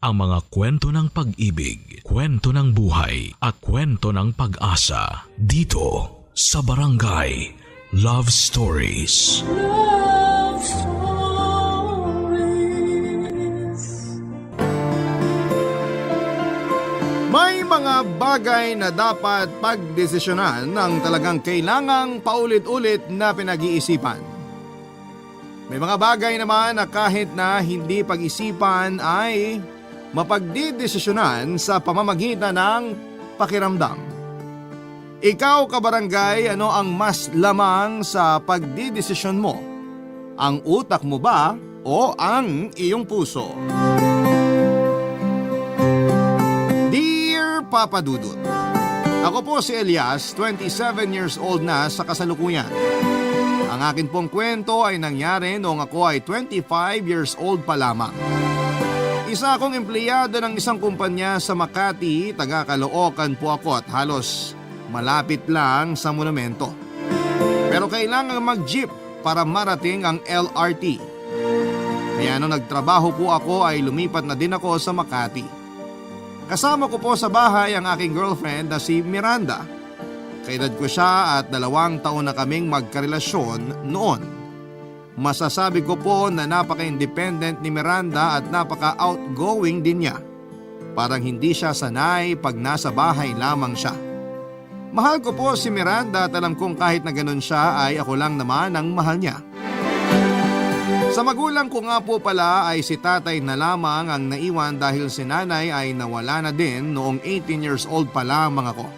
ang mga kwento ng pag-ibig, kwento ng buhay at kwento ng pag-asa dito sa Barangay Love Stories. Love Stories. May mga bagay na dapat pagdesisyonan ng talagang kailangang paulit-ulit na pinag-iisipan. May mga bagay naman na kahit na hindi pag-isipan ay mapagdidesisyonan sa pamamagitan ng pakiramdam. Ikaw, kabarangay, ano ang mas lamang sa pagdidesisyon mo? Ang utak mo ba o ang iyong puso? Dear Papa Dudut, ako po si Elias, 27 years old na sa kasalukuyan. Ang akin pong kwento ay nangyari noong ako ay 25 years old pa lamang. Isa akong empleyado ng isang kumpanya sa Makati, taga Caloocan po ako at halos malapit lang sa monumento. Pero kailangan mag-jeep para marating ang LRT. Kaya nung nagtrabaho po ako ay lumipat na din ako sa Makati. Kasama ko po sa bahay ang aking girlfriend na si Miranda. Kaedad ko siya at 2 taon na kaming magkarelasyon noon. Masasabi ko po na napaka-independent ni Miranda at napaka-outgoing din niya. Parang hindi siya sanay pag nasa bahay lamang siya. Mahal ko po si Miranda at alam kong kahit na ganun siya ay ako lang naman ang mahal niya. Sa magulang ko nga po pala ay si tatay na lamang ang naiwan dahil si nanay ay nawala na din noong 18 years old pa lamang ako.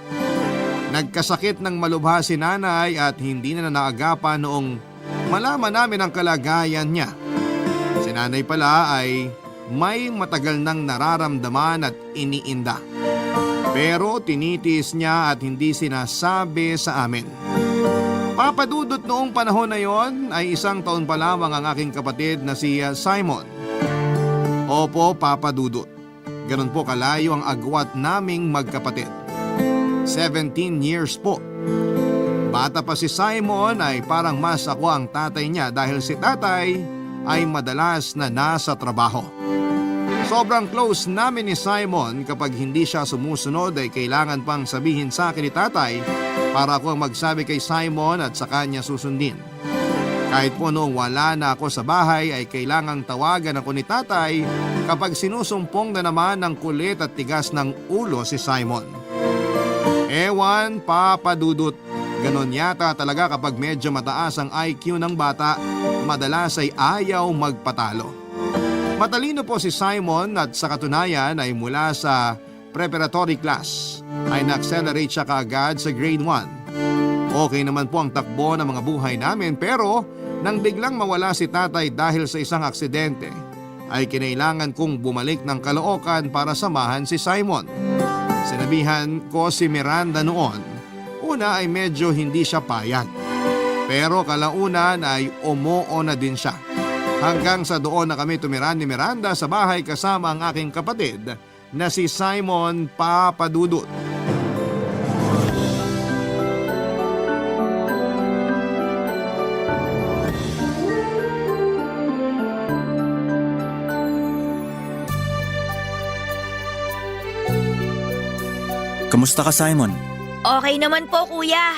Nagkasakit ng malubha si nanay at hindi na naagapan noong malaman namin ang kalagayan niya. Si nanay pala ay may matagal nang nararamdaman at iniinda. Pero tinitiis niya at hindi sinasabi sa amin. Papadudot noong panahon na yon ay 1 taon pa lamang ang aking kapatid na si Simon. Opo, papadudot. Ganun po kalayo ang agwat naming magkapatid. 17 years po. Bata pa si Simon ay parang mas ako ang tatay niya dahil si tatay ay madalas na nasa trabaho. Sobrang close namin ni Simon, kapag hindi siya sumusunod ay kailangan pang sabihin sa akin ni tatay para ako ang magsabi kay Simon at sa kanya susundin. Kahit po noong wala na ako sa bahay ay kailangang tawagan ako ni tatay kapag sinusumpong na naman ng kulit at tigas ng ulo si Simon. Ewan, papadudot. Ganon yata talaga kapag medyo mataas ang IQ ng bata, madalas ay ayaw magpatalo. Matalino po si Simon at sa katunayan ay mula sa preparatory class ay na-accelerate siya kaagad sa grade 1. Okay naman po ang takbo ng mga buhay namin pero nang biglang mawala si tatay dahil sa isang aksidente ay kinailangan kong bumalik ng Caloocan para samahan si Simon. Sinabihan ko si Miranda noon. Una ay medyo hindi siya payag. Pero kalaunan ay umoo na din siya. Hanggang sa doon na kami tumira ni Miranda sa bahay kasama ang aking kapatid na si Simon Papadudut. Kamusta ka, Simon? Okay naman po, kuya.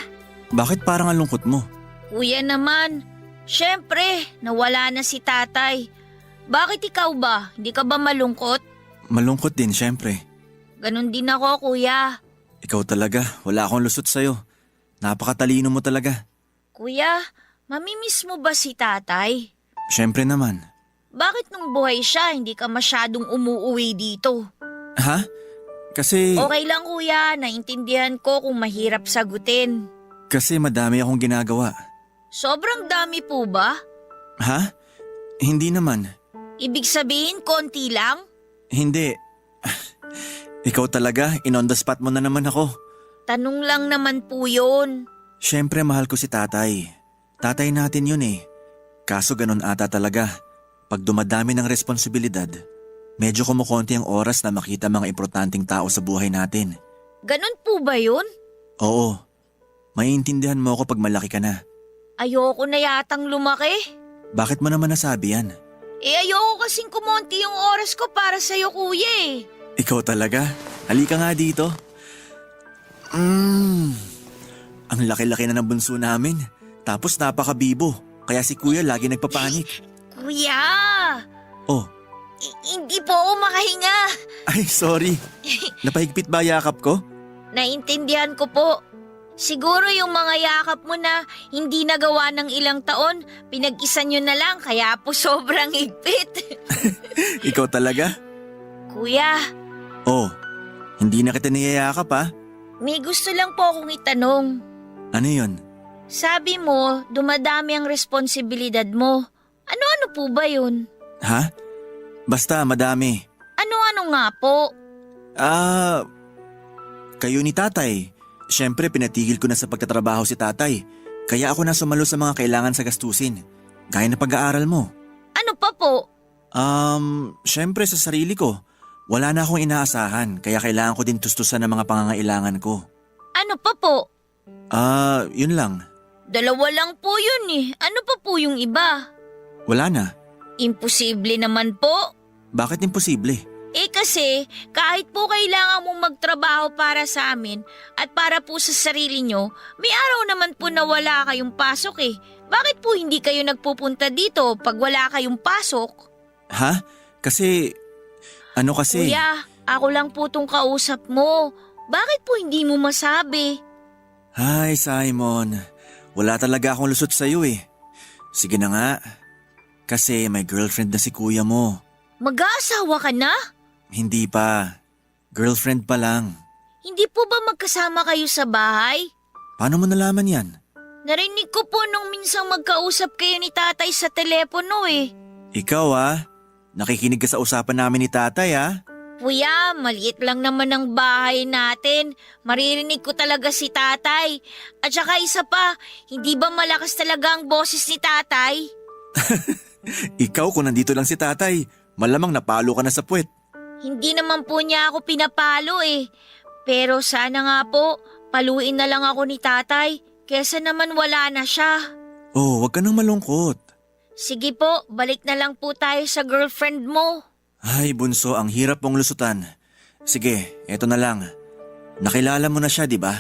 Bakit parang ang lungkot mo? Kuya naman, syempre, nawala na si tatay. Bakit ikaw ba? Hindi ka ba malungkot? Malungkot din, syempre. Ganon din ako, kuya. Ikaw talaga, wala akong lusot sa'yo. Napakatalino mo talaga. Kuya, mamimiss mo ba si tatay? Syempre naman. Bakit nung buhay siya, hindi ka masyadong umuuwi dito? Ha? Kasi... Okay lang, kuya. Naintindihan ko kung mahirap sagutin. Kasi madami akong ginagawa. Sobrang dami po ba? Ha? Hindi naman. Ibig sabihin, konti lang? Hindi. Ikaw talaga, in on the spot mo na naman ako. Tanong lang naman po yun. Syempre mahal ko si tatay. Tatay natin yun eh. Kaso ganun ata talaga. Pag dumadami ng responsibilidad, medyo kumukonti ang oras na makita mga importanteng tao sa buhay natin. Ganon po ba yun? Oo. Maiintindihan mo ako pag malaki ka na. Ayoko na yatang lumaki. Bakit mo naman nasabi yan? Ayoko kasing kumonti yung oras ko para sa'yo, kuya eh. Ikaw talaga? Halika nga dito. Ang laki-laki na ng bunso namin. Tapos napakabibo. Kaya si kuya lagi nagpapanik. Kuya! Oh, Hindi po ako makahinga. ay sorry. Napahigpit ba yakap ko? Naintindihan ko po. Siguro yung mga yakap mo na hindi nagawa ng ilang taon, pinag-isa nyo na lang kaya po sobrang higpit. Ikaw talaga? Kuya, Oh, hindi na kita niyayakap ha? may gusto lang po akong itanong. Ano yun? Sabi mo, dumadami ang responsibilidad mo. Ano-ano po ba yun? Ha? Basta madami. Ano-ano nga po? Kayo ni tatay. Siyempre pinatigil ko na sa pagtatrabaho si tatay. Kaya ako na sumalo sa mga kailangan sa gastusin. Gaya na pag-aaral mo. Ano pa po? Siyempre sa sarili ko. Wala na akong inaasahan kaya kailangan ko din tustusan ng mga pangangailangan ko. Ano pa po? Yun lang. 2 lang po yun eh. Ano pa po yung iba? Wala na. Imposible naman po. Bakit imposible? Kasi kahit po kailangan mong magtrabaho para sa amin at para po sa sarili nyo, may araw naman po na wala kayong pasok eh. Bakit po hindi kayo nagpupunta dito pag wala kayong pasok? Ha? Kasi... Kuya, ako lang po tong kausap mo. Bakit po hindi mo masabi? Hi Simon. Wala talaga akong lusot sa'yo eh. Sige na nga. Kasi may girlfriend na si kuya mo. Mag-aasawa ka na? Hindi pa. Girlfriend pa lang. Hindi po ba magkasama kayo sa bahay? Paano mo nalaman yan? Narinig ko po nung minsang magkausap kayo ni tatay sa telepono eh. Ikaw nakikinig ka sa usapan namin ni tatay Kuya, maliit lang naman ang bahay natin. Maririnig ko talaga si tatay. At saka isa pa, hindi ba malakas talaga ang boses ni tatay? Ikaw kung nandito lang si tatay, malamang napalo ka na sa puwet. Hindi naman po niya ako pinapalo eh. Pero sana nga po, paluin na lang ako ni tatay. Kesa naman wala na siya. Oh, wag ka nang malungkot. Sige po, balik na lang po tayo sa girlfriend mo. Ay bunso, ang hirap mong lusutan. Sige, eto na lang. Nakilala mo na siya, di ba?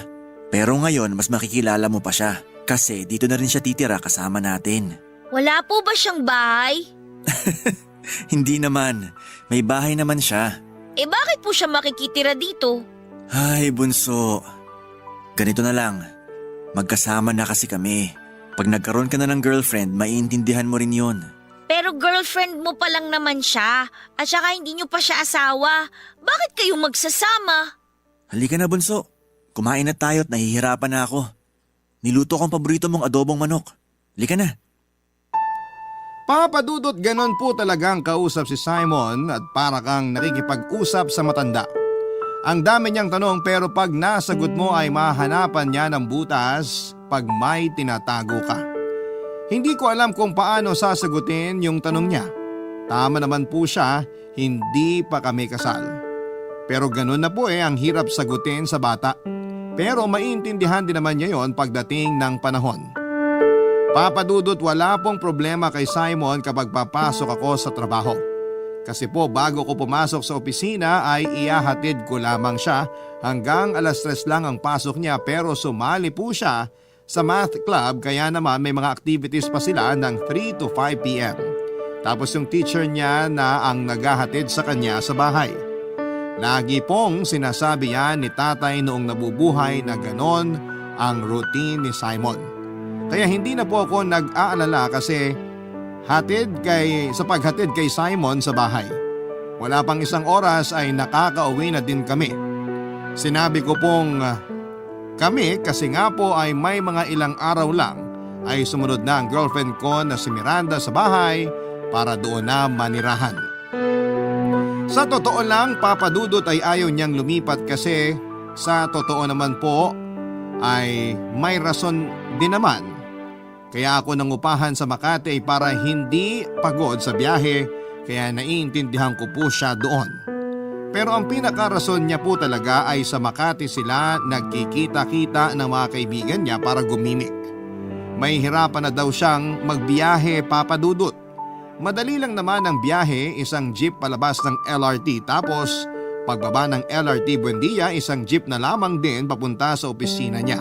Pero ngayon, mas makikilala mo pa siya. Kasi dito na rin siya titira kasama natin. Wala po ba siyang bahay? Hindi naman. May bahay naman siya. Bakit po siya makikitira dito? Ay bunso. Ganito na lang. Magkasama na kasi kami. Pag nagkaroon ka na ng girlfriend, maiintindihan mo rin yun. Pero girlfriend mo pa lang naman siya. At saka hindi niyo pa siya asawa. Bakit kayo magsasama? Halika na bunso. Kumain na tayo at nahihirapan na ako. Niluto kong paborito mong adobong manok. Halika na. Papadudot ganon po talagang kausap si Simon at para kang nakikipag-usap sa matanda. Ang dami niyang tanong pero pag nasagot mo ay mahanapan niya ng butas pag may tinatago ka. Hindi ko alam kung paano sasagutin yung tanong niya. Tama naman po siya, hindi pa kami kasal. Pero ganun na po ang hirap sagutin sa bata. Pero maintindihan din naman niya yon pagdating ng panahon. Papadudot, wala pong problema kay Simon kapag papasok ako sa trabaho. Kasi po bago ko pumasok sa opisina ay ihahatid ko lamang siya hanggang 3:00 lang ang pasok niya pero sumali po siya sa math club kaya naman may mga activities pa sila ng 3 to 5 p.m. Tapos yung teacher niya na ang naghahatid sa kanya sa bahay. Lagi pong sinasabi yan ni tatay noong nabubuhay na ganon ang routine ni Simon. Kaya hindi na po ako nag-aalala kasi sa paghatid kay Simon sa bahay. Wala pang 1 oras ay nakakauwi na din kami. Sinabi ko pong kami kasi nga po ay may mga ilang araw lang ay sumunod na ang girlfriend ko na si Miranda sa bahay para doon na manirahan. Sa totoo lang, papadudot ay ayaw niyang lumipat kasi sa totoo naman po ay may rason din naman. Kaya ako nangupahan sa Makati ay para hindi pagod sa biyahe kaya naiintindihan ko po siya doon. Pero ang pinakarason niya po talaga ay sa Makati sila nagkikita-kita ng mga kaibigan niya para gumimik. May hirapan na daw siyang magbiyahe papadudot. Madali lang naman ang biyahe, isang jeep palabas ng LRT tapos pagbaba ng LRT Buendia, isang jeep na lamang din papunta sa opisina niya.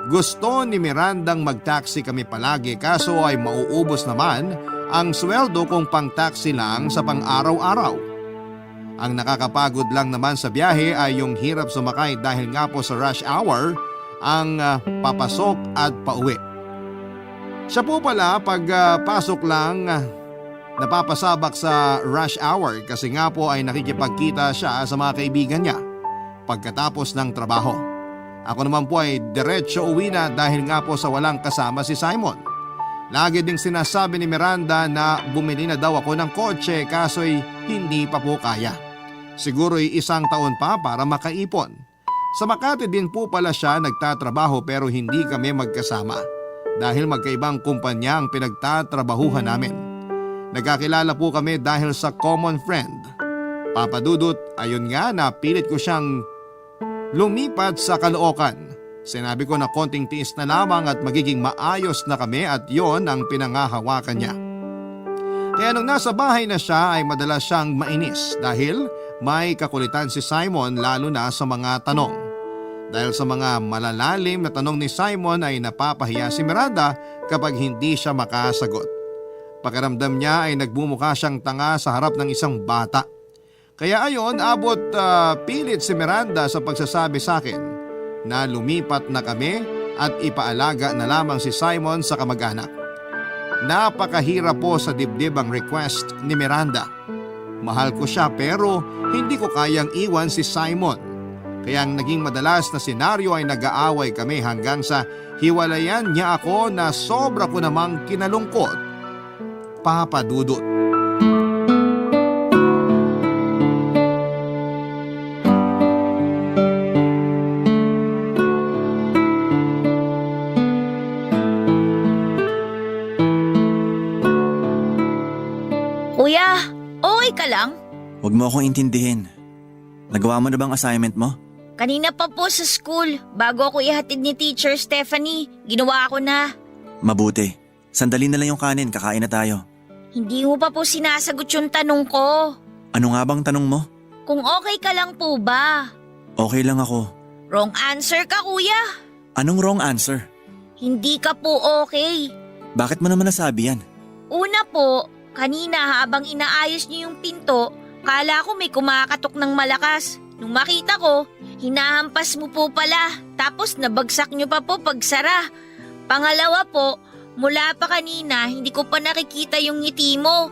Gusto ni Mirandang mag-taxi kami palagi kaso ay mauubos naman ang sweldo kung pang-taxi lang sa pang-araw-araw. Ang nakakapagod lang naman sa biyahe ay yung hirap sumakay dahil nga po sa rush hour ang papasok at pauwi. Siya po pala pag pasok lang napapasabak sa rush hour kasi nga po ay nakikipagkita siya sa mga kaibigan niya pagkatapos ng trabaho. Ako naman po ay diretso uwi na dahil nga po sa walang kasama si Simon. Lagi ding sinasabi ni Miranda na bumili na daw ako ng kotse kaso'y hindi pa po kaya. Siguro'y 1 taon pa para makaipon. Sa Makati din po pala siya nagtatrabaho pero hindi kami magkasama dahil magkaibang kumpanya ang pinagtatrabahuhan namin. Nagkakilala po kami dahil sa common friend. Papa Dudut, ayun nga na pilit ko siyang lumipat sa Caloocan. Sinabi ko na konting tiis na lamang at magiging maayos na kami at yon ang pinangahawakan niya. Kaya nung nasa bahay na siya ay madalas siyang mainis dahil may kakulitan si Simon lalo na sa mga tanong. Dahil sa mga malalalim na tanong ni Simon ay napapahiya si Miranda kapag hindi siya makasagot. Pakiramdam niya ay nagbumukha siyang tanga sa harap ng isang bata. Kaya ayon abot pilit si Miranda sa pagsasabi sa akin na lumipat na kami at ipaalaga na lamang si Simon sa kamag-anak. Napakahirap po sa dibdib ang request ni Miranda. Mahal ko siya pero hindi ko kayang iwan si Simon. Kaya ang naging madalas na senaryo ay nag-aaway kami hanggang sa hiwalayan niya ako na sobra ko namang kinalungkot. Papa Dudut. Kuya, okay ka lang? Huwag mo akong intindihin. Nagawa mo na bang assignment mo? Kanina pa po sa school, bago ako ihatid ni Teacher Stephanie, ginawa ko na. Mabuti. Sandali na lang yung kanin, kakain na tayo. Hindi mo pa po sinasagot yung tanong ko. Ano nga bang tanong mo? Kung okay ka lang po ba? Okay lang ako. Wrong answer ka, kuya. Anong wrong answer? Hindi ka po okay. Bakit mo naman nasabi yan? Una po, kanina habang inaayos niyo yung pinto, kala ko may kumakatok ng malakas. Nung makita ko, hinahampas mo po pala, tapos nabagsak niyo pa po pagsara. Pangalawa po, mula pa kanina hindi ko pa nakikita yung ngiti mo.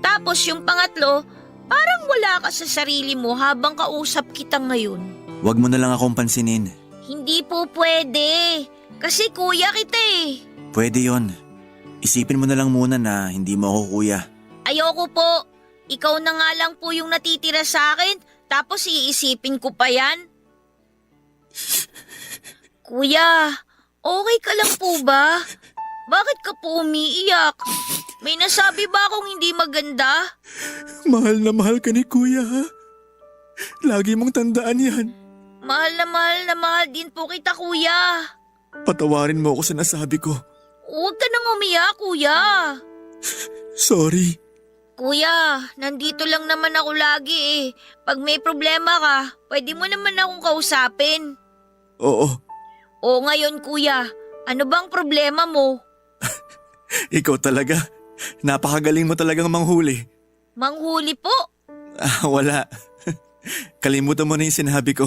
Tapos yung pangatlo, parang wala ka sa sarili mo habang kausap kita ngayon. Huwag mo na lang akong pansinin. Hindi po pwede, kasi kuya kita eh. Pwede yon. Isipin mo na lang muna na hindi mo ako kuya. Ayoko po, ikaw na nga lang po yung natitira sa akin, tapos iisipin ko pa yan. Kuya, okay ka lang po ba? Bakit ka po umiiyak? May nasabi ba akong hindi maganda? Mahal na mahal ka ni kuya, ha? Lagi mong tandaan yan. Mahal na mahal din po kita, kuya. Patawarin mo ako sa nasabi ko. Huwag ka nang umiyak, kuya. Sorry. Kuya, nandito lang naman ako lagi eh. Pag may problema ka, pwede mo naman akong kausapin. Oo, O ngayon, kuya, ano bang problema mo? ikaw talaga. Napakagaling mo talagang manghuli. Manghuli po? Wala. Kalimutan mo na yung sinabi ko.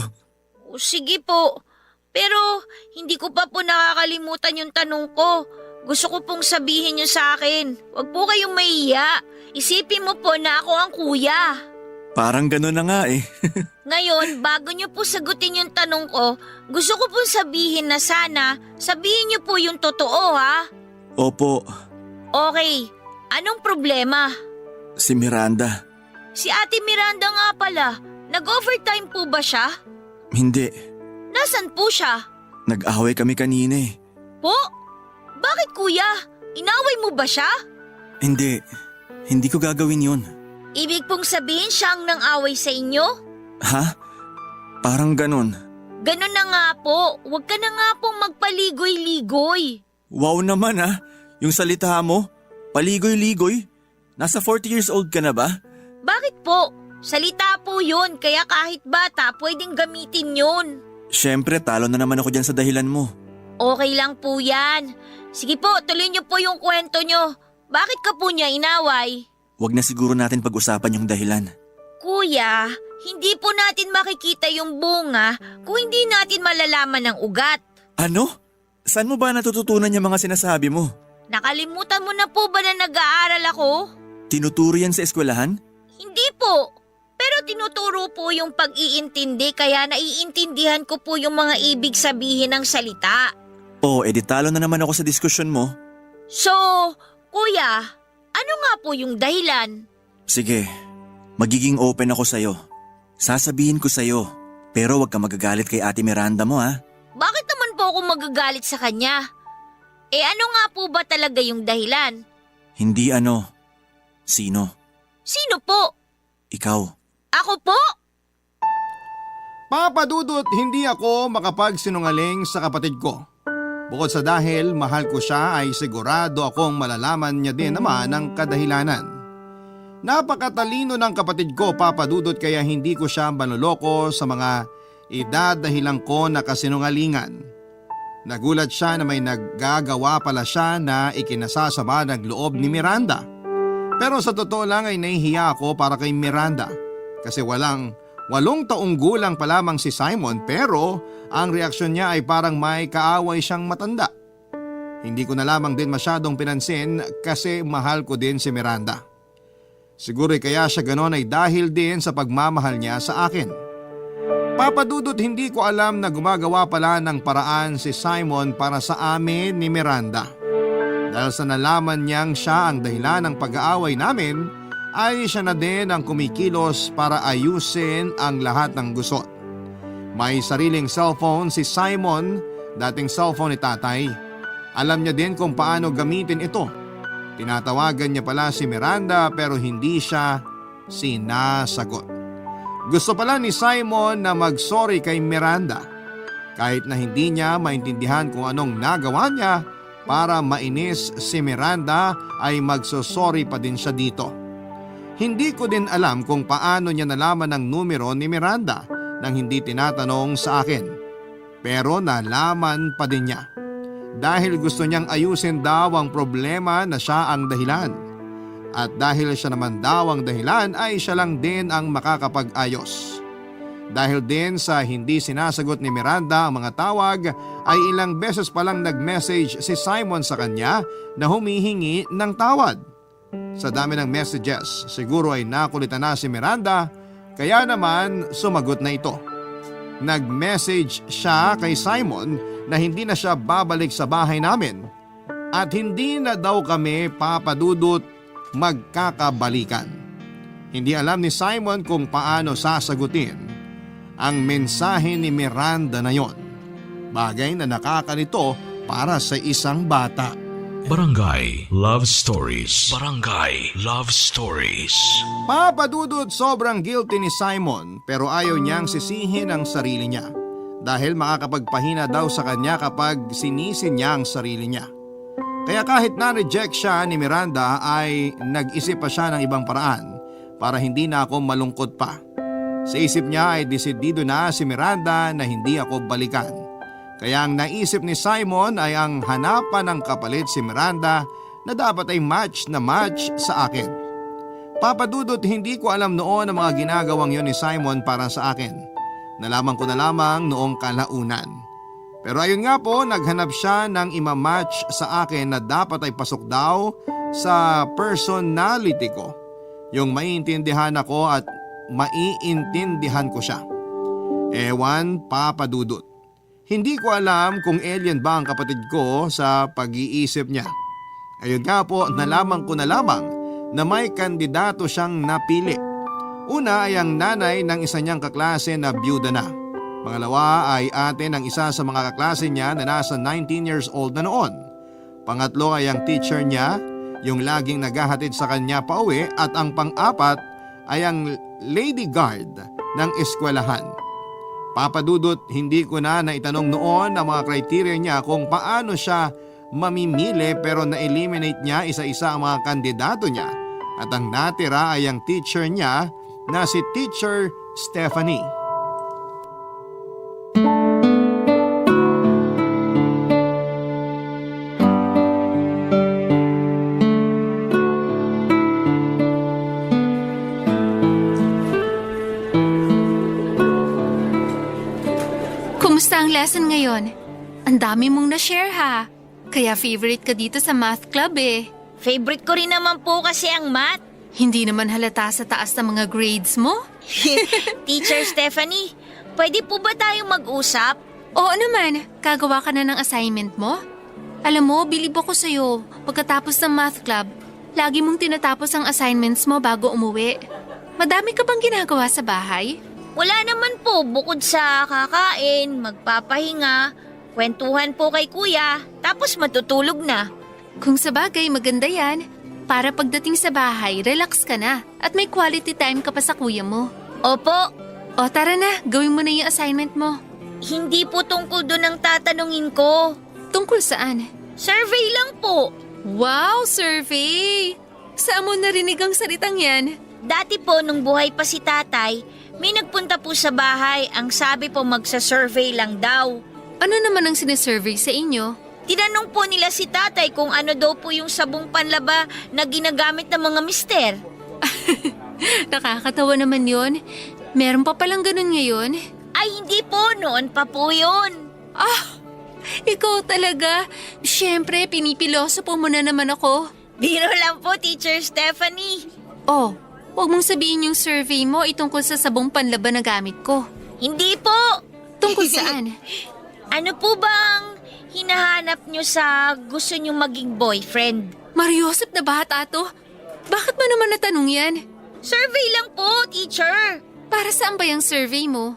O sige po. Pero hindi ko pa po nakakalimutan yung tanong ko. Gusto ko pong sabihin niyo sa akin. Huwag po kayong mahiya. Isipin mo po na ako ang kuya. Parang gano'n na nga eh. Ngayon, bago niyo po sagutin yung tanong ko, gusto ko pong sabihin na sana, sabihin niyo po yung totoo ha. Opo, Okay, anong problema? si Miranda. Si Ate Miranda nga pala, nag-overtime po ba siya? Hindi, Nasaan po siya? nag-away kami kanina eh. Po? Bakit kuya? Inaway mo ba siya? Hindi ko gagawin yun. Ibig pong sabihin siyang nang away sa inyo? Ha? Parang ganon. Ganon na nga po, huwag ka na nga pong magpaligoy-ligoy. Wow naman ah, yung salita mo, paligoy-ligoy. Nasa 40 years old ka na ba? Bakit po? Salita po yun, kaya kahit bata pwedeng gamitin yun. Siyempre, talo na naman ako dyan sa dahilan mo. Okay lang po yan. Sige po, tuloy niyo po yung kwento niyo. Bakit ka po niya inaway? Huwag na siguro natin pag-usapan yung dahilan. Kuya, hindi po natin makikita yung bunga kung hindi natin malalaman ang ugat. Ano? Saan mo ba natututunan yung mga sinasabi mo? Nakalimutan mo na po ba na nag-aaral ako? Tinuturo yan sa eskwelahan? Hindi po. Pero tinuturo po yung pag-iintindi kaya naiintindihan ko po yung mga ibig sabihin ng salita. Oo, edi talo na naman ako sa diskusyon mo. So, kuya, ano nga po yung dahilan? Sige, magiging open ako sa'yo. Sasabihin ko sa'yo, pero huwag ka magagalit kay Ate Miranda mo ha. Bakit naman po ako magagalit sa kanya? Ano nga po ba talaga yung dahilan? Hindi ano. Sino? Sino po? Ikaw. Ako po? Papa Dudut, hindi ako makapagsinungaling sa kapatid ko. Bukod sa dahil mahal ko siya ay sigurado akong malalaman niya din naman ang kadahilanan. Napakatalino ng kapatid ko, Papa Dudut, kaya hindi ko siya manloloko sa mga idadahilan ko na kasinungalingan. Nagulat siya na may naggagawa pala siya na ikinasasama ng loob ni Miranda. Pero sa totoo lang ay nahihiya ako para kay Miranda. Kasi 8 taong gulang pa lamang si Simon pero ang reaksyon niya ay parang may kaaway siyang matanda. Hindi ko na lamang din masyadong pinansin kasi mahal ko din si Miranda. Siguro kaya siya ganon ay dahil din sa pagmamahal niya sa akin. Papa Dudut, hindi ko alam na gumagawa pala ng paraan si Simon para sa amin ni Miranda. Dahil sa nalaman niyang siya ang dahilan ng pag-aaway namin, ay siya na din ang kumikilos para ayusin ang lahat ng gusot. May sariling cellphone si Simon, dating cellphone ni tatay. Alam niya din kung paano gamitin ito. Tinatawagan niya pala si Miranda pero hindi siya sinasagot. Gusto pala ni Simon na mag-sorry kay Miranda. Kahit na hindi niya maintindihan kung anong nagawa niya para mainis si Miranda ay magsosorry pa din siya dito. Hindi ko din alam kung paano niya nalaman ang numero ni Miranda nang hindi tinatanong sa akin. Pero nalaman pa din niya. Dahil gusto niyang ayusin daw ang problema na siya ang dahilan. At dahil siya naman daw ang dahilan ay siya lang din ang makakapag-ayos. Dahil din sa hindi sinasagot ni Miranda ang mga tawag ay ilang beses palang nag-message si Simon sa kanya na humihingi ng tawad. Sa dami ng messages, siguro ay nakulitan na si Miranda kaya naman sumagot na ito. Nag-message siya kay Simon na hindi na siya babalik sa bahay namin at hindi na daw kami, Papa Dudut, magkakabalikan. Hindi alam ni Simon kung paano sasagutin ang mensahe ni Miranda na yon. Bagay na nakakalito para sa isang bata. Barangay Love Stories. Barangay Love Stories. Papa Dudut, sobrang guilty ni Simon pero ayaw niyang sisihin ang sarili niya dahil makakapagpahina daw sa kanya kapag sinisi niya ang sarili niya. Kaya kahit na-reject siya ni Miranda ay nag-isip pa siya ng ibang paraan para hindi na ako malungkot pa. Sa isip niya ay desidido na si Miranda na hindi ako balikan. Kaya ang naisip ni Simon ay ang hanapan ng kapalit si Miranda na dapat ay match na match sa akin. Papa Dudut, hindi ko alam noon ang mga ginagawang yon ni Simon para sa akin. Nalaman ko na lamang noong kalaunan. Pero ayun nga po, naghanap siya ng imamatch sa akin na dapat ay pasok daw sa personality ko. Yung maiintindihan ako at maiintindihan ko siya. Ewan, Papa Dudut. Hindi ko alam kung alien ba ang kapatid ko sa pag-iisip niya. Ayun nga po, nalaman ko na lamang na may kandidato siyang napili. Una ay ang nanay ng isa niyang kaklase na byuda na. Pangalawa ay ate ng isa sa mga kaklase niya na nasa 19 years old na noon. Pangatlo ay ang teacher niya, yung laging naghahatid sa kanya pauwi, at ang pang-apat ay ang lady guard ng eskwelahan. Papa Dudut, hindi ko na naitanong noon ang mga criteria niya kung paano siya mamimili pero na-eliminate niya isa-isa ang mga kandidato niya at ang natira ay ang teacher niya na si Teacher Stephanie. Kumusta ang lesson ngayon? Ang dami mong na-share ha. Kaya favorite ka dito sa math club eh. Favorite ko rin naman po kasi ang math. Hindi naman halata sa taas ng mga grades mo? Teacher Stephanie, pwede po ba tayong mag-usap? Oo naman, kagawa ka na ng assignment mo? Alam mo, bilib ako sa'yo. Pagkatapos ng math club, lagi mong tinatapos ang assignments mo bago umuwi. Madami ka bang ginagawa sa bahay? Wala naman po bukod sa kakain, magpapahinga, kwentuhan po kay kuya, tapos matutulog na. Kung sa bagay, maganda yan. Para pagdating sa bahay, relax ka na at may quality time ka pa sa kuya mo. Opo, O tara na, gawin mo na yung assignment mo. hindi po tungkol doon ang tatanungin ko. Tungkol saan? Survey lang po. Wow, survey! Saan mo narinig ang salitang yan? Dati po nung buhay pa si tatay, may nagpunta po sa bahay. Ang sabi po magsa-survey lang daw. Ano naman ang sinisurvey sa inyo? Tinanong po nila si tatay kung ano daw po yung sabong panlaba na ginagamit ng mga mister. Nakakatawa naman yun. Meron pa palang ganun ngayon. Ay hindi po, noon pa po yun. Ikaw talaga. Siyempre, pinipiloso po mo na naman ako. Biro lang po, Teacher Stephanie. Oh, huwag mong sabihin yung survey mo itungkol sa sabong panlaba na gamit ko. Hindi po. Tungkol saan? Ano po bang hinahanap nyo sa gusto nyo maging boyfriend? Mariosep na bata to. Bakit mo naman natanong yan? Survey lang po, teacher. Para saan ba yung survey mo?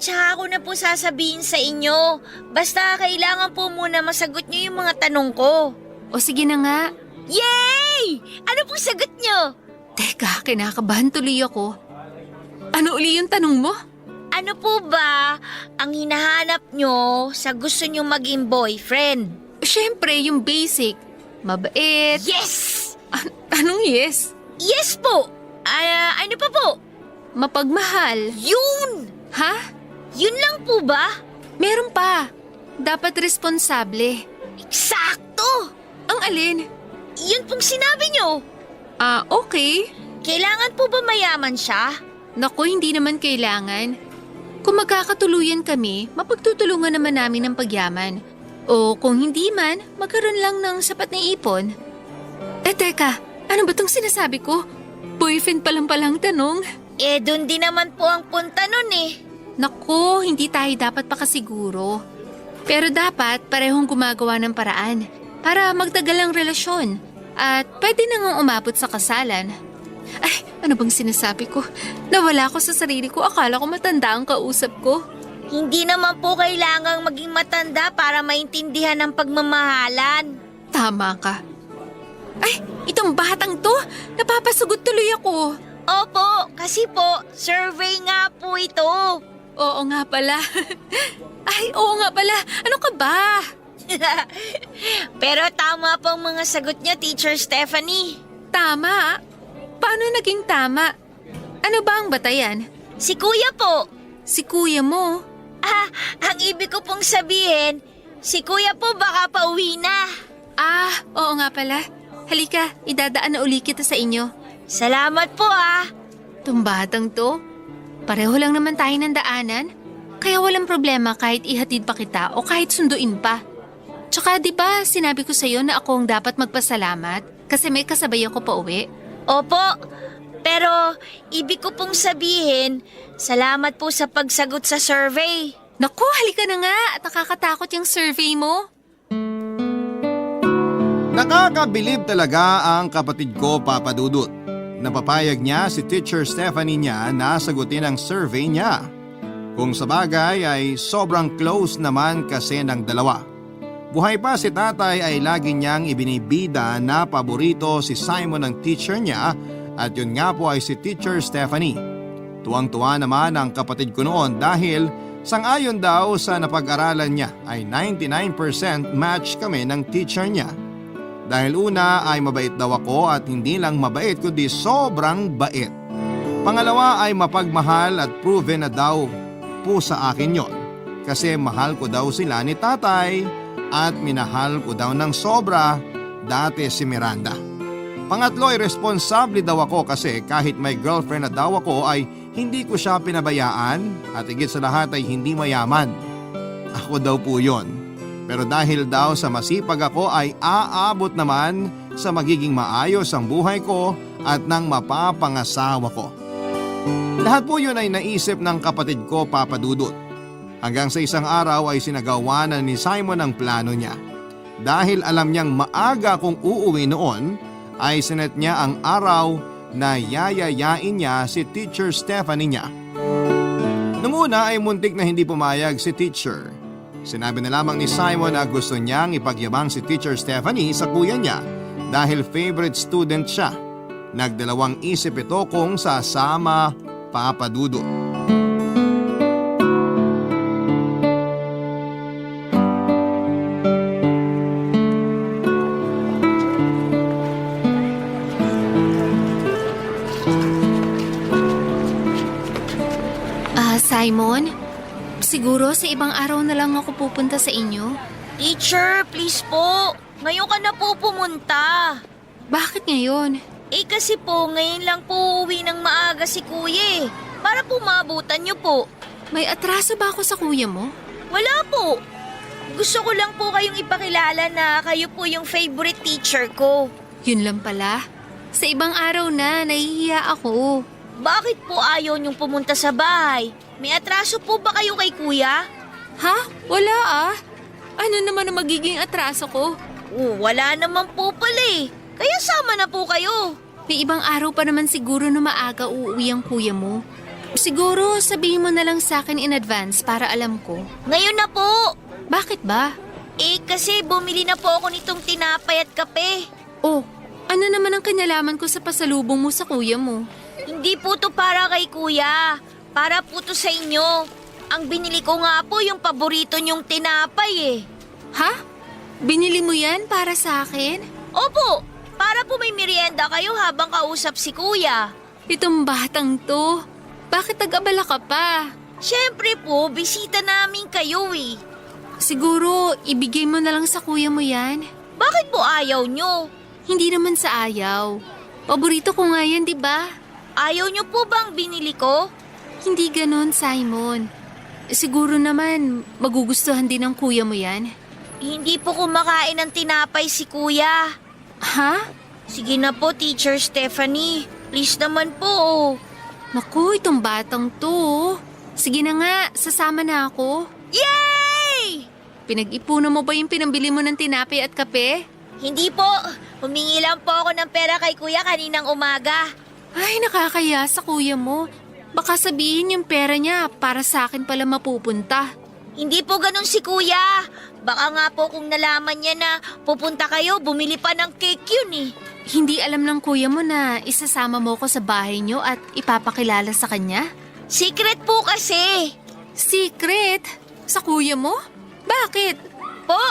Tsaka ko na po sasabihin sa inyo. Basta kailangan po muna masagot nyo yung mga tanong ko. O sige na nga. Yay! Ano pong sagot nyo? Teka, kinakabahan tuloy ako. Ano uli yung tanong mo? Ano po ba ang hinahanap nyo sa gusto nyo maging boyfriend? Siyempre, yung basic. Mabait. Yes! Anong yes? Yes po! Ano pa po? Mapagmahal. Yun! Ha? Yun lang po ba? Meron pa. Dapat responsable. Eksakto! Ang alin? Yun pong sinabi nyo. Okay. Kailangan po ba mayaman siya? Naku, hindi naman kailangan. Kung magkakatuluyan kami, mapagtutulungan naman namin ng pagyaman. O kung hindi man, magkaroon lang ng sapat na ipon. Teka, ano ba tong sinasabi ko? Boyfriend pa lang palang tanong. Dun din naman po ang punta nun eh. Naku, hindi tayo dapat pakasiguro. Pero dapat parehong gumagawa ng paraan para magtagal ang relasyon at pwede nang umabot sa kasalan. Ay, ano bang sinasabi ko? Nawala ko sa sarili ko, akala ko matanda ang kausap ko. Hindi naman po kailangang maging matanda para maintindihan ang pagmamahalan. Tama ka. Ay, itong batang to, napapasugod tuloy ako. Opo, kasi po, survey nga po ito. Oo nga pala. Ay, oo nga pala. Ano ka ba? Pero tama po ang mga sagot niya, Teacher Stephanie. Tama? Paano naging tama? Ano ba ang batayan? Si Kuya po. Si kuya mo. Ang ibig ko pong sabihin, si Kuya po baka pauwi na. Oo nga pala. Halika, idadaan na uli kita sa inyo. Salamat po Itong batang to, pareho lang naman tayo ng daanan. Kaya walang problema kahit ihatid pa kita o kahit sunduin pa. Tsaka di ba sinabi ko sa'yo na ako ang dapat magpasalamat kasi may kasabay ako pa uwi? Opo, pero ibig ko pong sabihin, salamat po sa pagsagot sa survey. Naku, halika na nga at nakakatakot yung survey mo. Nakakabilib talaga ang kapatid ko, Papa Dudut. Napapayag niya si Teacher Stephanie niya na sagutin ang survey niya. Kung sa bagay ay sobrang close naman kasi ng dalawa. Buhay pa si tatay ay lagi niyang ibinibida na paborito si Simon ng teacher niya at yun nga po ay si Teacher Stephanie. Tuwang-tuwa naman ang kapatid ko noon dahil sang-ayon daw sa napag-aralan niya ay 99% match kami ng teacher niya. Dahil una ay mabait daw ako at hindi lang mabait kundi sobrang bait. Pangalawa ay mapagmahal at proven na daw po sa akin yon. Kasi mahal ko daw sila ni tatay at minahal ko daw ng sobra dati si Miranda. Pangatlo ay responsable daw ako kasi kahit may girlfriend na daw ako ay hindi ko siya pinabayaan at higit sa lahat ay hindi mayaman. Ako daw po yon. Pero dahil daw sa masipag ako ay aabot naman sa magiging maayos ang buhay ko at ng mapapangasawa ko. Lahat po yun ay naisip ng kapatid ko, Papa Dudut. Hanggang sa isang araw ay sinagawa na ni Simon ang plano niya. Dahil alam niyang maaga kung uuwi noon, ay sinet niya ang araw na yayayain niya si Teacher Stephanie niya. Nung una ay muntik na hindi pumayag si Teacher. Sinabi na lamang ni Simon na gusto niyang ipagyabang si Teacher Stephanie sa kuya niya dahil favorite student siya. Nagdalawang isip ito kung sasama, Papa Dudut. Simon, siguro sa ibang araw na lang ako pupunta sa inyo. Teacher, please po. Ngayon ka na po pumunta. Bakit ngayon? Kasi po, ngayon lang po uwi ng maaga si kuya para po maabutan niyo po. May atraso ba ako sa kuya mo? Wala po. Gusto ko lang po kayong ipakilala na kayo po yung favorite teacher ko. Yun lang pala. Sa ibang araw na, nahihiya ako. Bakit po ayaw niyong pumunta sa bahay? May atraso po ba kayo kay kuya? Ha? Wala ah. Ano naman ang magiging atraso ko? Wala naman po pala Kaya sama na po kayo. May ibang araw pa naman siguro na maaga uuwi ang kuya mo. Siguro sabihin mo na lang sa akin in advance para alam ko. Ngayon na po. Bakit ba? Kasi bumili na po ako nitong tinapay at kape. Oh, ano naman ang kinalaman ko sa pasalubong mo sa kuya mo? Hindi po to para kay kuya. Para po to sa inyo. Ang binili ko nga po yung paborito niyong tinapay Ha? Binili mo yan para sa akin? Opo, para po may merienda kayo habang kausap si kuya. Itong batang to, bakit nag-abala ka pa? Siyempre po, bisita namin kayo Siguro, ibigay mo na lang sa kuya mo yan. Bakit po ayaw nyo? Hindi naman sa ayaw. Paborito ko nga yan, di ba? Ayaw nyo po bang binili ko? Hindi ganon, Simon. Siguro naman, magugustuhan din ng kuya mo yan. Hindi po kumakain ng tinapay si kuya. Ha? Sige na po, Teacher Stephanie. Please naman po. Naku, itong batang to. Sige na nga, sasama na ako. Yay! Pinag-ipunan mo ba yung pinambili mo ng tinapay at kape? Hindi po. Humingi lang po ako ng pera kay kuya kaninang umaga. Ay, nakakaya sa kuya mo. Baka sabihin yung pera niya para sa akin pala mapupunta. Hindi po ganun si kuya. Baka nga po kung nalaman niya na pupunta kayo, bumili pa ng cake yun Hindi alam ng kuya mo na isasama mo ko sa bahay niyo at ipapakilala sa kanya? Secret po kasi. Secret? Sa kuya mo? Bakit? Po?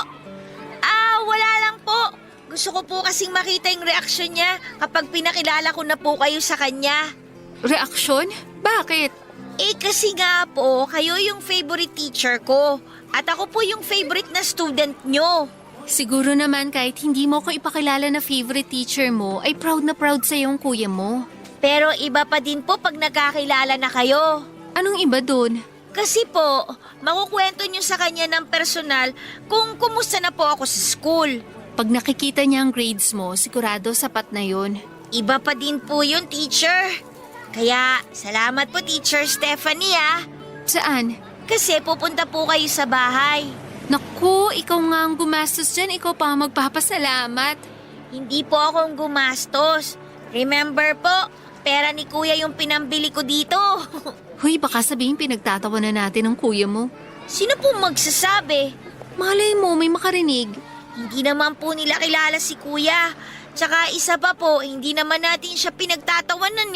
Wala lang po. Gusto ko po kasing makita yung reaksyon niya kapag pinakilala ko na po kayo sa kanya. Reaksyon? Bakit? Kasi nga po, kayo yung favorite teacher ko. At ako po yung favorite na student nyo. Siguro naman kahit hindi mo ko ipakilala na favorite teacher mo, ay proud na proud sa yung kuya mo. Pero iba pa din po pag nagkakilala na kayo. Anong iba dun? Kasi po, makukwento nyo sa kanya ng personal kung kumusta na po ako sa school. Pag nakikita niya ang grades mo, sigurado sapat na yun. Iba pa din po yun, teacher. Kaya, salamat po, Teacher Stephanie Saan? Kasi pupunta po kayo sa bahay. Naku, ikaw nga ang gumastos dyan, ikaw pa ang magpapasalamat. Hindi po akong gumastos. Remember po, pera ni kuya yung pinambili ko dito. Huy, baka sabihin pinagtatawanan natin ng kuya mo. Sino po magsasabi? Malay mo, may makarinig. Hindi naman po nila kilala si kuya. Tsaka isa pa po, hindi naman natin siya pinagtatawanan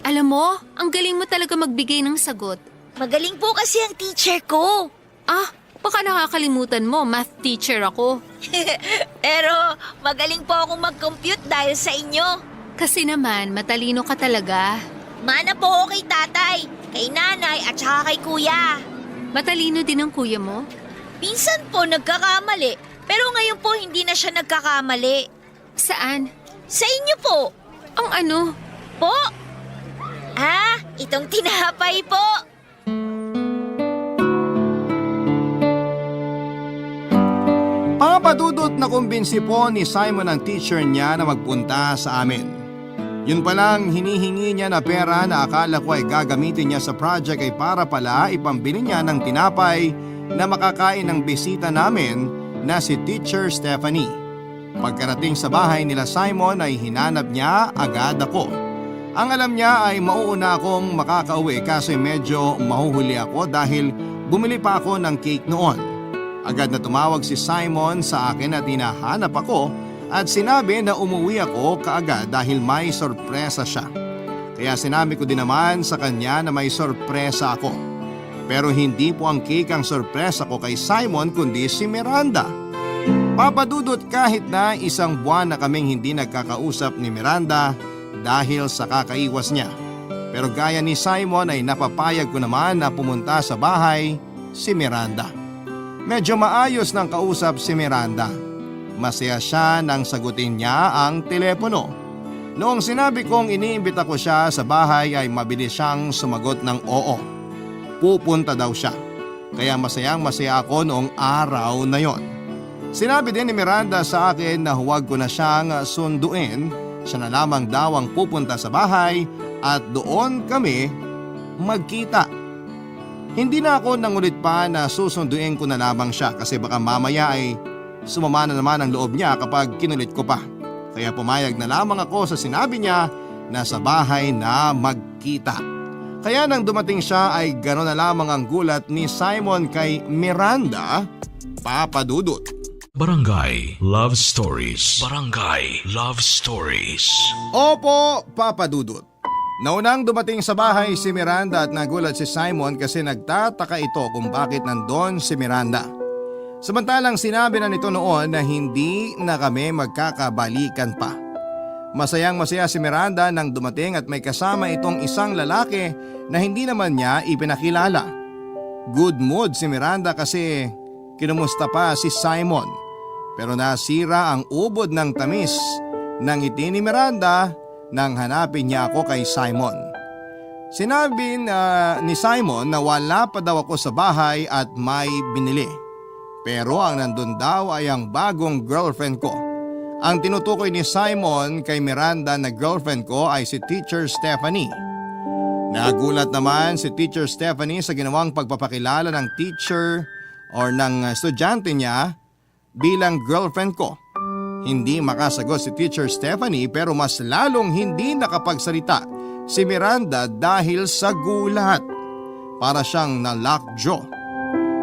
Alam mo, ang galing mo talaga magbigay ng sagot. Magaling po kasi ang teacher ko. Baka nakakalimutan mo, math teacher ako. Pero magaling po akong mag-compute dahil sa inyo. Kasi naman, matalino ka talaga. Mana po ako kay tatay, kay nanay at saka kay kuya. Matalino din ang kuya mo? Minsan po nagkakamali, pero ngayon po hindi na siya nagkakamali. Saan? Sa inyo po. Ang ano? Po? Itong tinapay po. Papadudot na kumbinsi po ni Simon ang teacher niya na magpunta sa amin. Yun palang hinihingi niya na pera na akala ko ay gagamitin niya sa project ay para pala ipambili niya ng tinapay na makakain ng bisita namin na si Teacher Stephanie. Pagkarating sa bahay nila Simon ay hinanap niya agad ako. Ang alam niya ay mauuna akong makakauwi kasi medyo mahuhuli ako dahil bumili pa ako ng cake noon. Agad na tumawag si Simon sa akin at hinahanap ako at sinabi na umuwi ako kaagad dahil may sorpresa siya. Kaya sinabi ko din naman sa kanya na may sorpresa ako. Pero hindi po ang cake ang sorpresa ko kay Simon kundi si Miranda. Papadudot kahit na isang buwan na kaming hindi nagkakausap ni Miranda dahil sa kakaiwas niya. Pero gaya ni Simon ay napapayag ko naman na pumunta sa bahay si Miranda. Medyo maayos ng kausap si Miranda. Masaya siya nang sagutin niya ang telepono. Noong sinabi kong iniimbita ko siya sa bahay ay mabilis siyang sumagot ng oo. Pupunta daw siya. Kaya masayang masaya ako noong araw na yon. Sinabi din ni Miranda sa akin na huwag ko na siyang sunduin. Siya na lamang daw ang pupunta sa bahay at doon kami magkita. Hindi na ako nangulit pa na susunduin ko na lamang siya kasi baka mamaya ay sumama na naman ang loob niya kapag kinulit ko pa. Kaya pumayag na lamang ako sa sinabi niya na sa bahay na magkita. Kaya nang dumating siya ay gano'n na lamang ang gulat ni Simon kay Miranda, Papadudot. Barangay Love Stories. Barangay Love Stories. Opo, Papadudot. Naunang dumating sa bahay si Miranda at nagulat si Simon kasi nagtataka ito kung bakit nandun si Miranda. Samantalang sinabi na nito noon na hindi na kami magkakabalikan pa. Masayang masaya si Miranda nang dumating at may kasama itong isang lalaki na hindi naman niya ipinakilala. Good mood si Miranda kasi kinumusta pa si Simon. Pero nasira ang ubod ng tamis ng ngiti ni Miranda nang hanapin niya ako kay Simon. Sinabi ni Simon na wala pa daw ako sa bahay at may binili. Pero ang nandun daw ay ang bagong girlfriend ko. Ang tinutukoy ni Simon kay Miranda na girlfriend ko ay si Teacher Stephanie. Nagulat naman si Teacher Stephanie sa ginawang pagpapakilala ng teacher or ng estudyante niya bilang girlfriend ko. Hindi makasagot si Teacher Stephanie pero mas lalong hindi nakapagsalita si Miranda dahil sa gulat. Para siyang na-lockjaw.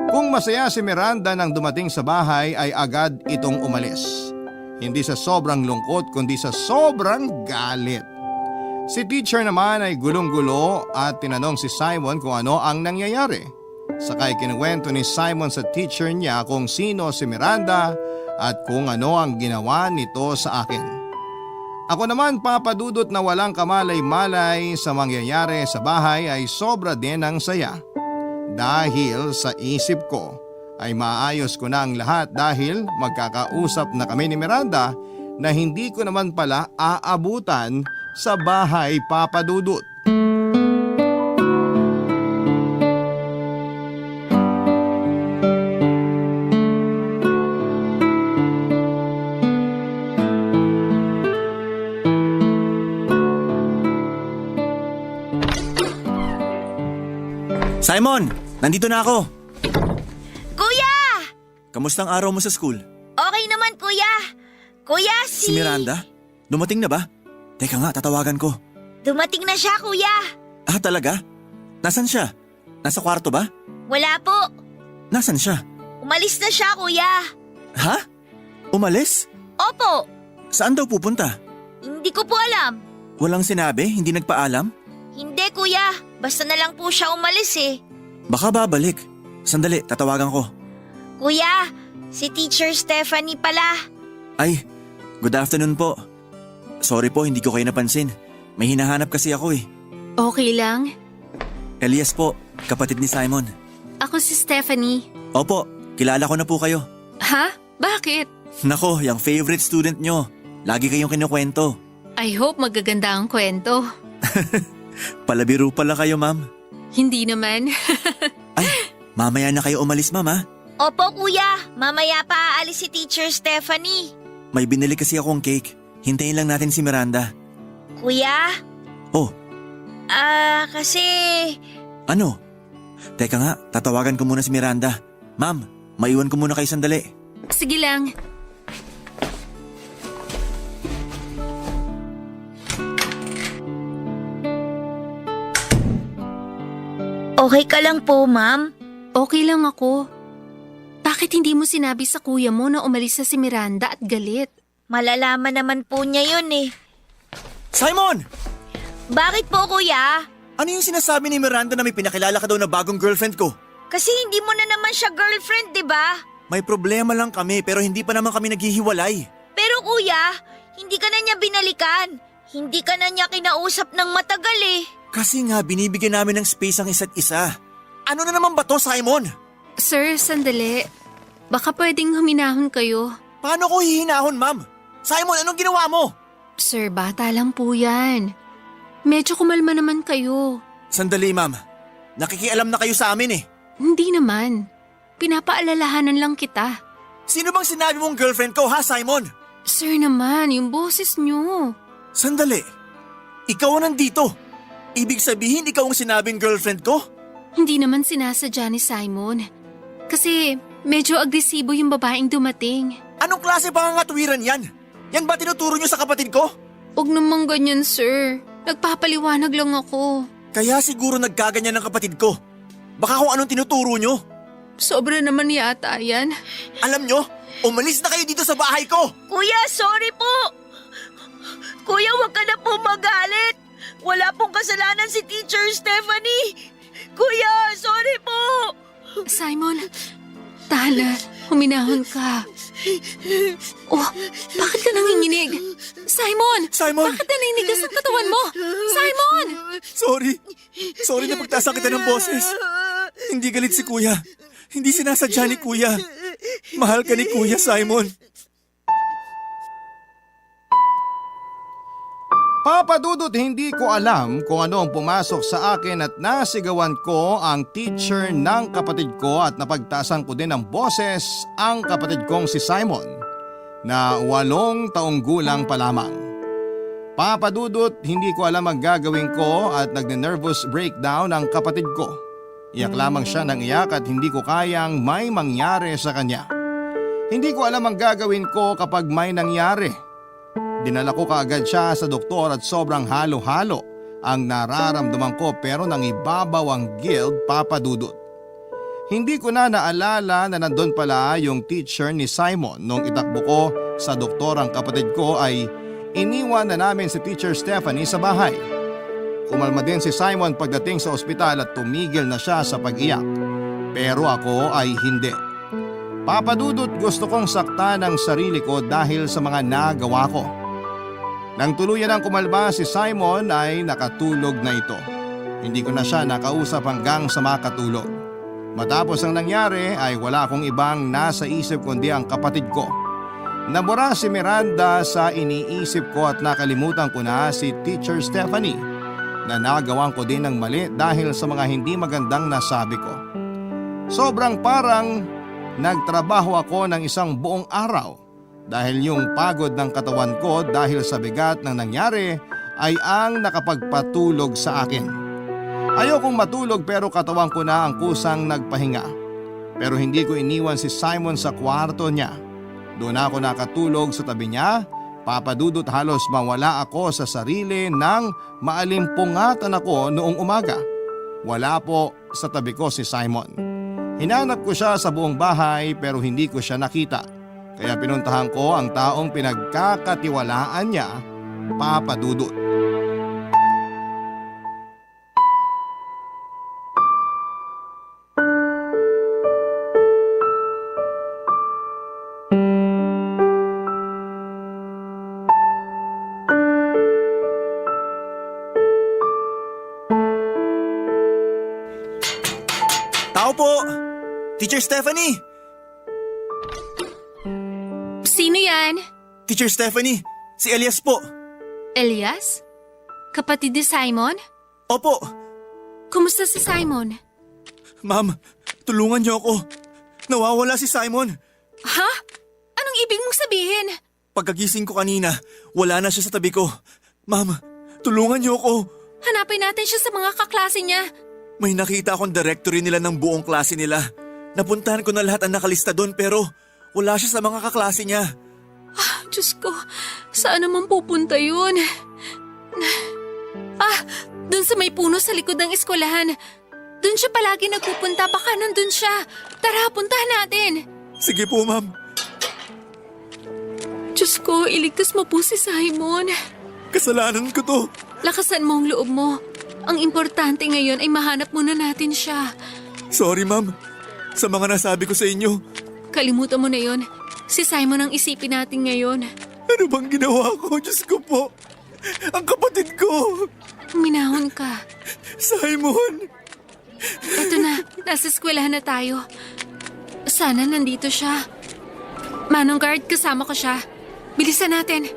Kung masaya si Miranda nang dumating sa bahay ay agad itong umalis. Hindi sa sobrang lungkot kundi sa sobrang galit. Si teacher naman ay gulong-gulo at tinanong si Simon kung ano ang nangyayari. Sakay kinuwento ni Simon sa teacher niya kung sino si Miranda at kung ano ang ginawa nito sa akin. Ako naman papadudot na walang kamalay-malay sa mangyayari sa bahay ay sobra din ang saya. Dahil sa isip ko ay maayos ko na ang lahat dahil magkakausap na kami ni Miranda na hindi ko naman pala aabutan sa bahay papadudot. Simon! Nandito na ako! Kuya! Kamusta ang araw mo sa school? Okay naman, kuya. Kuya, Si Miranda? Dumating na ba? Teka nga, tatawagan ko. Dumating na siya, kuya. Ah, talaga? Nasaan siya? Nasa kwarto ba? Wala po. Nasaan siya? Umalis na siya, kuya. Ha? Umalis? Opo. Saan daw pupunta? Hindi ko po alam. Walang sinabi? Hindi nagpaalam? Hindi, kuya. Basta na lang po siya umalis eh. Baka babalik. Sandali, tatawagan ko. Kuya, si Teacher Stephanie pala. Ay, good afternoon po. Sorry po, hindi ko kayo napansin. May hinahanap kasi ako eh. Okay lang. Elias po, kapatid ni Simon. Ako si Stephanie. Opo, kilala ko na po kayo. Ha? Bakit? Nako, yung favorite student nyo. Lagi kayong kinukwento. I hope magaganda ang kwento. Palabiro pala kayo, ma'am. Hindi naman. Ay, mamaya na kayo umalis, ma'am ha? Opo kuya, mamaya pa aalis si Teacher Stephanie. May binili kasi akong cake. Hintayin lang natin si Miranda. Kuya? Oh, Kasi... ano? Teka nga, tatawagan ko muna si Miranda. Ma'am, maiwan ko muna kayo sandali. Sige lang. Okay ka lang po, ma'am? Okay lang ako. Bakit hindi mo sinabi sa kuya mo na umalis na si Miranda at galit? Malalaman naman po niya yun eh. Simon! Bakit po kuya? Ano yung sinasabi ni Miranda na may pinakilala ka daw na bagong girlfriend ko? Kasi hindi mo na naman siya girlfriend, di ba? May problema lang kami pero hindi pa naman kami naghihiwalay. Pero kuya, hindi ka na niya binalikan. Hindi ka na niya kinausap ng matagal eh. Kasi nga binibigyan namin ng space ang isa't isa. Ano na naman ba to, Simon? Sir, sandali. Baka pwedeng huminahon kayo. Paano ko hihinahon, ma'am? Simon, anong ginawa mo? Sir, bata lang po yan. Medyo kumalma naman kayo. Sandali, ma'am. Nakikialam na kayo sa amin eh. Hindi naman. Pinapaalalahanan lang kita. Sino bang sinabi mong girlfriend ko, ha, Simon? Sir naman, yung boses nyo. Sandali. Ikaw ang nandito. Ibig sabihin ikaw ang sinabing girlfriend ko? Hindi naman sinasadya ni Simon. Kasi medyo agresibo yung babaeng dumating. Anong klase pangangatwiran yan? Yan ba tinuturo niyo sa kapatid ko? Huwag naman ganyan, sir. Nagpapaliwanag lang ako. Kaya siguro nagkaganyan ng kapatid ko. Baka kung anong tinuturo niyo. Sobra naman yata yan. Alam niyo, umalis na kayo dito sa bahay ko. Kuya, sorry po. Kuya, wag ka na po magalit. Wala pong kasalanan si Teacher Stephanie. Kuya, sorry po. Simon, Tala, huminahon ka. Oh, bakit ka nanginginig? Simon! Simon! Bakit naninigas ang katawan mo? Simon! Sorry. Sorry na pagtasan kita ng boses. Hindi galit si Kuya. Hindi sinasadya ni Kuya. Mahal ka ni Kuya, Simon. Papa Dudut, hindi ko alam kung ano ang pumasok sa akin at nasigawan ko ang teacher ng kapatid ko at napagtasan ko din ng boses ang kapatid kong si Simon na 8 taong gulang pa lamang. Papa Dudut, hindi ko alam ang gagawin ko at nagne-nervous breakdown ang kapatid ko. Iyak lamang siya ng iyak at hindi ko kayang may mangyari sa kanya. Hindi ko alam ang gagawin ko kapag may nangyari. Dinala ko kaagad siya sa doktor at sobrang halo-halo ang nararamdaman ko pero nangibabaw ang guilt, Papa Dudut. Hindi ko na naalala na nandun pala yung teacher ni Simon nung itakbo ko sa doktor ang kapatid ko ay iniwan na namin si Teacher Stephanie sa bahay. Kumalma din si Simon pagdating sa ospital at tumigil na siya sa pag-iyak. Pero ako ay hindi. Papa Dudut, gusto kong saktan ang sarili ko dahil sa mga nagawa ko. Nang tuluyan ang kumalma si Simon ay nakatulog na ito. Hindi ko na siya nakausap hanggang sa makatulog. Matapos ang nangyari ay wala akong ibang nasa isip kundi ang kapatid ko. Nabura si Miranda sa iniisip ko at nakalimutan ko na si Teacher Stephanie na nagawan ko din ng mali dahil sa mga hindi magandang nasabi ko. Sobrang parang nagtrabaho ako ng isang buong araw. Dahil yung pagod ng katawan ko dahil sa bigat ng nangyari ay ang nakapagpatulog sa akin. Ayokong matulog pero katawan ko na ang kusang nagpahinga. Pero hindi ko iniwan si Simon sa kwarto niya. Doon ako nakatulog sa tabi niya. Papa Dudut, halos mawala ako sa sarili nang maalimpungatan ako noong umaga. Wala po sa tabi ko si Simon. Hinanap ko siya sa buong bahay pero hindi ko siya nakita. Kaya pinuntahan ko ang taong pinagkakatiwalaan niya, Papa Dudut. Tao po! Teacher Stephanie! Sino yan? Teacher Stephanie, si Elias po. Elias? Kapatid ni Simon? Opo. Kumusta si Simon? Ma'am, tulungan niyo ako. Nawawala si Simon. Ha? Anong ibig mong sabihin? Pagkagising ko kanina, wala na siya sa tabi ko. Ma'am, tulungan niyo ako. Hanapin natin siya sa mga kaklase niya. May nakita akong directory nila ng buong klase nila. Napuntahan ko na lahat ang nakalista doon pero wala siya sa mga kaklase niya. Diyos ko, saan naman pupunta yun? Doon sa may puno sa likod ng eskwelahan. Doon siya palagi nagpupunta, baka nandun siya. Tara, puntahan natin. Sige po, ma'am. Diyos ko, iligtas mo po si Simon. Kasalanan ko to. Lakasan mo ang loob mo. Ang importante ngayon ay mahanap muna natin siya. Sorry, ma'am. Sa mga nasabi ko sa inyo. Kalimutan mo na yon. Si Simon ang isipin natin ngayon. Ano bang ginawa ko? Diyos ko po. Ang kapatid ko. Minahon ka. Simon. Eto na, nasa eskwelahan na tayo. Sana nandito siya. Manong guard, kasama ko siya. Bilisan natin.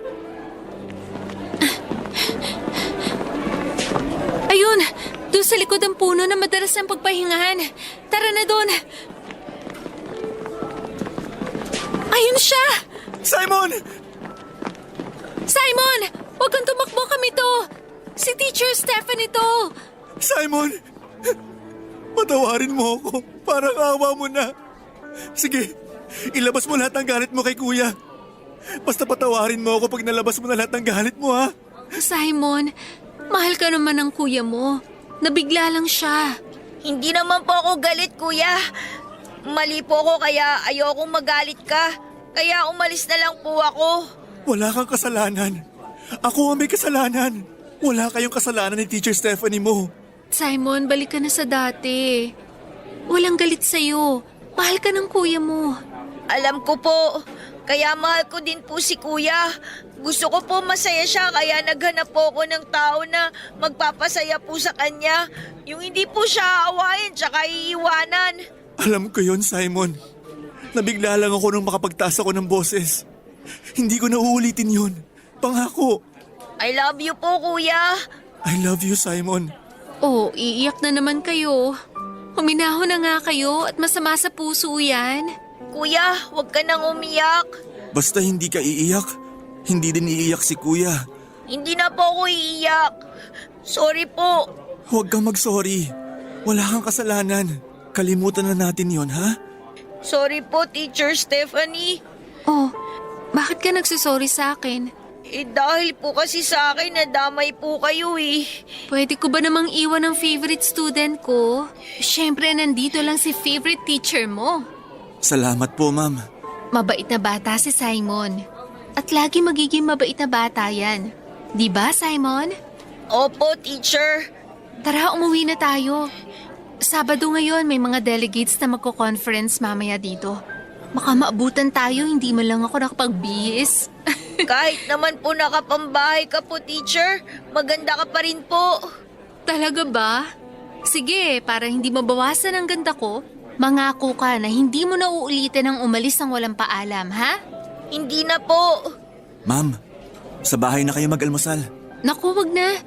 Ayun, doon sa likod ng puno na madalas ang pagpahingahan. Tara na doon. Ayun siya! Simon! Simon! Huwag kang tumakbo, kami to! Si Teacher Stephanie to! Simon! Patawarin mo ako. Parang awa mo na. Sige, ilabas mo lahat ng galit mo kay kuya. Basta patawarin mo ako pag nalabas mo na lahat ng galit mo, ha? Simon, mahal ka naman ng kuya mo. Nabigla lang siya. Hindi naman po ako galit, kuya. Mali po ako kaya ayokong magalit ka. Kaya umalis na lang po ako. Wala kang kasalanan. Ako ang may kasalanan. Wala kayong kasalanan ni Teacher Stephanie mo. Simon, balik ka na sa dati. Walang galit sa'yo. Mahal ka ng kuya mo. Alam ko po. Kaya mahal ko din po si kuya. Gusto ko po masaya siya kaya naghanap po ako ng tao na magpapasaya po sa kanya. Yung hindi po siya aawain tsaka iiwanan. Alam ko yon, Simon. Nabigla lang ako nung makapagtaas ako ng boses. Hindi ko na uulitin yun. Pangako. I love you po, kuya. I love you, Simon. Oh, iiyak na naman kayo. Huminahon na nga kayo at masama sa puso yan. Kuya, huwag ka nang umiyak. Basta hindi ka iiyak, hindi din iiyak si kuya. Hindi na po ako iiyak. Sorry po. Huwag kang mag-sorry. Wala kang kasalanan. Kalimutan na natin yon, ha? Sorry po, Teacher Stephanie. Oh, bakit ka nagsusorry sa akin? Dahil po kasi sa akin nadamay po kayo eh. Pwede ko ba namang iwan ang favorite student ko? Siyempre, nandito lang si favorite teacher mo. Salamat po, ma'am. Mabait na bata si Simon. At lagi magiging mabait na bata yan. Di ba, Simon? Opo, teacher. Tara, umuwi na tayo. Sabado ngayon, may mga delegates na magko-conference mamaya dito. Baka maabutan tayo, hindi mo lang ako nakapagbihis. Kahit naman po nakapambahay ka po, teacher, maganda ka pa rin po. Talaga ba? Sige, para hindi mabawasan ang ganda ko, mangako ka na hindi mo na uulitin ang umalis ng walang paalam, ha? Hindi na po. Ma'am, sa bahay na kayo mag-almusal. Naku, wag na.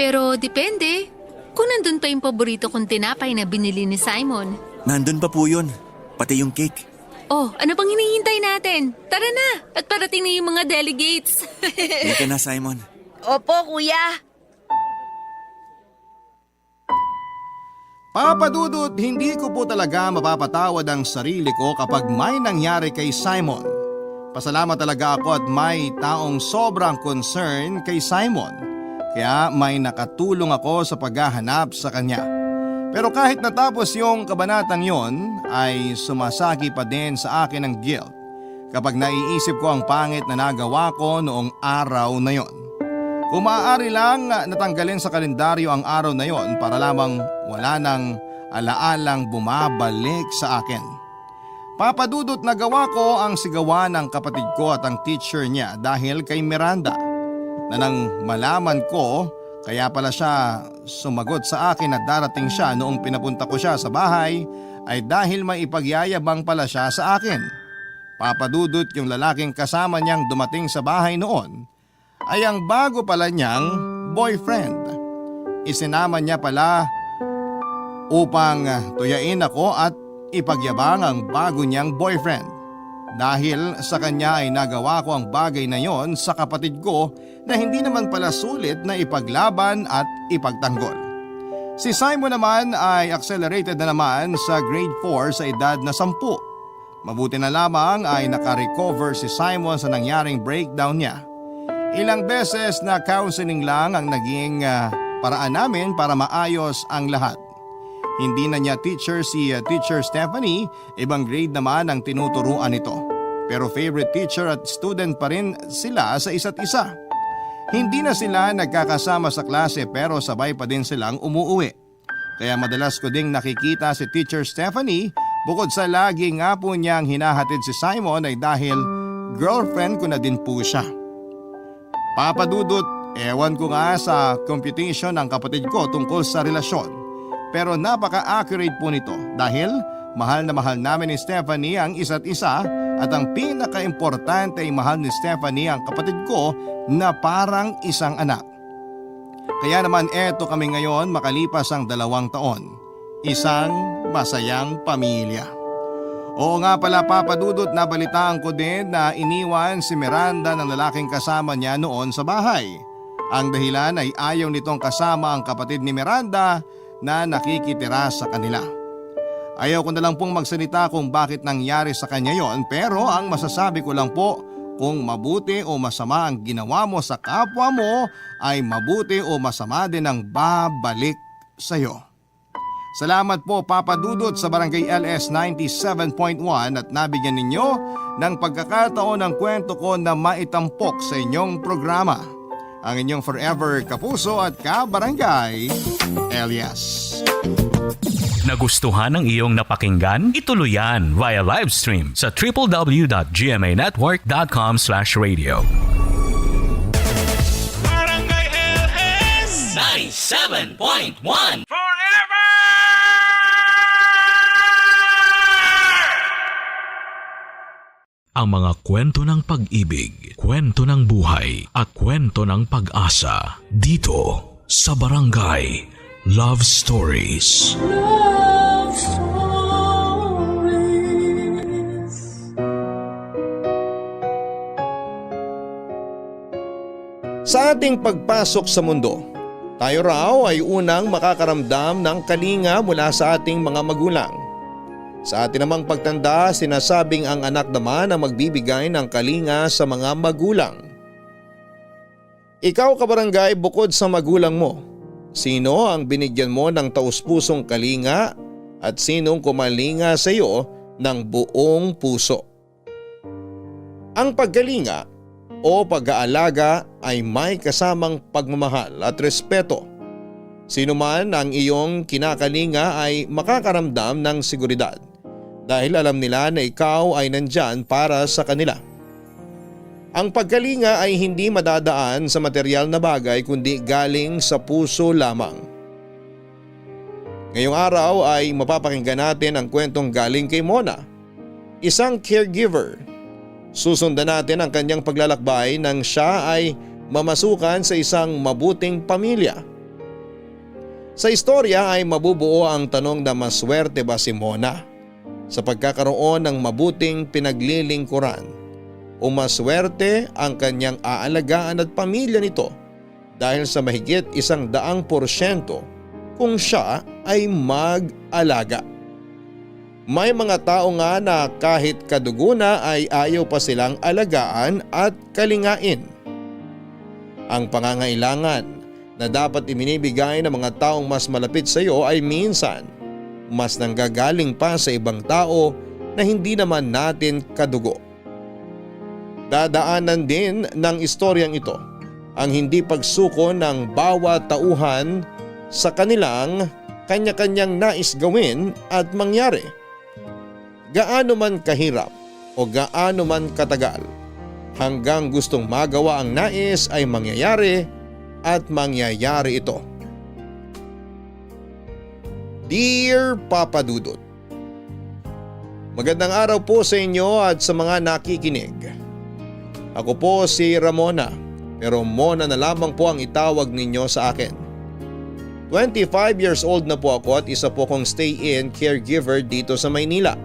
Pero depende. Kung nandun pa yung paborito kong tinapay na binili ni Simon. Nandun pa po yun. Pati yung cake. Oh, ano bang hinihintay natin? Tara na! At parating na yung mga delegates. Halika na, Simon. Opo, kuya. Papadudot, hindi ko po talaga mapapatawad ang sarili ko kapag may nangyari kay Simon. Pasalamat talaga ako at may taong sobrang concern kay Simon. Kaya may nakatulong ako sa paghahanap sa kanya. Pero kahit natapos yung kabanatang yon, ay sumasagi pa din sa akin ang guilt kapag naiisip ko ang pangit na nagawa ko noong araw na yon. Kung maaari lang natanggalin sa kalendaryo ang araw na yon para lamang wala nang alaalang bumabalik sa akin. Papadudot, nagawa ko ang sigawan ng kapatid ko at ang teacher niya dahil kay Miranda. Na nang malaman ko, kaya pala siya sumagot sa akin na darating siya noong pinapunta ko siya sa bahay ay dahil may ipagyayabang pala siya sa akin. Papa Dudut, yung lalaking kasama niyang dumating sa bahay noon ay ang bago pala niyang boyfriend. Isinama niya pala upang tuyain ako at ipagyabang ang bago niyang boyfriend. Dahil sa kanya ay nagawa ko ang bagay na yon sa kapatid ko na hindi naman pala sulit na ipaglaban at ipagtanggol. Si Simon naman ay accelerated na naman sa grade 4 sa edad na 10. Mabuti na lamang ay nakarecover si Simon sa nangyaring breakdown niya. Ilang beses na counseling lang ang naging paraan namin para maayos ang lahat. Hindi na niya teacher si Teacher Stephanie, ibang grade naman ang tinuturuan nito. Pero favorite teacher at student pa rin sila sa isa't isa. Hindi na sila nagkakasama sa klase pero sabay pa din silang umuuwi. Kaya madalas ko ding nakikita si Teacher Stephanie bukod sa lagi nga po niyang hinahatid si Simon ay dahil girlfriend ko na din po siya. Papa Dudut, ewan ko nga sa computation ng kapatid ko tungkol sa relasyon. Pero napaka-accurate po nito dahil mahal na mahal namin ni Stephanie ang isa't isa at ang pinaka-importante ay mahal ni Stephanie ang kapatid ko na parang isang anak. Kaya naman eto kami ngayon makalipas ang 2 taon. Isang masayang pamilya. Oo nga pala Papa Dudut, nabalitaan ko din na iniwan si Miranda ng lalaking kasama niya noon sa bahay. Ang dahilan ay ayaw nitong kasama ang kapatid ni Miranda na nakikitira sa kanila. Ayaw ko na lang pong magsalita kung bakit nangyari sa kanya yon, pero ang masasabi ko lang po, kung mabuti o masama ang ginawa mo sa kapwa mo ay mabuti o masama din ang babalik sa iyo. Salamat po Papa Dudut sa Barangay LS 97.1 at nabigyan ninyo ng pagkakataon ng kwento ko na maitampok sa inyong programa. Ang inyong forever kapuso at kabarangay, Elias. Nagustuhan ng iyong napakinggan? Ituloy yan via live stream sa www.gmanetwork.com/radio. Barangay LS 97.1 Forever! Ang mga kwento ng pag-ibig, kwento ng buhay at kwento ng pag-asa dito sa Barangay Love Stories. Love Stories. Sa ating pagpasok sa mundo, tayo raw ay unang makakaramdam ng kalinga mula sa ating mga magulang. Sa atin namang pagtanda, sinasabing ang anak naman ang magbibigay ng kalinga sa mga magulang. Ikaw kabarangay, bukod sa magulang mo, sino ang binigyan mo ng taus-pusong kalinga at sinong kumalinga sa iyo ng buong puso? Ang pagkalinga o pag-aalaga ay may kasamang pagmamahal at respeto. Sino man ang iyong kinakalinga ay makakaramdam ng seguridad dahil alam nila na ikaw ay nandyan para sa kanila. Ang pagkalinga ay hindi madadaan sa material na bagay kundi galing sa puso lamang. Ngayong araw ay mapapakinggan natin ang kwentong galing kay Mona, isang caregiver. Susundan natin ang kanyang paglalakbay nang siya ay mamasukan sa isang mabuting pamilya. Sa istorya ay mabubuo ang tanong na maswerte ba si Mona sa pagkakaroon ng mabuting pinaglilingkuran o maswerte ang kanyang aalagaan at pamilya nito dahil sa mahigit 100% kung siya ay mag-alaga. May mga tao nga na kahit kadugo na ay ayaw pa silang alagaan at kalingain. Ang pangangailangan na dapat iminibigay ng mga taong mas malapit sa iyo ay minsan mas nanggagaling pa sa ibang tao na hindi naman natin kadugo. Dadaanan din ng istoryang ito ang hindi pagsuko ng bawat tauhan sa kanilang kanya-kanyang nais gawin at mangyari. Gaano man kahirap o gaano man katagal, hanggang gustong magawa ang nais ay mangyayari at mangyayari ito. Dear Papa Dudut, Magandang araw po sa inyo at sa mga nakikinig. Ako po si Ramona, pero Mona na lamang po ang itawag ninyo sa akin. 25 years old na po ako at isa po kong stay-in caregiver dito sa Maynila.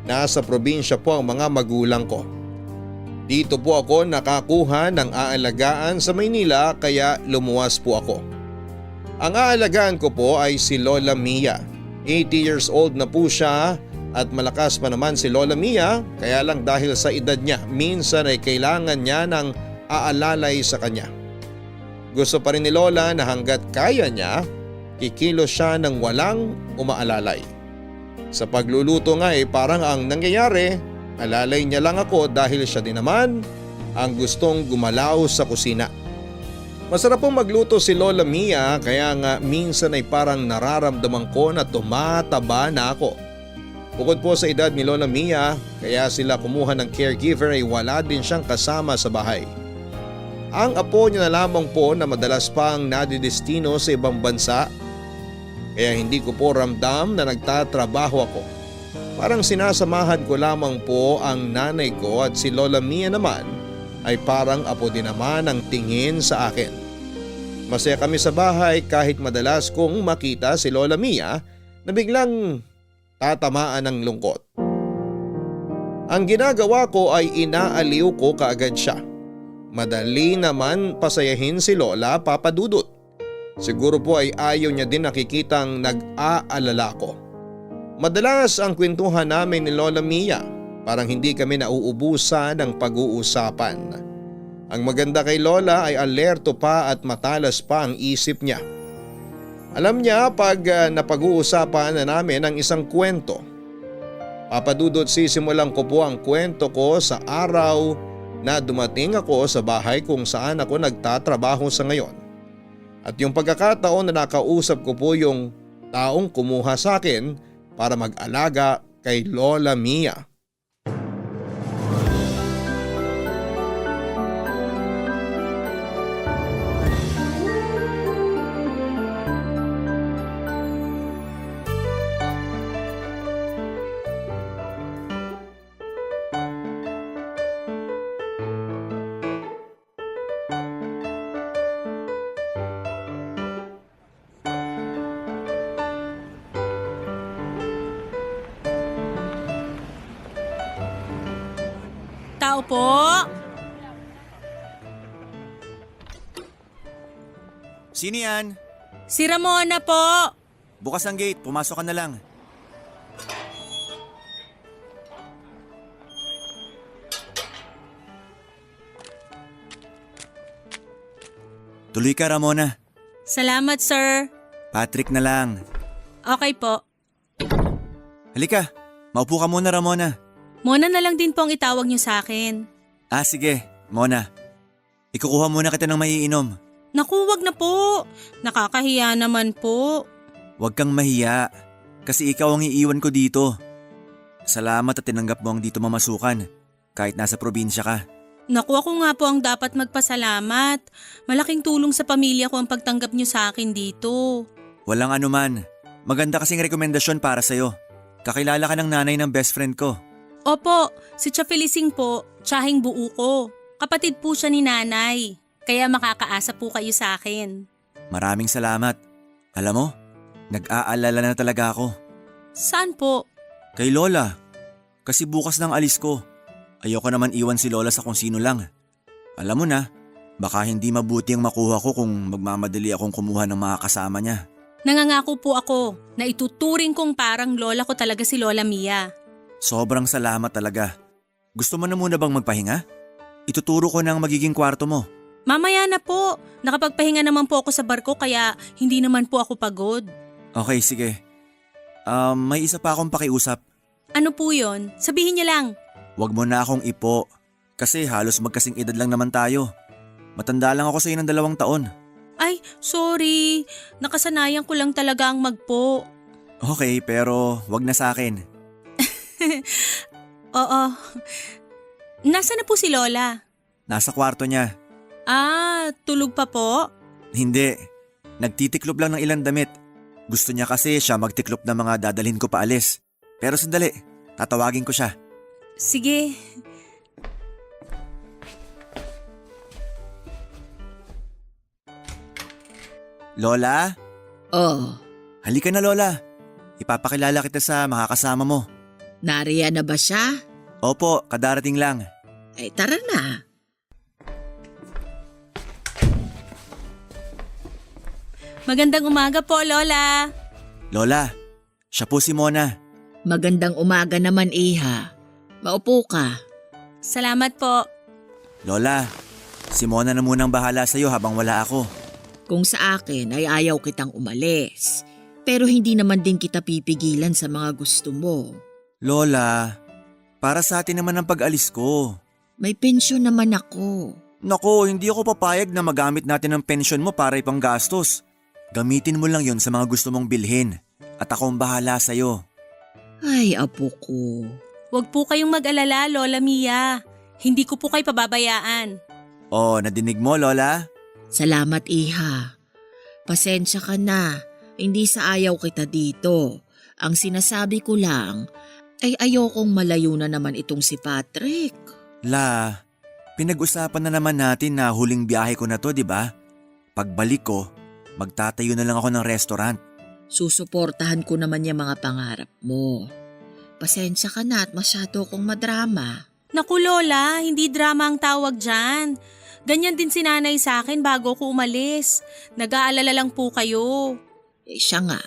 Nasa probinsya po ang mga magulang ko. Dito po ako nakakuha ng aalagaan sa Maynila kaya lumuwas po ako. Ang aalagaan ko po ay si Lola Mia. 80 years old na po siya at malakas pa naman si Lola Mia, kaya lang dahil sa edad niya minsan ay kailangan niya ng aalalay sa kanya. Gusto pa rin ni Lola na hanggat kaya niya, kikilos siya ng walang umaalalay. Sa pagluluto nga parang ang nangyayari, alalay niya lang ako dahil siya din naman ang gustong gumalaw sa kusina. Masarap pong magluto si Lola Mia kaya nga minsan ay parang nararamdaman ko na tumataba na ako. Bukod po sa edad ni Lola Mia, kaya sila kumuha ng caregiver ay wala din siyang kasama sa bahay. Ang apo niya na lamang po na madalas pang nadidestino sa ibang bansa. Kaya hindi ko po ramdam na nagtatrabaho ako. Parang sinasamahan ko lamang po ang nanay ko at si Lola Mia naman ay parang apo din naman ang tingin sa akin. Masaya kami sa bahay kahit madalas kong makita si Lola Mia na biglang tatamaan ng lungkot. Ang ginagawa ko ay inaaliw ko kaagad siya. Madali naman pasayahin si Lola, Papa Dudut. Siguro po ay ayaw niya din nakikitang nag-aalala ko. Madalas ang kwentuhan namin ni Lola Mia, parang hindi kami nauubusan ng pag-uusapan. Ang maganda kay Lola ay alerto pa at matalas pa ang isip niya. Alam niya pag napag-uusapan na namin ang isang kwento. Papa Dudut, sisimulan ko po ang kwento ko sa araw na dumating ako sa bahay kung saan ako nagtatrabaho sa ngayon. At yung pagkakataon na nakausap ko po yung taong kumuha sa akin para mag-alaga kay Lola Mia. Tao po. Sino yan? Si Ramona po. Bukas ang gate, pumasok ka na lang. Tuloy ka, Ramona. Salamat, sir. Patrick na lang. Okay po. Halika, maupo ka muna, Ramona. Mona na lang din po ang itawag niyo sa akin. Sige, Mona. Ikukuha muna kita ng maiinom. Naku, wag na po. Nakakahiya naman po. Huwag kang mahiya, kasi ikaw ang iiwan ko dito. Salamat at tinanggap mo ang dito mamasukan, kahit nasa probinsya ka. Naku, ako nga po ang dapat magpasalamat. Malaking tulong sa pamilya ko ang pagtanggap niyo sa akin dito. Walang anuman. Maganda kasing rekomendasyon para sa'yo. Kakilala ka ng nanay ng best friend ko. Opo, si Tia Felicing po, tsahing buo ko. Kapatid po siya ni nanay. Kaya makakaasa po kayo sa akin. Maraming salamat. Alam mo, nag-aalala na talaga ako. Saan po? Kay Lola. Kasi bukas ng alis ko. Ayoko naman iwan si Lola sa kung sino lang. Alam mo na, baka hindi mabuti ang makuha ko kung magmamadali akong kumuha ng mga kasama niya. Nangangako po ako na ituturing kong parang lola ko talaga si Lola Mia. Sobrang salamat talaga. Gusto mo na muna bang magpahinga? Ituturo ko na ang magiging kwarto mo. Mamaya na po. Nakapagpahinga naman po ako sa barko kaya hindi naman po ako pagod. Okay, sige. May isa pa akong pakiusap. Ano po yon? Sabihin niyo lang. Huwag mo na akong ipo. Kasi halos magkasing edad lang naman tayo. Matanda lang ako sa iyo ng 2 taon. Ay, sorry. Nakasanayan ko lang talaga ang magpo. Okay, pero wag na sa akin. Oo. Nasaan na po si Lola? Nasa kwarto niya. Tulog pa po? Hindi. Nagtitiklop lang ng ilang damit. Gusto niya kasi siya magtiklop ng mga dadalhin ko paalis. Pero sandali, Tatawagin ko siya. Sige. Lola? Oh, Halika na Lola. Ipapakilala kita sa makakasama mo. nariyan na ba siya? Opo, kadarating lang. Ay tara na. Magandang umaga po, Lola. Lola, siya po si Mona. Magandang umaga naman, Iha. Maupo ka. Salamat po. Lola, si Mona na munang bahala sa'yo habang wala ako. Kung sa akin ay ayaw kitang umalis. Pero hindi naman din kita pipigilan sa mga gusto mo. Lola, para sa atin naman ang pag-alis ko. May pensyon naman ako. Nako, hindi ako papayag na magamit natin ang pensyon mo para ipang gastos. Gamitin mo lang yon sa mga gusto mong bilhin. At ako ang bahala sa'yo. Ay, apo ko. Huwag po kayong mag-alala, Lola Mia. Hindi ko po kayo pababayaan. Oh, nadinig mo Lola? Salamat, Iha. Pasensya ka na. Hindi sa ayaw kita dito. Ang sinasabi ko lang ay ayokong malayo na naman itong si Patrick. La, pinag-usapan na naman natin na huling biyahe ko na to, di ba? Pagbalik ko, magtatayo na lang ako ng restaurant. Susuportahan ko naman yung mga pangarap mo. Pasensya ka na at masyado kong madrama. Naku, Lola, hindi drama ang tawag dyan. Ganyan din si nanay sa akin bago ko umalis. Nag-aalala lang po kayo. Eh siya nga.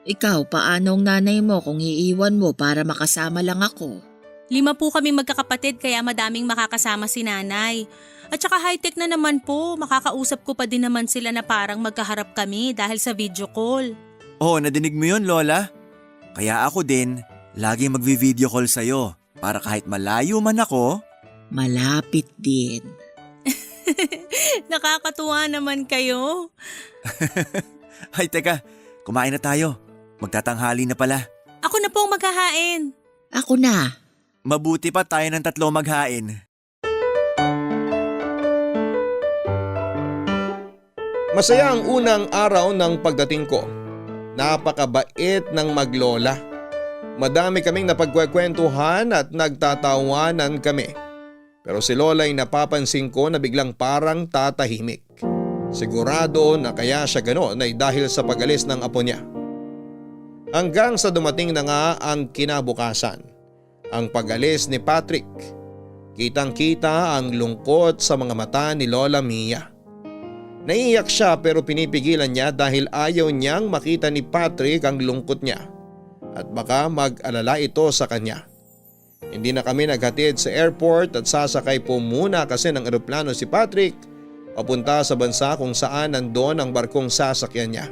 Ikaw, paano ang nanay mo kung iiwan mo para makasama lang ako? 5 po kaming magkakapatid kaya madaming makakasama si nanay. At saka high-tech na naman po, makakausap ko pa din naman sila na parang magkaharap kami dahil sa video call. Oh, nadinig mo yun Lola? Kaya ako din, lagi magvi-video call sa'yo para kahit malayo man ako. Malapit din. Nakakatuwa naman kayo. Ay teka, kumain na tayo. Magtatanghali na pala. Ako na po ang maghahain. Ako na. Mabuti pa tayo ng 3 maghain. Masaya ang unang araw ng pagdating ko. Napakabait ng maglola. Madami kaming napagkwekwentuhan at nagtatawanan kami. Pero si Lola ay napapansin ko na biglang parang tatahimik. Sigurado na kaya siya gano'n ay dahil sa pag-alis ng apo niya. Hanggang sa dumating na nga ang kinabukasan, ang pag-alis ni Patrick. Kitang-kita ang lungkot sa mga mata ni Lola Mia. Naiiyak siya pero pinipigilan niya dahil ayaw niyang makita ni Patrick ang lungkot niya at baka mag-alala ito sa kanya. Hindi na kami naghatid sa airport at sasakay po muna kasi ng eroplano si Patrick papunta sa bansa kung saan nandoon ang barkong sasakyan niya.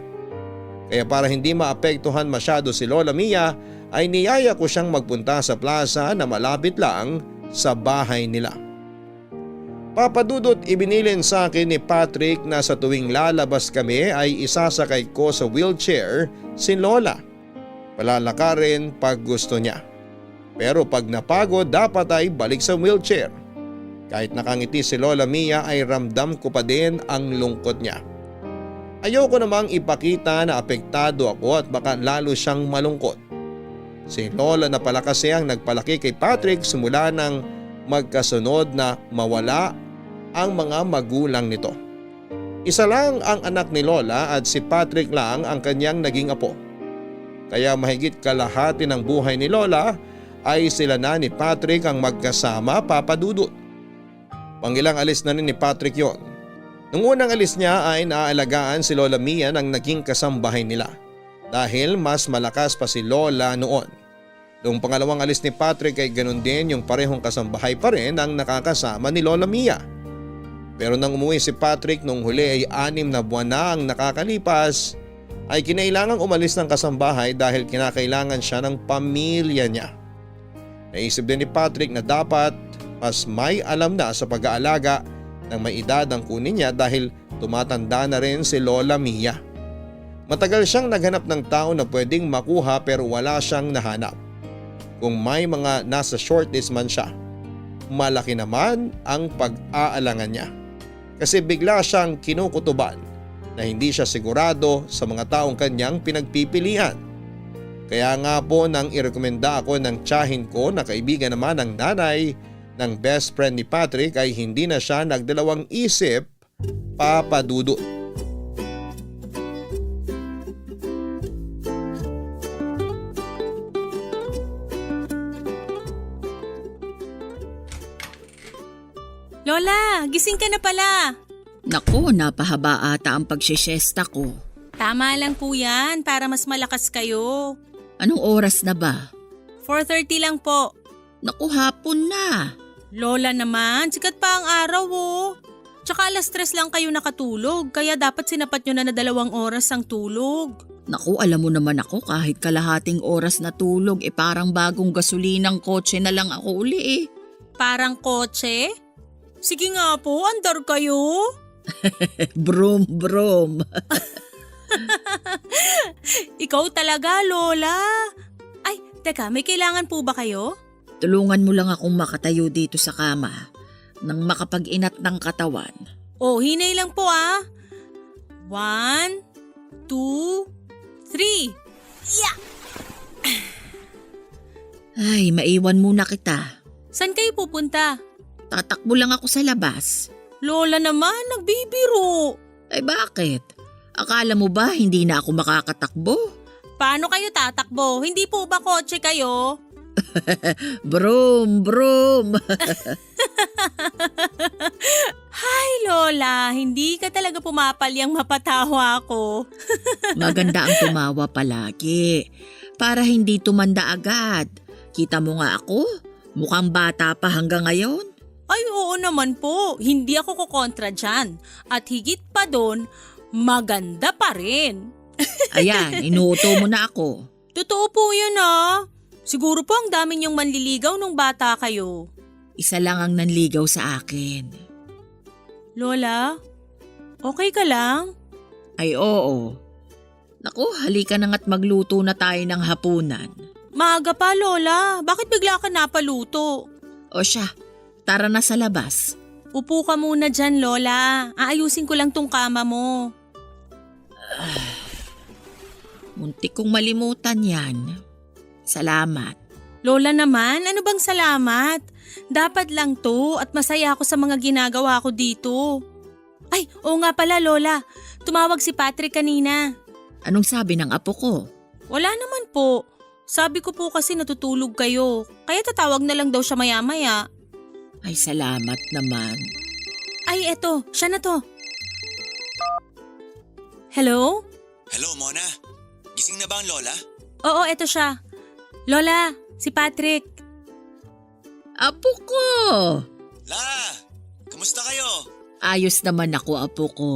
Kaya para hindi maapektuhan masyado si Lola Mia ay niyaya ko siyang magpunta sa plaza na malapit lang sa bahay nila. Papadudot ibinilin sa akin ni Patrick na sa tuwing lalabas kami ay isasakay ko sa wheelchair si Lola. Palalakarin pag gusto niya. Pero pag napagod dapat ay balik sa wheelchair. Kahit nakangiti si Lola Mia ay ramdam ko pa din ang lungkot niya. Ayoko namang ipakita na apektado ako at baka lalo siyang malungkot. Si Lola na pala kasi ang nagpalaki kay Patrick simula nang magkasunod na mawala ang mga magulang nito. Isa lang ang anak ni Lola at si Patrick lang ang kanyang naging apo. Kaya mahigit kalahati ng buhay ni Lola ay sila na ni Patrick ang magkasama papadudot. Pangilang alis na rin ni Patrick yon. Nung unang alis niya ay naaalagaan si Lola Mia ng naging kasambahay nila dahil mas malakas pa si Lola noon. Nung pangalawang alis ni Patrick ay ganun din yung parehong kasambahay pa rin ang nakakasama ni Lola Mia. Pero nang umuwi si Patrick nung huli ay 6 na buwan na ang nakakalipas ay kinailangang umalis ng kasambahay dahil kinakailangan siya ng pamilya niya. Naisip din ni Patrick na dapat mas may alam na sa pag-aalaga ng may edad ang kunin niya dahil tumatanda na rin si Lola Mia. Matagal siyang naghanap ng tao na pwedeng makuha pero wala siyang nahanap. Kung may mga nasa shortlist man siya, malaki naman ang pag-aalangan niya. Kasi bigla siyang kinukutuban na hindi siya sigurado sa mga taong kanyang pinagpipilian. Kaya nga po nang irekomenda ako ng tiyahin ko na kaibigan naman ng nanay ng best friend ni Patrick ay hindi na siya nagdalawang isip, Papa Dudut. Lola, gising ka na pala. Naku, napahaba ata ang pagsisyesta ko. Tama lang po yan para mas malakas kayo. Anong oras na ba? 4:30 lang po. Naku, hapon na. Lola naman, sikat pa ang araw oh. Tsaka 3:00 lang kayo nakatulog, kaya dapat sinapat nyo na 2 oras ang tulog. Naku, alam mo naman ako kahit kalahating oras na tulog parang bagong gasolinang kotse na lang ako uli eh. Parang kotse? Sige nga po, andar kayo. Brum brum. Ikaw talaga, Lola. Ay, teka, may kailangan po ba kayo? Tulungan mo lang akong makatayo dito sa kama nang makapag-inat ng katawan. Oh, hinay lang po ah. 1, 2, 3. Yeah! Ay, maiwan muna kita. Saan kayo pupunta? Tatakbo lang ako sa labas. Lola naman, nagbibiro. Ay bakit? Akala mo ba hindi na ako makakatakbo? Paano kayo tatakbo? Hindi po ba kotse kayo? Brum, brum. Hay Lola, hindi ka talaga pumapalyang mapatawa ko. Maganda ang tumawa palagi. Para hindi tumanda agad. Kita mo nga ako, mukhang bata pa hanggang ngayon. Ay oo naman po, hindi ako kukontra dyan. At higit pa doon, maganda pa rin. Ayan, inuuto mo na ako. Totoo po yun ah. Siguro po ang dami niyong manliligaw nung bata kayo. Isa lang ang nanligaw sa akin. Lola, okay ka lang? Ay oo. Naku, halika na nga't magluto na tayo ng hapunan. Maaga pa Lola, bakit bigla ka napaluto? O siya, tara na sa labas. Upo ka muna dyan Lola, aayusin ko lang tong kama mo. Muntik kong malimutan yan. Salamat. Lola naman, ano bang salamat? Dapat lang to at masaya ako sa mga ginagawa ko dito. Ay, oo nga pala Lola, tumawag si Patrick kanina. Anong sabi ng apo ko? Wala naman po. Sabi ko po kasi natutulog kayo, kaya tatawag na lang daw siya maya-maya. Ay salamat naman. Ay eto, siya na to. Hello? Hello, Mona. Gising na ba ang lola? Oo, eto siya. Lola, si Patrick. Apo ko! La! Kamusta kayo? Ayos naman ako, apo ko.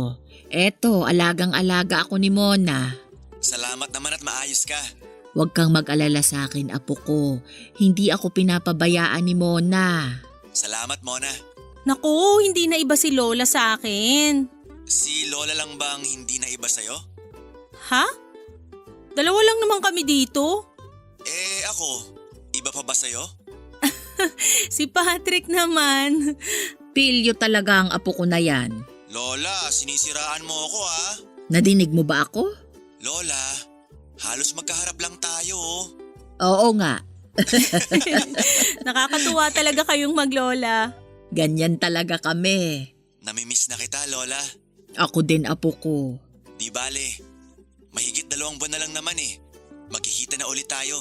Eto, alagang-alaga ako ni Mona. Salamat naman at maayos ka. Huwag kang mag-alala sa akin, apo ko. Hindi ako pinapabayaan ni Mona. Salamat, Mona. Naku, hindi na iba si Lola sa akin. Si Lola lang bang hindi na iba sa'yo? Ha? Dalawa lang naman kami dito. Eh ako, iba pa ba sa'yo? Si Patrick naman. Pilyo talaga ang apo ko na yan. Lola, sinisiraan mo ako ha? Nadinig mo ba ako? Lola, halos magkaharap lang tayo oh. Oo nga. Nakakatuwa talaga kayong maglola. Ganyan talaga kami. Namimiss na kita, Lola. Ako din, apo ko. Di bale, mahigit 2 buwan na lang naman eh. Magkikita na ulit tayo.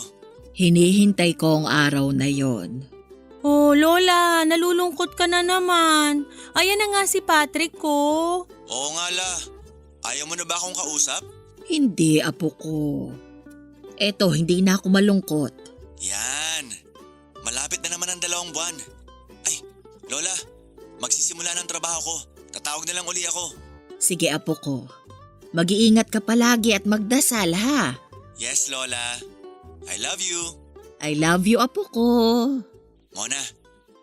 Hinihintay ko ang araw na yon. Oh, Lola, nalulungkot ka na naman. Ayan na nga si Patrick ko. Oo nga la, ayaw mo na ba akong kausap? Hindi, apo ko. Eto, hindi na ako malungkot. Yan, malapit na naman ang 2 buwan. Ay, Lola, magsisimula ng trabaho ko. Tatawag na lang uli ako. Sige, apo ko. Mag-iingat ka palagi at magdasal, ha? Yes, Lola. I love you. I love you, apo ko. Mona,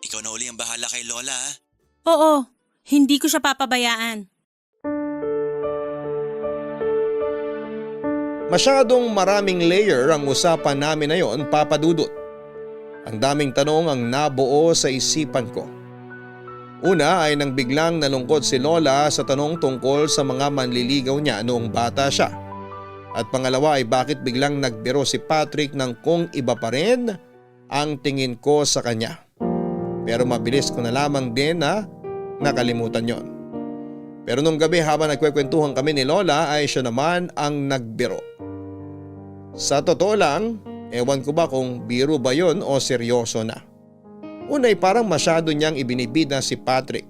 ikaw na uli ang bahala kay Lola ha? Oo, hindi ko siya papabayaan. Masyadong maraming layer ang usapan namin na yon, Papa Dudut. Ang daming tanong ang nabuo sa isipan ko. Una ay nang biglang nalungkot si Lola sa tanong tungkol sa mga manliligaw niya noong bata siya. At pangalawa ay bakit biglang nagbiro si Patrick ng kung iba pa rin ang tingin ko sa kanya. Pero mabilis ko na lamang din na nakalimutan yon. Pero nung gabi habang nagkwekwentuhan kami ni Lola ay siya naman ang nagbiro. Sa totoo lang, ewan ko ba kung biro ba yon o seryoso na. Unay parang masyado niyang ibinibida si Patrick.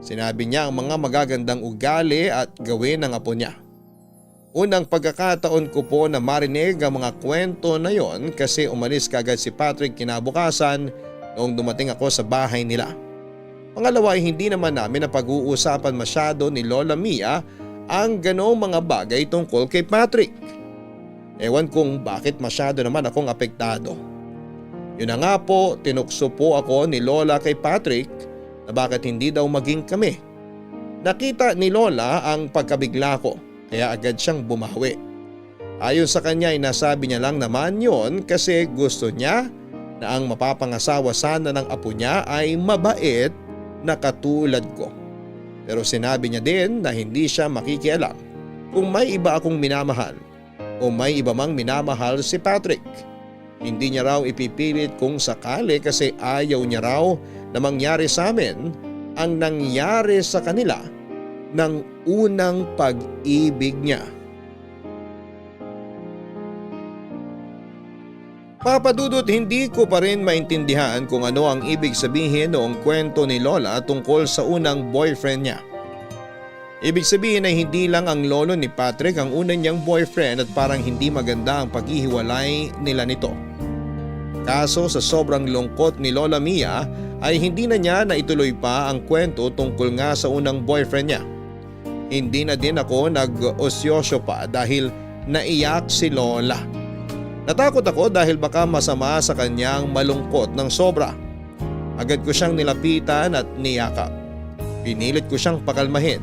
Sinabi niya ang mga magagandang ugali at gawin ng apo niya. Unang pagkakataon ko po na marinig ang mga kwento na yon kasi umalis kagad si Patrick kinabukasan noong dumating ako sa bahay nila. Pangalawa ay hindi naman namin na pag-uusapan masyado ni Lola Mia ang ganong mga bagay tungkol kay Patrick. Ewan kung bakit masyado naman akong apektado. Yun na nga po, tinukso po ako ni Lola kay Patrick na bakit hindi daw maging kami. Nakita ni Lola ang pagkabigla ko kaya agad siyang bumawi. Ayon sa kanya ay nasabi niya lang naman yon kasi gusto niya na ang mapapangasawa sana ng apo niya ay mabait na katulad ko. Pero sinabi niya din na hindi siya makikialam kung may iba akong minamahal o may iba mang minamahal si Patrick. Hindi niya raw ipipilit kung sakali kasi ayaw niya raw na mangyari sa amin ang nangyari sa kanila ng unang pag-ibig niya. Papadudot, hindi ko pa rin maintindihan kung ano ang ibig sabihin noong kwento ni Lola tungkol sa unang boyfriend niya. Ibig sabihin ay hindi lang ang lolo ni Patrick ang unang niyang boyfriend at parang hindi maganda ang paghihiwalay nila nito. Kaso sa sobrang lungkot ni Lola Mia ay hindi na niya naituloy pa ang kwento tungkol nga sa unang boyfriend niya. Hindi na din ako nag-osyoso pa dahil naiyak si Lola. Natakot ako dahil baka masama sa kanyang malungkot ng sobra. Agad ko siyang nilapitan at niyakap. Pinilit ko siyang pakalmahin.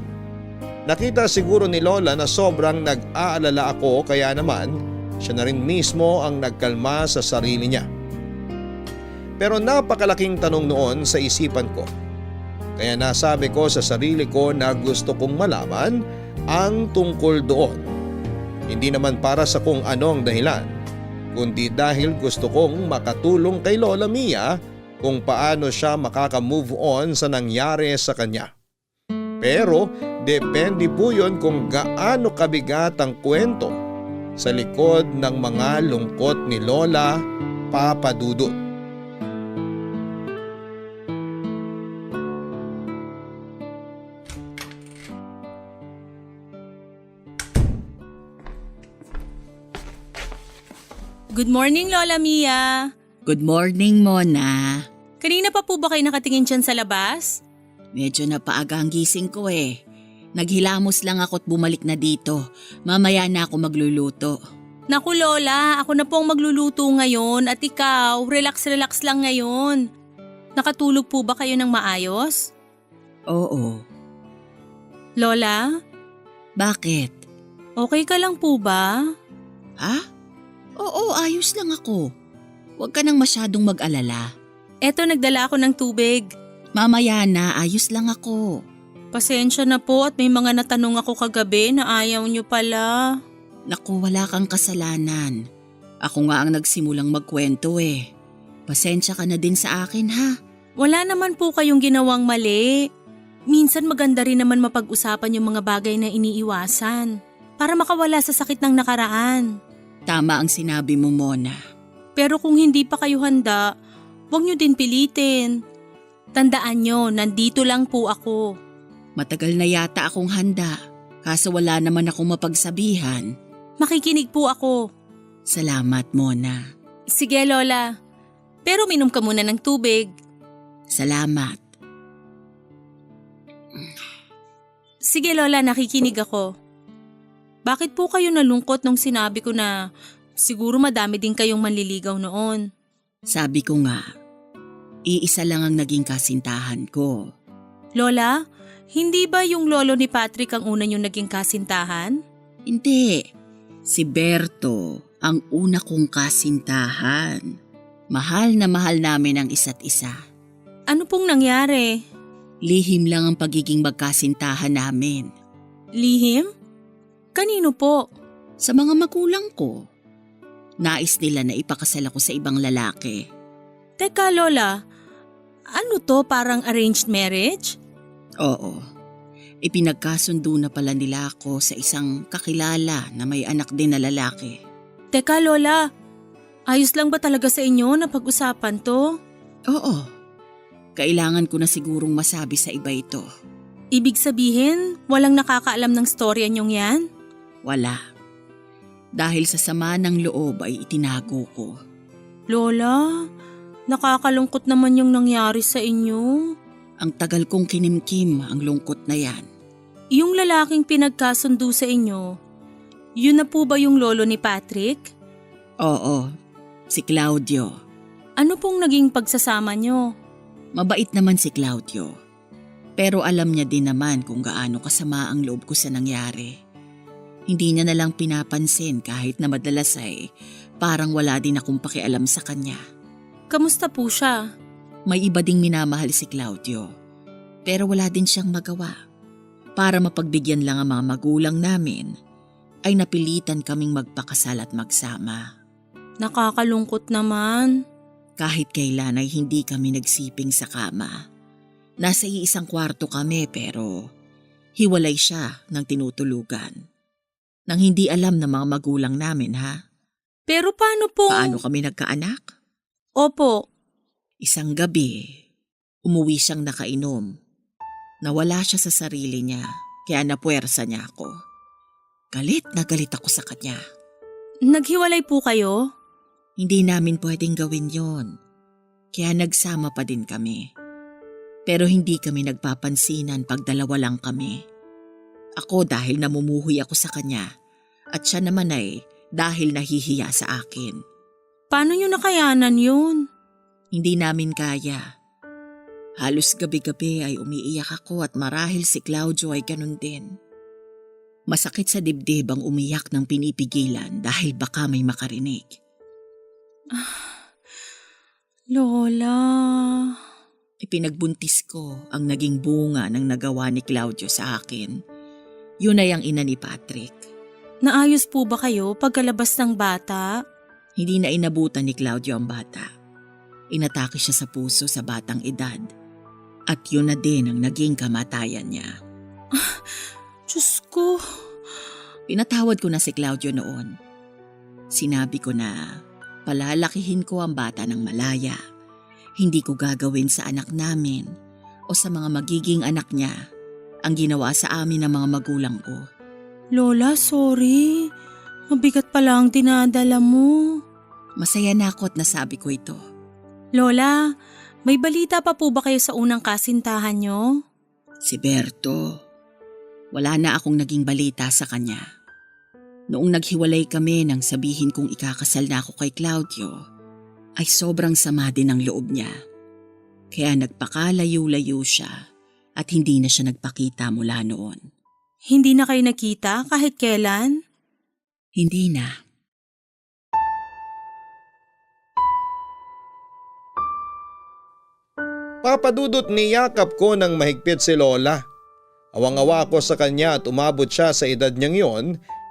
Nakita siguro ni Lola na sobrang nag-aalala ako kaya naman siya na rin mismo ang nagkalma sa sarili niya. Pero napakalaking tanong noon sa isipan ko. Kaya nasabi ko sa sarili ko na gusto kong malaman ang tungkol doon. Hindi naman para sa kung ano ang dahilan, kundi dahil gusto kong makatulong kay Lola Mia kung paano siya makaka-move on sa nangyari sa kanya. Pero depende po yun kung gaano kabigat ang kwento sa likod ng mga lungkot ni Lola Papadudot. Good morning, Lola Mia. Good morning, Mona. Kanina pa po ba kayo nakatingin dyan sa labas? Medyo napaaga ang gising ko eh. Naghilamos lang ako at bumalik na dito. Mamaya na ako magluluto. Naku Lola, ako na po ang magluluto ngayon at ikaw, relax lang ngayon. Nakatulog po ba kayo ng maayos? Oo. Lola, Bakit? okay ka lang po ba? Ha? Oo, ayos lang ako. Huwag ka nang masyadong mag-alala. Eto, nagdala ako ng tubig. Mamaya na, ayos lang ako. Pasensya na po at may mga natanong ako kagabi na ayaw nyo pala. Naku, wala kang kasalanan. Ako nga ang nagsimulang magkwento eh. Pasensya ka na din sa akin ha. Wala naman po kayong ginawang mali. Minsan maganda rin naman mapag-usapan yung mga bagay na iniiwasan para makawala sa sakit ng nakaraan. Tama ang sinabi mo, Mona. Pero kung hindi pa kayo handa, huwag nyo din pilitin. Tandaan nyo, nandito lang po ako. Matagal na yata akong handa, kaso wala naman akong mapagsabihan. Makikinig po ako. Salamat, Mona. Sige Lola, pero minom ka muna ng tubig. Salamat. Sige Lola, nakikinig ako. Bakit po kayo nalungkot nung sinabi ko na siguro madami din kayong manliligaw noon? Sabi ko nga, iisa lang ang naging kasintahan ko. Lola, hindi ba yung lolo ni Patrick ang una niyong naging kasintahan? Hindi, si Berto ang una kong kasintahan. Mahal na mahal namin ang isa't isa. Ano pong nangyari? Lihim lang ang pagiging magkasintahan namin. Lihim? Kanino po? Sa mga magulang ko, nais nila na ipakasal ako sa ibang lalaki. Teka Lola, ano to, parang arranged marriage? Oo, ipinagkasundo na pala nila ako sa isang kakilala na may anak din na lalaki. Teka Lola, ayos lang ba talaga sa inyo na pag-usapan to? Oo, kailangan ko na sigurong masabi sa iba ito. Ibig sabihin, walang nakakaalam ng storya niyong yan? Wala. Dahil sa sama ng loob ay itinago ko. Lola, nakakalungkot naman yung nangyari sa inyo. Ang tagal kong kinimkim ang lungkot na yan. Yung lalaking pinagkasundo sa inyo, yun na po ba yung lolo ni Patrick? Oo, si Claudio. Ano pong naging pagsasama nyo? Mabait naman si Claudio. Pero alam niya din naman kung gaano kasama ang loob ko sa nangyari. Hindi niya nalang pinapansin kahit na madalas ay parang wala din akong pakialam sa kanya. Kamusta po siya? May iba ding minamahal si Claudio. Pero wala din siyang magawa. Para mapagbigyan lang ang mga magulang namin, ay napilitan kaming magpakasal at magsama. Nakakalungkot naman. Kahit kailan ay hindi kami nagsiping sa kama. Nasa iisang kwarto kami pero hiwalay siya ng tinutulugan. Nang hindi alam ng mga magulang namin, ha? Pero paano po? Paano kami nagkaanak? Opo. Isang gabi, umuwi siyang nakainom. Nawala siya sa sarili niya, kaya napuwersa niya ako. Galit na galit ako sa kanya. Naghiwalay po kayo? Hindi namin pwedeng gawin yon. Kaya nagsama pa din kami. Pero hindi kami nagpapansinan pag dalawa lang kami. Ako dahil namumuhuy ako sa kanya at siya naman ay dahil nahihiya sa akin. Paano nyo nakayanan yun? Hindi namin kaya. Halos gabi-gabi ay umiiyak ako at marahil si Claudio ay ganun din. Masakit sa dibdib ang umiyak ng pinipigilan dahil baka may makarinig. Lola. Ipinagbuntis ko ang naging bunga ng nagawa ni Claudio sa akin. Yun ay ang ina ni Patrick. Naayos po ba kayo pagkalabas ng bata? Hindi na inabutan ni Claudio ang bata. Inatake siya sa puso sa batang edad. At yun na din ang naging kamatayan niya. Diyos ko. Pinatawad ko na si Claudio noon. Sinabi ko na palalakihin ko ang bata ng malaya. Hindi ko gagawin sa anak namin o sa mga magiging anak niya ang ginawa sa amin ng mga magulang ko. Lola, sorry. Mabigat pala ang dinadala mo. Masaya na ako at nasabi ko ito. Lola, may balita pa po ba kayo sa unang kasintahan nyo? Si Berto. Wala na akong naging balita sa kanya. Noong naghiwalay kami nang sabihin kong ikakasal na ako kay Claudio, ay sobrang sama din ang loob niya. Kaya nagpakalayo-layo siya at hindi na siya nagpakita mula noon. Hindi na kayo nakita kahit kailan? Hindi na. Papadudot niyakap ko ng mahigpit si Lola. Awang-awa ako sa kanya at umabot siya sa edad niyang yon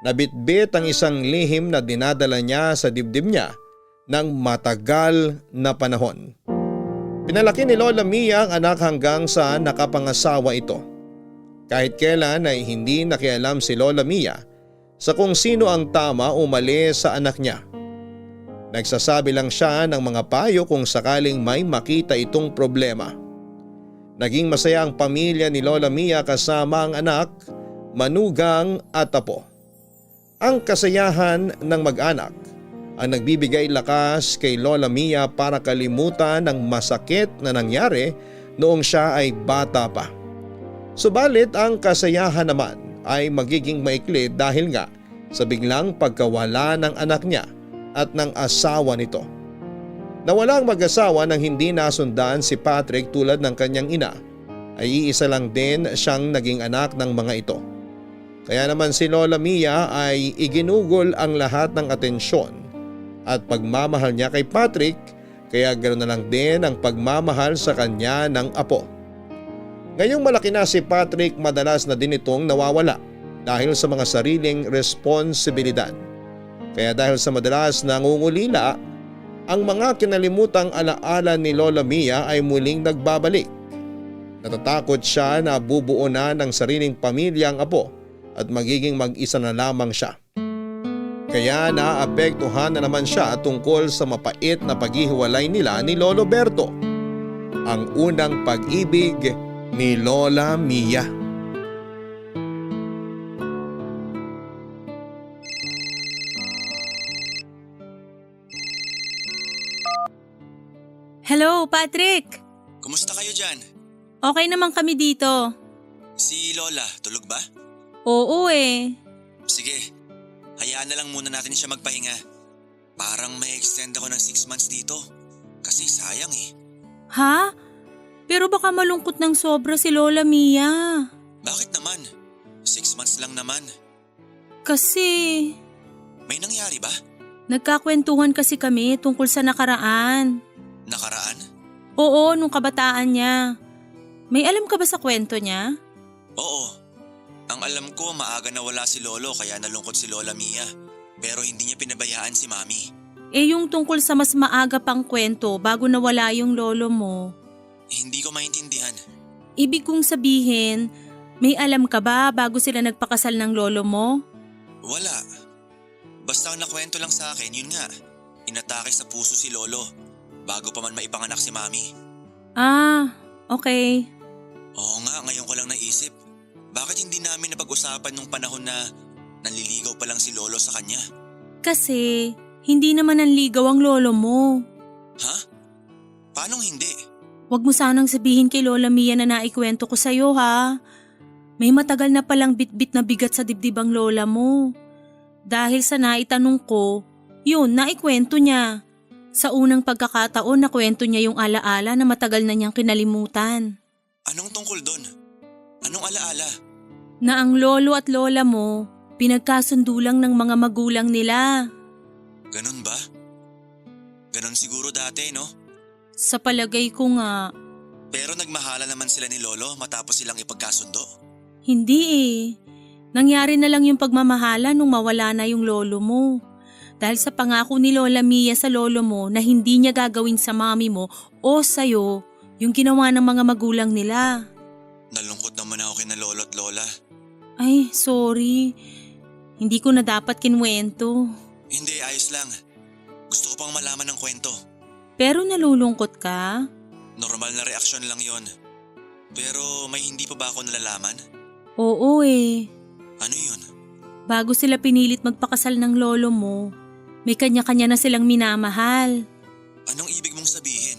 na bitbit ang isang lihim na dinadala niya sa dibdib niya ng matagal na panahon. Pinalaki ni Lola Mia ang anak hanggang sa nakapangasawa ito. Kahit kailan ay hindi nakialam si Lola Mia sa kung sino ang tama o mali sa anak niya. Nagsasabi lang siya ng mga payo kung sakaling may makita itong problema. Naging masaya ang pamilya ni Lola Mia kasama ang anak, manugang at apo. Ang kasayahan ng mag-anak ang nagbibigay lakas kay Lola Mia para kalimutan ang masakit na nangyari noong siya ay bata pa. Subalit ang kasayahan naman ay magiging maikli dahil nga sa biglang pagkawala ng anak niya at ng asawa nito. Nawalang mag-asawa nang hindi nasundan si Patrick tulad ng kanyang ina, ay iisa lang din siyang naging anak ng mga ito. Kaya naman si Lola Mia ay iginugol ang lahat ng atensyon at pagmamahal niya kay Patrick, kaya ganoon na lang din ang pagmamahal sa kanya ng apo. Ngayong malaki na si Patrick, madalas na din itong nawawala dahil sa mga sariling responsibilidad. Kaya dahil sa madalas nangungulila, ang mga kinalimutang alaala ni Lola Mia ay muling nagbabalik. Natatakot siya na bubuo na ng sariling pamilya ang apo at magiging mag-isa na lamang siya. Kaya naapektuhan na naman siya tungkol sa mapait na paghihiwalay nila ni Lolo Berto, ang unang pag-ibig ni Lola Mia. Hello, Patrick! Kumusta kayo dyan? Okay naman kami dito. Si Lola, tulog ba? Oo eh. Sige, hayaan na lang muna natin siya magpahinga. Parang may extend ako ng 6 months dito. Kasi sayang eh. Ha? Pero baka malungkot ng sobra si Lola Mia. Bakit naman? 6 months lang naman. Kasi May nangyari ba? nagkakwentuhan kasi kami tungkol sa nakaraan. Nakaraan? Oo, nung kabataan niya. May alam ka ba sa kwento niya? Oo. Ang alam ko maaga nawala si Lolo kaya nalungkot si Lola Mia. Pero hindi niya pinabayaan si Mami. Eh yung tungkol sa mas maaga pang kwento bago nawala yung lolo mo. Hindi ko maintindihan. Ibig kong sabihin, may alam ka ba bago sila nagpakasal ng lolo mo? Wala. Basta ang nakwento lang sa akin, yun nga. Inatake sa puso si Lolo bago pa man maipanganak si Mami. Ah, okay. Oo nga, ngayon ko lang naisip. Bakit hindi namin napag-usapan nung panahon na nanliligaw pa lang si Lolo sa kanya? Kasi hindi naman nanligaw ang lolo mo. Ha? Paanong hindi? Huwag mo sanang sabihin kay Lola Mia na naikwento ko sa'yo ha. May matagal na palang bitbit na bigat sa dibdib ang lola mo. Dahil sa naitanong ko, yun, naikwento niya. Sa unang pagkakataon nakwento niya yung alaala na matagal na niyang kinalimutan. Anong tungkol doon? Anong alaala? Na ang lolo at lola mo, pinagkasundo lang ng mga magulang nila. Ganun ba? Ganun siguro dati, no? Sa palagay ko nga, Pero nagmahala naman sila ni Lolo matapos silang ipagkasundo. hindi eh. Nangyari na lang yung pagmamahala nung mawala na yung lolo mo. Dahil sa pangako ni Lola Mia sa lolo mo na hindi niya gagawin sa mami mo o sa'yo yung ginawa ng mga magulang nila. Nalungkot naman ako kina Lolo at Lola. Ay, sorry. Hindi ko na dapat kinwento. Hindi, ayos lang. Gusto ko pang malaman ng kwento. Pero nalulungkot ka? Normal na reaksyon lang yon. Pero may hindi pa ba ako nalalaman? Oo eh. Ano yun? Bago sila pinilit magpakasal ng lolo mo, may kanya-kanya na silang minamahal. Anong ibig mong sabihin?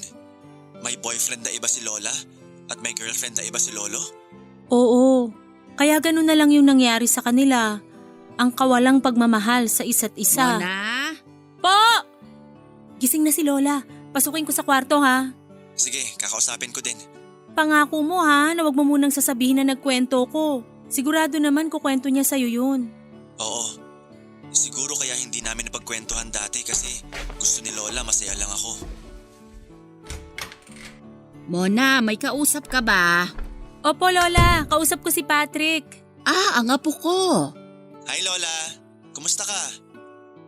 May boyfriend na iba si Lola at may girlfriend na iba si Lolo? Oo, kaya ganun na lang yung nangyari sa kanila. Ang kawalang pagmamahal sa isa't isa. Mona? Po! Gising na si Lola. Pasukin ko sa kwarto ha. Sige, kakausapin ko din. Pangako mo ha na wag mo munang sasabihin na nagkwento ko. Sigurado naman kukwento niya sa'yo yun. Oo. Siguro kaya hindi namin napagkwentuhan dati kasi gusto ni Lola masaya lang ako. Mona, may kausap ka ba? Opo Lola, kausap ko si Patrick. Ah, ang apo ko. Hi Lola! Kumusta ka?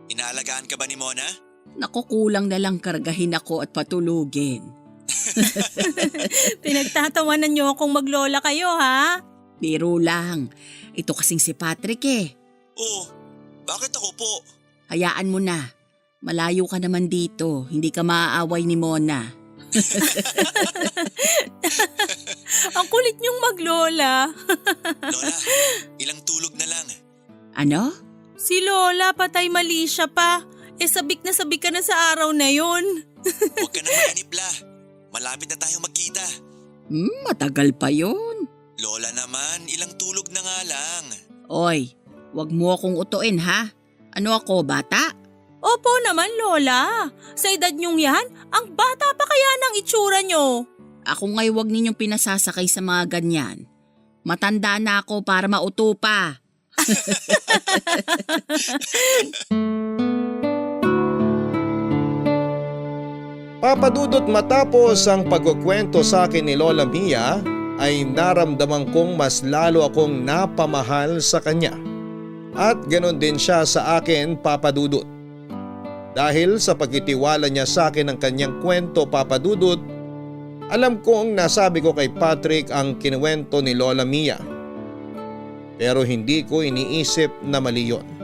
Inaalagaan ka ba ni Mona? Nakukulang na lang kargahin ako at patulugin. Pinagtatawanan niyo akong maglola kayo ha. Biro lang. Ito kasing si Patrick eh. Oo. Bakit ako po? Hayaan mo na. Malayo ka naman dito. Hindi ka maaaway ni Mona. Ang kulit niyong maglola. Lola, ilang tulog na lang. Ano? Si Lola patay mali siya pa. Sabik ka na sa araw na yon. Huwag ka na mainip la. Malapit na tayong magkita. Matagal pa yun. Lola naman, ilang tulog na nga lang. Oy, wag mo akong utuin ha. Ano ako, bata? Opo naman Lola. Sa edad niyong yan, ang bata pa kaya ng itsura niyo. Ako nga'y wag ninyong pinasasakay sa mga ganyan. Matanda na ako para mauto pa. Papadudot matapos ang pagkukwento sa akin ni Lola Mia ay naramdaman kong mas lalo akong napamahal sa kanya. At ganon din siya sa akin, Papa Dudut. Dahil sa pagtitiwala niya sa akin ng kanyang kwento, Papa Dudut, alam kong nasabi ko kay Patrick ang kinuwento ni Lola Mia. Pero hindi ko iniisip na mali yun.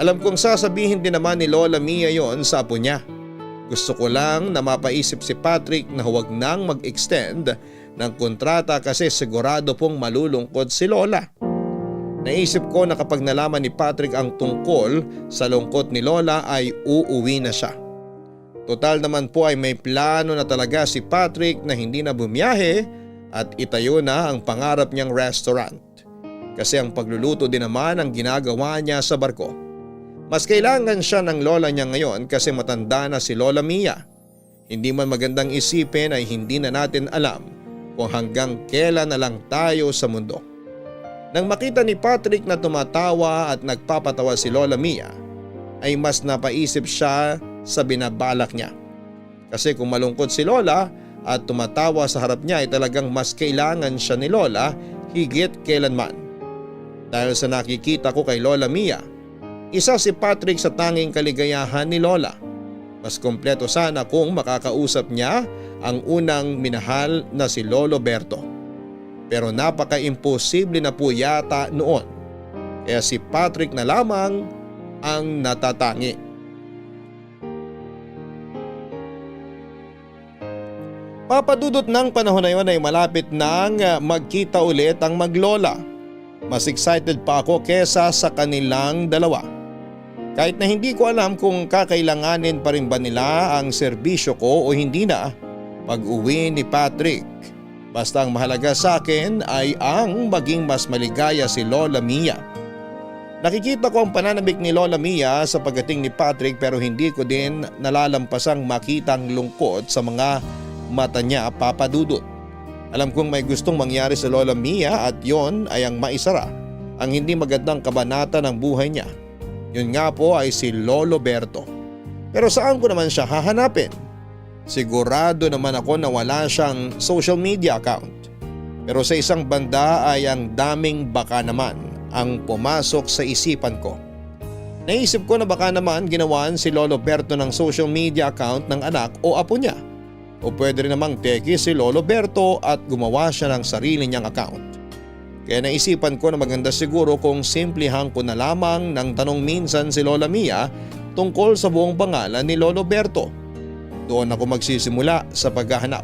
Alam kong sasabihin din naman ni Lola Mia yon sa apo niya. Gusto ko lang na mapaisip si Patrick na huwag nang mag-extend ng kontrata kasi sigurado pong malulungkot si Lola. Naisip ko na kapag nalaman ni Patrick ang tungkol sa lungkot ni Lola ay uuwi na siya. Total naman po ay may plano na talaga si Patrick na hindi na bumiyahe at itayo na ang pangarap niyang restaurant. Kasi ang pagluluto din naman ang ginagawa niya sa barko. Mas kailangan siya ng lola niya ngayon kasi matanda na si Lola Mia. Hindi man magandang isipin ay hindi na natin alam kung hanggang kailan na lang tayo sa mundo. Nang makita ni Patrick na tumatawa at nagpapatawa si Lola Mia, ay mas napaisip siya sa binabalak niya. Kasi kung malungkot si Lola at tumatawa sa harap niya ay talagang mas kailangan siya ni Lola higit kailanman. Dahil sa nakikita ko kay Lola Mia, isa si Patrick sa tanging kaligayahan ni Lola. Mas kompleto sana kung makakausap niya ang unang minahal na si Lolo Berto. Pero napaka-imposible na po yata noon. Kaya si Patrick na lamang ang natatangi. Papadudot ng panahon na yun ay malapit nang magkita ulit ang maglola. Mas excited pa ako kesa sa kanilang dalawa. Kahit na hindi ko alam kung kakailanganin pa rin ba nila ang serbisyo ko o hindi na pag-uwi ni Patrick. Basta ang mahalaga sa akin ay ang maging mas maligaya si Lola Mia. Nakikita ko ang pananabik ni Lola Mia sa pagdating ni Patrick pero hindi ko din nalalampasang makita ang lungkot sa mga mata niya, Papa Dudut. Alam kong may gustong mangyari sa Lola Mia at yon ay ang maisara ang hindi magandang kabanata ng buhay niya. Yun nga po ay si Lolo Berto. Pero saan ko naman siya hahanapin? Sigurado naman ako na wala siyang social media account. Pero sa isang banda ay ang daming baka naman ang pumasok sa isipan ko. Naisip ko na baka naman ginawan si Lolo Berto ng social media account ng anak o apo niya. O pwede rin namang teki si Lolo Berto at gumawa siya ng sarili niyang account. Kaya naisipan ko na maganda siguro kung simplihan ko na lamang ng tanong minsan si Lola Mia tungkol sa buong pangalan ni Lolo Berto. Doon ako magsisimula sa paghahanap.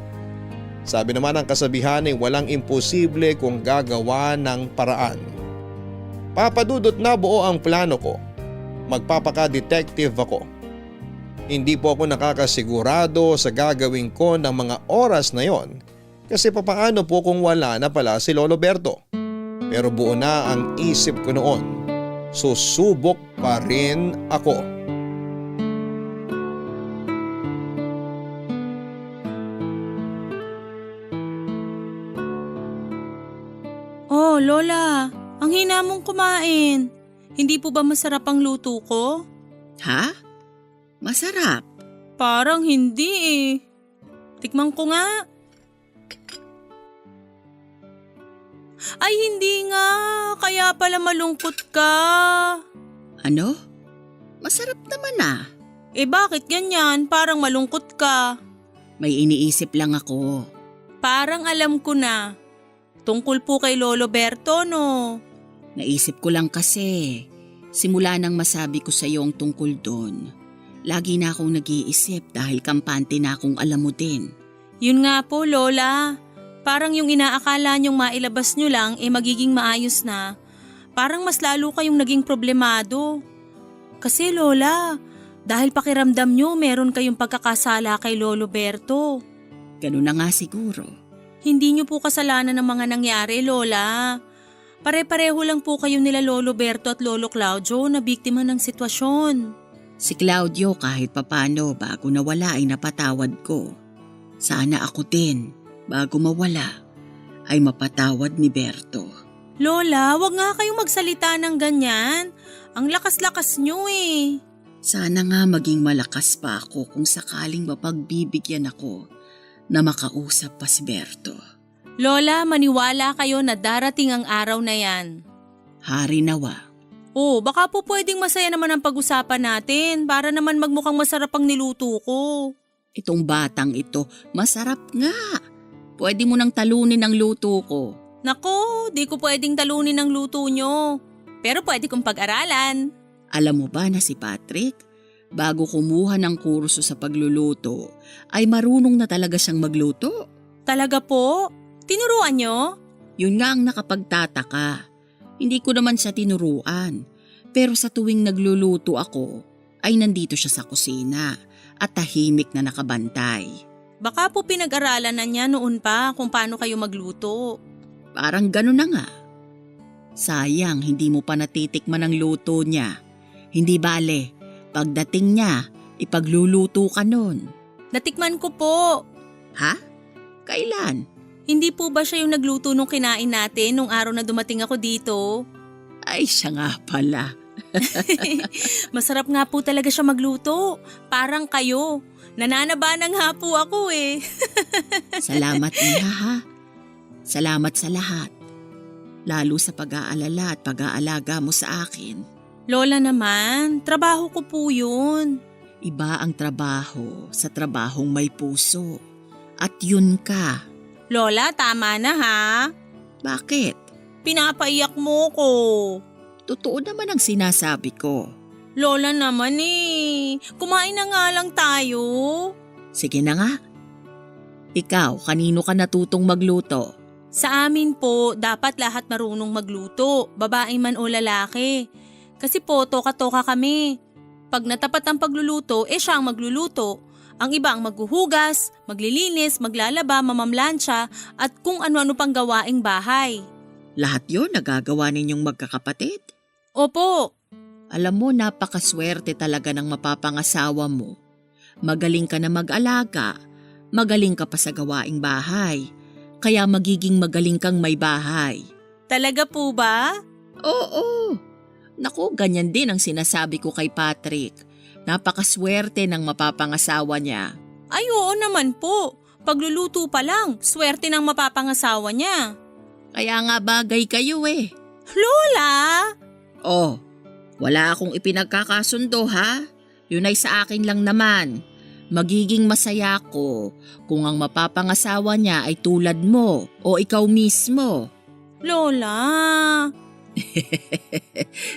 Sabi naman ng kasabihan ay walang imposible kung gagawa ng paraan. Papadudot na buo ang plano ko. Magpapaka-detective ako. Hindi po ako nakakasigurado sa gagawin ko ng mga oras na yon kasi papaano po kung wala na pala si Lolo Berto. Pero buo na ang isip ko noon. Susubok pa rin ako. Oh, Lola, ang hina mong kumain. Hindi po ba masarap ang luto ko? Ha? Masarap. Parang hindi eh. Tikman ko nga. Ay hindi nga, kaya pala malungkot ka. Ano? Masarap naman ah. Eh bakit ganyan? Parang malungkot ka. May iniisip lang ako. Parang alam ko na. Tungkol po kay Lolo Berto, no? Naisip ko lang kasi. Simula nang masabi ko sa iyo ang tungkol doon. Lagi na akong nag-iisip dahil kampante na akong alam mo din. Yun nga po, Lola. Parang yung inaakala niyong mailabas niyo lang magiging maayos na. Parang mas lalo kayong naging problemado. Kasi Lola, dahil pakiramdam niyo meron kayong pagkakasala kay Lolo Berto. Ganun na nga siguro. Hindi niyo po kasalanan ng mga nangyari, Lola. Pare-pareho lang po kayo nila Lolo Berto at Lolo Claudio na biktima ng sitwasyon. Si Claudio kahit papano bago nawala ay napatawad ko. Sana ako din. Bago mawala, ay mapatawad ni Berto. Lola, wag nga kayong magsalita ng ganyan. Ang lakas-lakas niyo eh. Sana nga maging malakas pa ako kung sakaling mapagbibigyan ako na makausap pa si Berto. Lola, maniwala kayo na darating ang araw na yan. Hari nawa. Oh, baka po pwedeng masaya naman ang pag-usapan natin para naman magmukhang masarap ang niluto ko. Itong batang ito, masarap nga. Pwede mo nang talunin ang luto ko. Nako, di ko pwedeng talunin ang luto nyo. Pero pwede kong pag-aralan. Alam mo ba na si Patrick, bago kumuha ng kurso sa pagluluto, ay marunong na talaga siyang magluto? Talaga po? Tinuruan nyo? Yun nga ang nakapagtataka. Hindi ko naman siya tinuruan. Pero sa tuwing nagluluto ako, ay nandito siya sa kusina at tahimik na nakabantay. Baka po pinag-aralan na niya noon pa kung paano kayo magluto. Parang gano'n na nga. Sayang, hindi mo pa natitikman ang luto niya. Hindi bale, pagdating niya, ipagluluto ka nun. Natikman ko po. Ha? Kailan? Hindi po ba siya yung nagluto nung kinain natin nung araw na dumating ako dito? Ay, siya nga pala. Masarap nga po talaga siya magluto. Parang kayo. Nananaba na nga po ako eh. Salamat Iha ha. Salamat sa lahat. Lalo sa pag-aalala at pag-aalaga mo sa akin. Lola naman, trabaho ko po yun. Iba ang trabaho sa trabahong may puso. At yun ka. Lola, tama na ha. Bakit? Pinapaiyak mo ko. Totoo naman ang sinasabi ko. Lola naman eh. Kumain na nga lang tayo. Sige na nga. Ikaw, kanino ka natutong magluto? Sa amin po, dapat lahat marunong magluto, babae man o lalaki. Kasi po, toka-toka kami. Pag natapat ang pagluluto, siya ang magluluto. Ang iba ang maghuhugas, maglilinis, maglalaba, mamamlansya, at kung ano-ano pang gawaing bahay. Lahat yon nagagawa ninyong magkakapatid? Opo. Alam mo, napakaswerte talaga ng mapapangasawa mo. Magaling ka na mag-alaga, magaling ka pa sa gawaing bahay, kaya magiging magaling kang may bahay. Talaga po ba? Oo. Naku, ganyan din ang sinasabi ko kay Patrick. Napakaswerte ng mapapangasawa niya. Ay oo naman po. Pagluluto pa lang, swerte ng mapapangasawa niya. Kaya nga bagay kayo eh. Lola! Oh, wala akong ipinagkakasundo ha. Yun ay sa akin lang naman. Magiging masaya ko kung ang mapapangasawa niya ay tulad mo o ikaw mismo. Lola!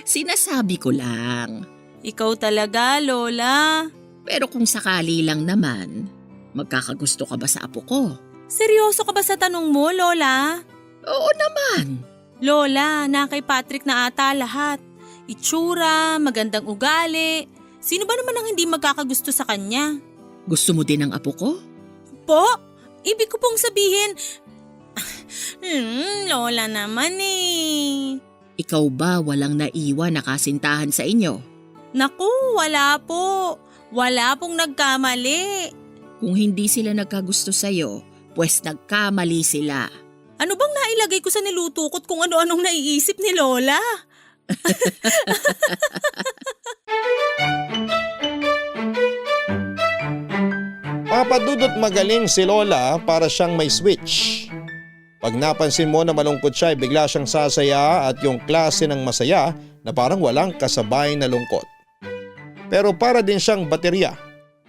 Sinasabi ko lang. Ikaw talaga, Lola. Pero kung sakali lang naman, magkakagusto ka ba sa apo ko? Seryoso ka ba sa tanong mo, Lola? Oo naman. Lola, na kay Patrick na ata lahat. Itsura, magandang ugali. Sino ba naman ang hindi magkakagusto sa kanya? Gusto mo din ang apo ko? Po? Ibig ko pong sabihin… Lola naman eh. Ikaw ba walang naiwan na kasintahan sa inyo? Naku, wala po. Wala pong nagkamali. Kung hindi sila nagkagusto sa'yo, pues nagkamali sila. Ano bang nailagay ko sa niluto ko't kung ano-anong naiisip ni Lola? Papadudot magaling si Lola para siyang may switch. Pag napansin mo na malungkot siya ay bigla siyang sasaya at yung klase ng masaya na parang walang kasabay na lungkot. Pero para din siyang baterya.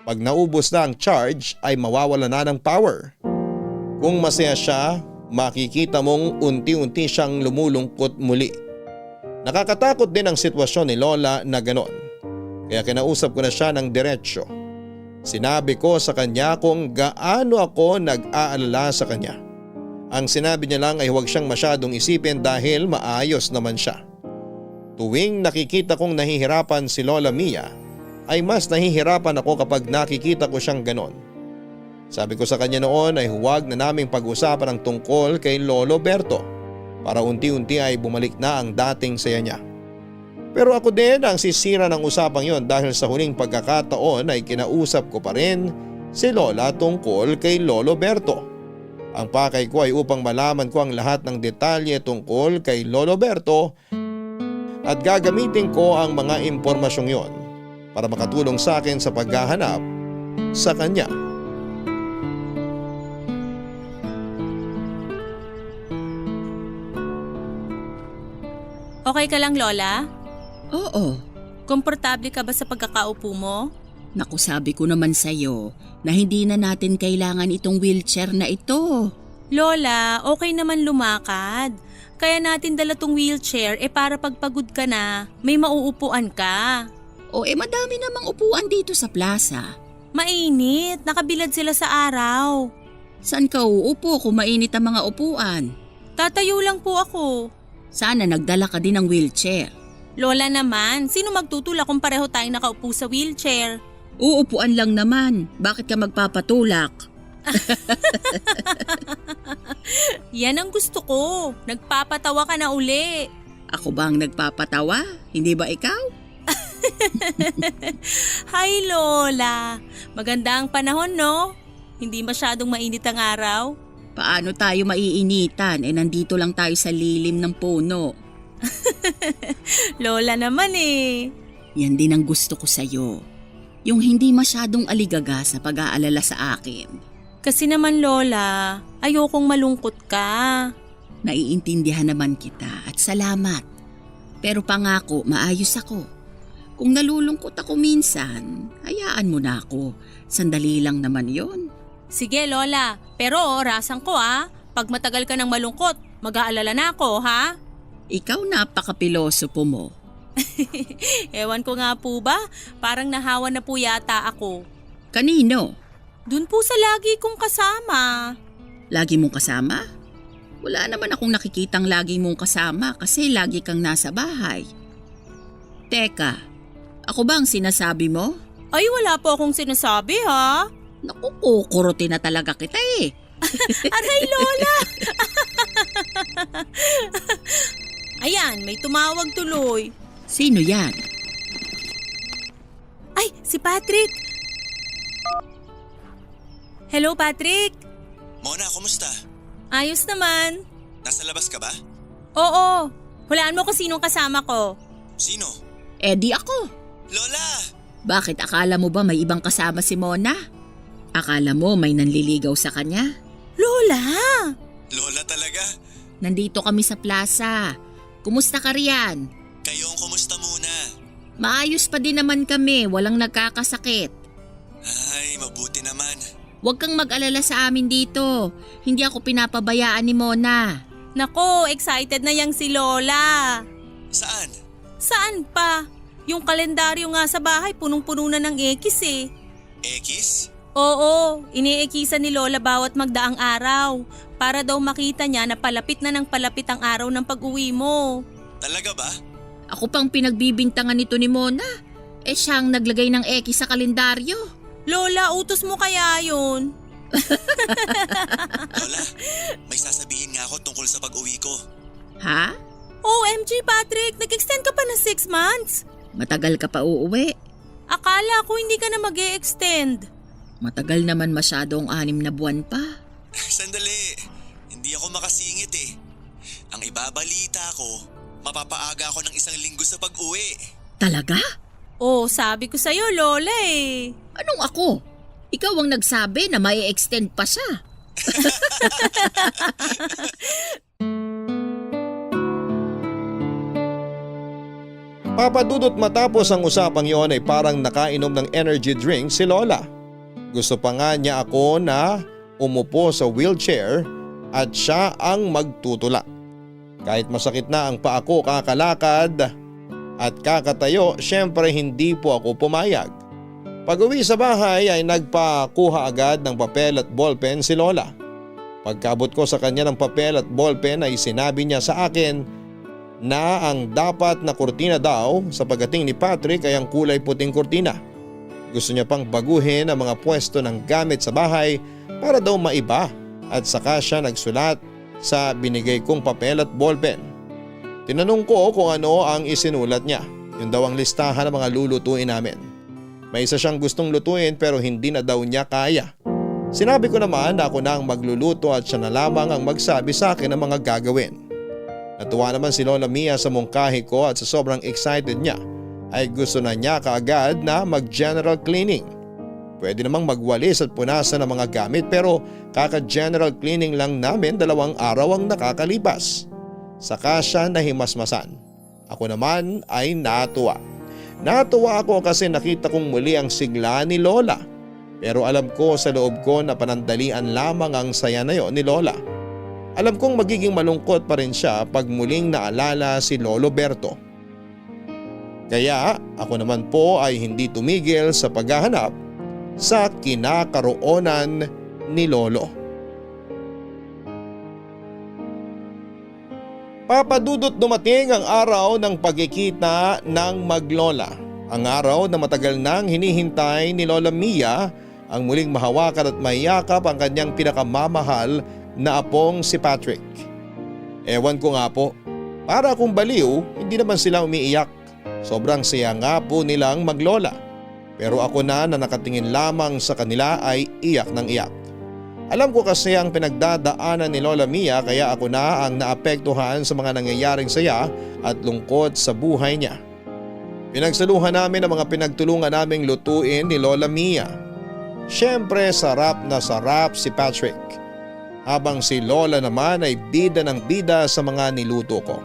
Pag naubos na ang charge ay mawawala na ng power. Kung masaya siya, makikita mong unti-unti siyang lumulungkot muli. Nakakatakot din ang sitwasyon ni Lola na ganon. Kaya kinausap ko na siya ng diretsyo. Sinabi ko sa kanya kung gaano ako nag-aalala sa kanya. Ang sinabi niya lang ay huwag siyang masyadong isipin dahil maayos naman siya. Tuwing nakikita kong nahihirapan si Lola Mia, ay mas nahihirapan ako kapag nakikita ko siyang ganon. Sabi ko sa kanya noon ay huwag na naming pag-usapan ang tungkol kay Lolo Berto para unti-unti ay bumalik na ang dating saya niya. Pero ako din ang sisira ng usapang yon dahil sa huling pagkakataon ay kinausap ko pa rin si Lola tungkol kay Lolo Berto. Ang pakay ko ay upang malaman ko ang lahat ng detalye tungkol kay Lolo Berto at gagamitin ko ang mga impormasyong yon para makatulong sa akin sa paghahanap sa kanya. Okay ka lang, Lola? Oo. Komportable ka ba sa pagkakaupo mo? Naku, sabi ko naman sa'yo na hindi na natin kailangan itong wheelchair na ito. Lola, okay naman lumakad. Kaya natin dala tong wheelchair para pagpagod ka na, may mauupuan ka. Madami namang upuan dito sa plaza. Mainit, nakabilad sila sa araw. Saan ka uupo kung mainit ang mga upuan? Tatayo lang po ako. Sana nagdala ka din ng wheelchair. Lola naman, sino magtutulak kung pareho tayong nakaupo sa wheelchair? Uupuan lang naman. Bakit ka magpapatulak? Yan ang gusto ko. Nagpapatawa ka na uli. Ako ba ang nagpapatawa? Hindi ba ikaw? Hi Lola, maganda ang panahon no? Hindi masyadong mainit ang araw. Paano tayo maiinitan? Nandito lang tayo sa lilim ng puno. Lola naman eh. Yan din ang gusto ko sa'yo. Yung hindi masyadong aligaga sa pag-aalala sa akin. Kasi naman Lola, ayokong malungkot ka. Naiintindihan naman kita at salamat. Pero pangako, maayos ako. Kung nalulungkot ako minsan, hayaan mo na ako. Sandali lang naman yon. Sige Lola, pero orasan ko Pag matagal ka ng malungkot, mag-aalala na ako ha? Ikaw napaka-pilosopo mo. Ewan ko nga po ba, parang nahawa na po yata ako. Kanino? Dun po sa lagi kong kasama. Lagi mong kasama? Wala naman akong nakikitang lagi mong kasama kasi lagi kang nasa bahay. Teka, ako ba ang sinasabi mo? Ay wala po akong sinasabi ha? Naku, kukurutin na talaga kita eh. Aray Lola! Ayan, may tumawag tuloy. Sino yan? Ay, si Patrick! Hello Patrick! Mona, kumusta? Ayos naman. Nasa labas ka ba? Oo, hulaan mo kung sinong kasama ko. Sino? Di ako. Lola! Bakit akala mo ba may ibang kasama si Mona? Akala mo may nanliligaw sa kanya? Lola! Lola talaga? Nandito kami sa plaza. Kumusta ka riyan? Kayong kumusta muna? Maayos pa din naman kami, walang nagkakasakit. Ay, mabuti naman. Huwag kang mag-alala sa amin dito. Hindi ako pinapabayaan ni Mona. Nako, excited na yang si Lola. Saan? Saan pa? Yung kalendaryo nga sa bahay punong-puno na ng ekis eh. Ekis? Oo, iniikisan ni Lola bawat magdaang araw para daw makita niya na palapit na ng palapit ang araw ng pag-uwi mo. Talaga ba? Ako pang pinagbibintangan nito ni Mona. Siyang naglagay ng ekis sa kalendaryo. Lola, utos mo kaya yun? Lola, may sasabihin nga ako tungkol sa pag-uwi ko. Ha? OMG Patrick, nag-extend ka pa ng 6 months? Matagal ka pa uuwi. Akala ko hindi ka na mag-e-extend. Matagal naman masyadong 6 na buwan pa. Sandali, hindi ako makasingit eh. Ang ibabalita ko, mapapaaga ako ng 1 linggo sa pag-uwi. Talaga? Oh, sabi ko sa'yo Lola eh. Anong ako? Ikaw ang nagsabi na may extend pa siya. Papadudot matapos ang usapang yon ay parang nakainom ng energy drink si Lola. Gusto pa nga niya ako na umupo sa wheelchair at siya ang magtutulak. Kahit masakit na ang paa ko kakalakad at kakatayo, syempre hindi po ako pumayag. Pag-uwi sa bahay ay nagpakuha agad ng papel at ballpen si Lola. Pagkabot ko sa kanya ng papel at ballpen ay sinabi niya sa akin na ang dapat na kurtina daw sa pagdating ni Patrick ay ang kulay puting kurtina. Gusto niya pang baguhin ang mga pwesto ng gamit sa bahay para daw maiba at saka siya nagsulat sa binigay kong papel at ballpen. Tinanong ko kung ano ang isinulat niya. Yun daw ang listahan ng mga lulutuin namin. May isa siyang gustong lutuin pero hindi na daw niya kaya. Sinabi ko naman na ako na ang magluluto at siya na lamang ang magsabi sa akin ng mga gagawin. Natuwa naman si Lola Mia sa mungkahi ko at sa sobrang excited niya ay gusto na niya kaagad na mag-general cleaning. Pwede namang magwalis at punasan ng mga gamit pero kaka-general cleaning lang namin 2 araw ang nakakalipas. Saka siya nahimasmasan. Ako naman ay natuwa. Natuwa ako kasi nakita kong muli ang sigla ni Lola. Pero alam ko sa loob ko na panandalian lamang ang saya na yon ni Lola. Alam kong magiging malungkot pa rin siya pag muling naalala si Lolo Berto. Kaya ako naman po ay hindi tumigil sa paghahanap sa kinakaroonan ni Lolo. Papadudot dumating ang araw ng pagkikita ng maglola. Ang araw na matagal nang hinihintay ni Lola Mia, ang muling mahawakan at mayakap ang kanyang pinakamamahal na apong si Patrick. Ewan ko nga po, para akong baliw, hindi naman sila umiiyak. Sobrang saya nga po nilang maglola. Pero ako na nakatingin lamang sa kanila ay iyak ng iyak. Alam ko kasi ang pinagdadaanan ni Lola Mia kaya ako na ang naapektuhan sa mga nangyayaring saya at lungkot sa buhay niya. Pinagsaluhan namin ang mga pinagtulungan naming lutuin ni Lola Mia. Siyempre sarap na sarap si Patrick. Habang si Lola naman ay bida ng bida sa mga niluto ko.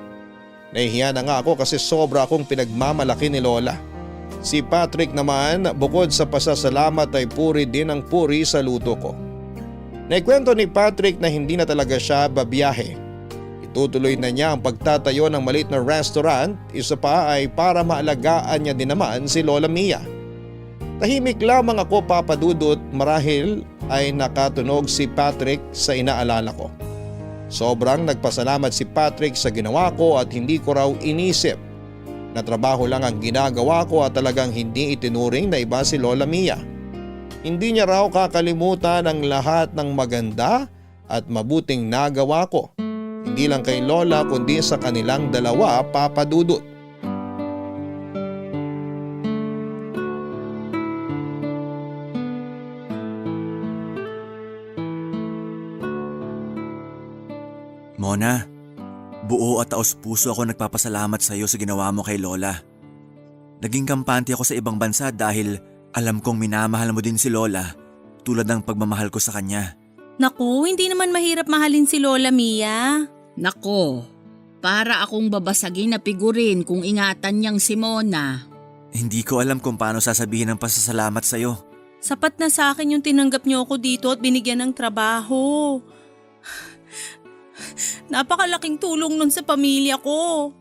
Nahihiya na nga ako kasi sobra akong pinagmamalaki ni Lola. Si Patrick naman bukod sa pasasalamat ay puri din ang puri sa luto ko. Naikwento ni Patrick na hindi na talaga siya babiyahe. Itutuloy na niya ang pagtatayo ng maliit na restaurant, isa pa ay para maalagaan niya din naman si Lola Mia. Tahimik lamang ako papadudot marahil ay nakatunog si Patrick sa inaalala ko. Sobrang nagpasalamat si Patrick sa ginawa ko at hindi ko raw inisip na trabaho lang ang ginagawa ko at talagang hindi itinuring na iba si Lola Mia. Hindi niya raw kakalimutan ang lahat ng maganda at mabuting nagawa ko. Hindi lang kay Lola kundi sa kanilang dalawa, Papa Dudut. Mona, buo at taos puso ako nagpapasalamat sa iyo sa ginawa mo kay Lola. Naging kampante ako sa ibang bansa dahil alam kong minamahal mo din si Lola tulad ng pagmamahal ko sa kanya. Naku, hindi naman mahirap mahalin si Lola Mia. Nako, para akong babasagin na figurin kung ingatan niyang si Mona. Hindi ko alam kung paano sasabihin ang pasasalamat sa iyo. Sapat na sa akin yung tinanggap niyo ako dito at binigyan ng trabaho. Napakalaking tulong nun sa pamilya ko.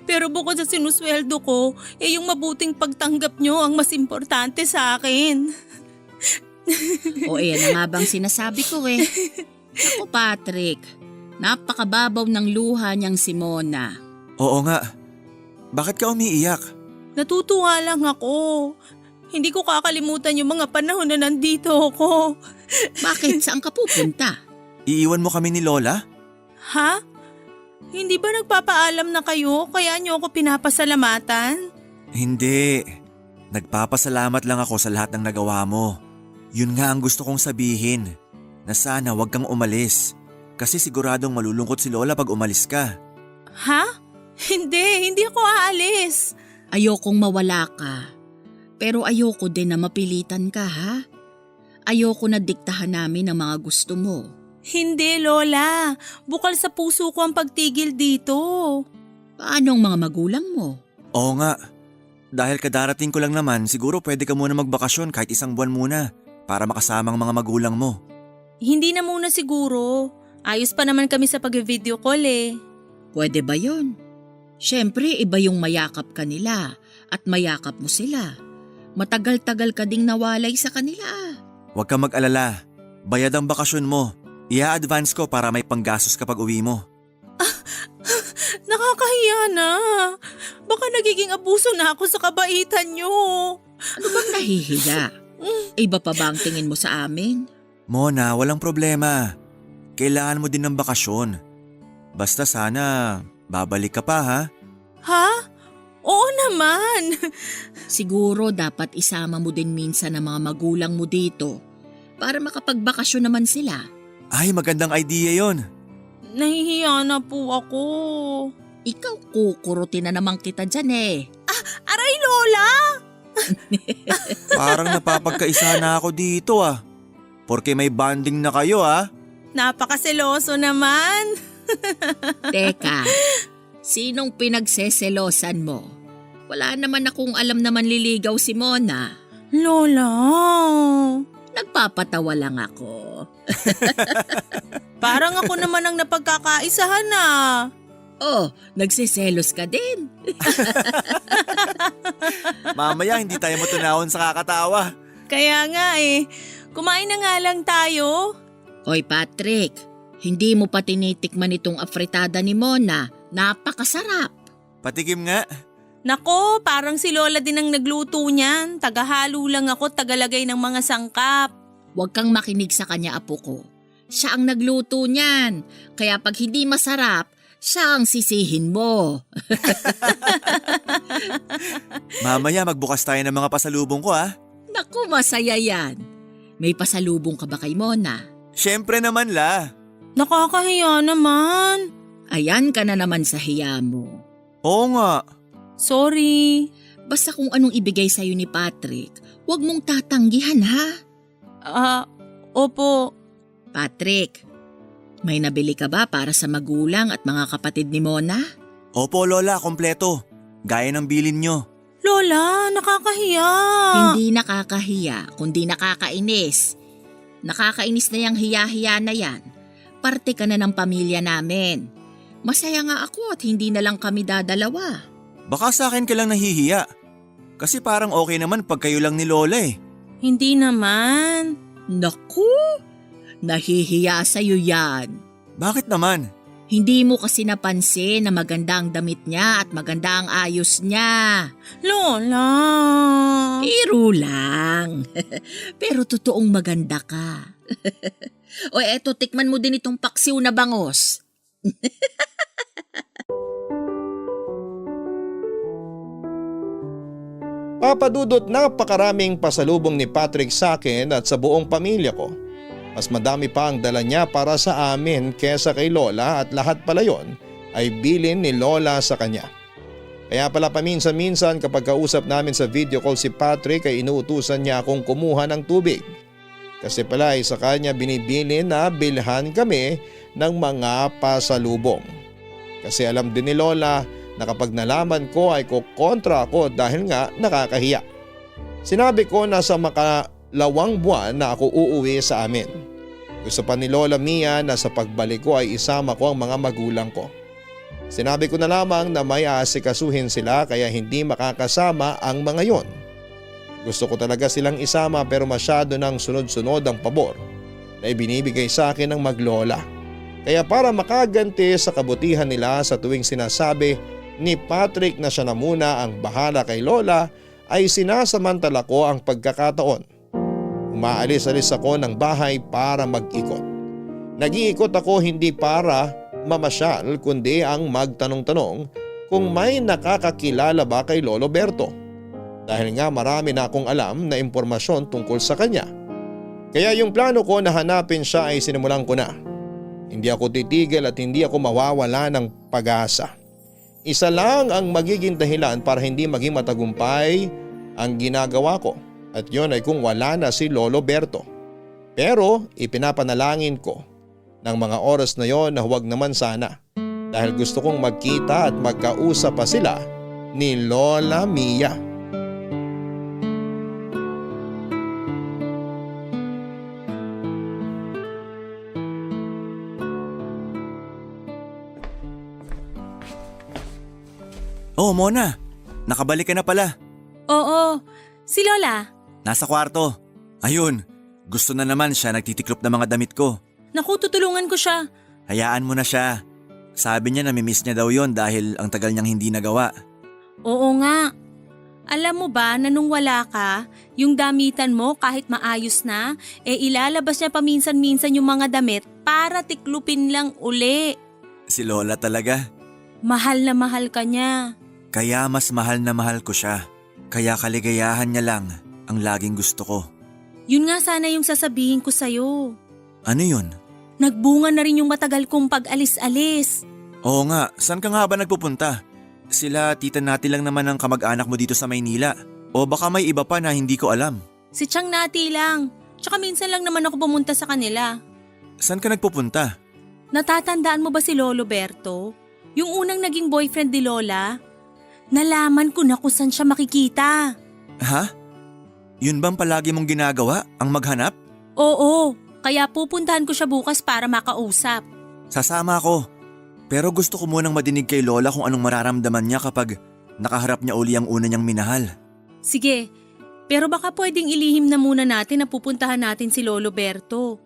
Pero bukod sa sinusweldo ko, yung mabuting pagtanggap nyo ang mas importante sa akin. O yan na nga bang sinasabi ko eh. Ako Patrick, napakababaw ng luha niyang si Mona. Oo nga. Bakit ka umiiyak? Natutuwa lang ako. Hindi ko kakalimutan yung mga panahon na nandito ako. Bakit? Saan ka pupunta? Iiwan mo kami ni Lola? Ha? Hindi ba nagpapaalam na kayo kaya niyo ako pinapasalamatan? Hindi. Nagpapasalamat lang ako sa lahat ng nagawa mo. Yun nga ang gusto kong sabihin, na sana wag kang umalis. Kasi siguradong malulungkot si Lola pag umalis ka. Ha? Hindi ako aalis. Ayokong mawala ka. Pero ayoko din na mapilitan ka ha. Ayoko na diktahan namin ang mga gusto mo. Hindi, Lola. Bukal sa puso ko ang pagtigil dito. Paano ang mga magulang mo? Oo nga. Dahil kadarating ko lang naman, siguro pwede ka muna magbakasyon kahit 1 buwan muna para makasama ang mga magulang mo. Hindi na muna siguro. Ayos pa naman kami sa pag-video call eh. Pwede ba yun? Siyempre, iba yung mayakap ka nila at mayakap mo sila. Matagal-tagal ka ding nawalay sa kanila. Huwag kang mag-alala. Bayad ang bakasyon mo. I-advance ko para may panggastos kapag uwi mo. Nakakahiya na. Baka nagiging abuso na ako sa kabaitan nyo. Ano bang nahihiya? Iba pa ba ang tingin mo sa amin? Mona, walang problema. Kailangan mo din ng bakasyon. Basta sana babalik ka pa ha? Ha? Oo naman. Siguro dapat isama mo din minsan ang mga magulang mo dito para makapagbakasyon naman sila. Ay, magandang idea yon. Nahihiya na po ako. Ikaw kukurutin na naman kita dyan eh. Aray, Lola! Parang napapagkaisa na ako dito ah. Porque may bonding na kayo ah. Napakaseloso naman. Teka, Sinong pinagseselosan mo? Wala naman akong alam na manliligaw si Mona. Lola, Nagpapatawa lang ako. parang ako naman ang napagkakaisahan na. Oh, nagsiselos ka din. Mamaya hindi tayo matunahon sa kakatawa. Kaya nga kumain na nga lang tayo. Hoy Patrick, hindi mo pa tinitikman itong afritada ni Mona. Napakasarap. Patikim nga. Nako, parang si Lola din ang nagluto niyan. Tagahalo lang ako, tagalagay ng mga sangkap. Huwag kang makinig sa kanya, apo ko. Siya ang nagluto niyan. Kaya pag hindi masarap, siya ang sisihin mo. Mamaya magbukas tayo ng mga pasalubong ko ha. Naku, masaya yan. May pasalubong ka ba kay Mona? Siyempre naman la. Nakakahiya naman. Ayan ka na naman sa hiya mo. Oo nga. Sorry. Basta kung anong ibigay sa'yo ni Patrick, huwag mong tatanggihan ha. Opo. Patrick, may nabili ka ba para sa magulang at mga kapatid ni Mona? Opo lola, kompleto. Gaya ng bilin nyo. Lola, nakakahiya. Hindi nakakahiya, kundi nakakainis. Nakakainis na yung hiya-hiya na yan. Parte ka na ng pamilya namin. Masaya nga ako at hindi na lang kami dadalawa. Baka sa akin ka lang nahihiya. Kasi parang okay naman pag kayo lang ni lola eh. Hindi naman. Naku, nahihiya sa'yo yan. Bakit naman? Hindi mo kasi napansin na maganda ang damit niya at maganda ang ayos niya. Lola. Biro lang. Pero totoong maganda ka. O eto, tikman mo din itong paksiw na bangos. Papadudot, napakaraming pasalubong ni Patrick sa akin at sa buong pamilya ko. Mas madami pa ang dala niya para sa amin kesa kay Lola at lahat pala yon ay bilin ni Lola sa kanya. Kaya pala paminsan-minsan kapag kausap namin sa video call si Patrick ay inuutusan niya akong kumuha ng tubig. Kasi pala ay sa kanya binibili na bilhan kami ng mga pasalubong. Kasi alam din ni Lola na kapag nalaman ko ay kukontra ako dahil nga nakakahiya. Sinabi ko na sa makalawang buwan na ako uuwi sa amin. Gusto pa ni Lola Mia na sa pagbalik ko ay isama ko ang mga magulang ko. Sinabi ko na lamang na may aasikasuhin sila kaya hindi makakasama ang mga yon. Gusto ko talaga silang isama pero masyado nang sunod-sunod ang pabor na ibinibigay sa akin ng maglola. Kaya para makaganti sa kabutihan nila sa tuwing sinasabi ni Patrick na siya na muna ang bahala kay Lola ay sinasamantala ko ang pagkakataon. Umaalis-alis ako ng bahay para mag-ikot. Nag-iikot ako hindi para mamasyal kundi ang magtanong-tanong kung may nakakakilala ba kay Lolo Berto. Dahil nga marami na akong alam na impormasyon tungkol sa kanya. Kaya yung plano ko na hanapin siya ay sinimulan ko na. Hindi ako titigil at hindi ako mawawala ng pag-asa. Isa lang ang magiging dahilan para hindi maging matagumpay ang ginagawa ko at yun ay kung wala na si Lolo Berto. Pero ipinapanalangin ko ng mga oras na yon na huwag naman sana dahil gusto kong magkita at magkausap pa sila ni Lola Mia. Oh Mona, nakabalik ka na pala. Oo. Si Lola. Nasa kwarto. Ayun, gusto na naman siya nagtitiklop ng mga damit ko. Naku, tutulungan ko siya. Hayaan mo na siya. Sabi niya namimiss niya daw yon dahil ang tagal niyang hindi nagawa. Oo nga. Alam mo ba na nung wala ka, yung damitan mo kahit maayos na, ilalabas niya paminsan-minsan yung mga damit para tiklupin lang uli. Si Lola talaga. Mahal na mahal ka niya. Kaya mas mahal na mahal ko siya. Kaya kaligayahan niya lang ang laging gusto ko. Yun nga sana yung sasabihin ko sa'yo. Ano yun? Nagbunga na rin yung matagal kong pag-alis-alis. Oo nga, saan ka nga ba nagpupunta? Sila tita Nati lang naman ang kamag-anak mo dito sa Maynila. O baka may iba pa na hindi ko alam. Si Chang Nati lang. Tsaka minsan lang naman ako pumunta sa kanila. Saan ka nagpupunta? Natatandaan mo ba si Lolo Berto? Yung unang naging boyfriend ni Lola, nalaman ko na kung saan siya makikita. Ha? Yun bang palagi mong ginagawa, ang maghanap? Oo, kaya pupuntahan ko siya bukas para makausap. Sasama ako. Pero gusto ko munang madinig kay Lola kung anong mararamdaman niya kapag nakaharap niya uli ang una niyang minahal. Sige, pero baka pwedeng ilihim na muna natin na pupuntahan natin si Lolo Berto.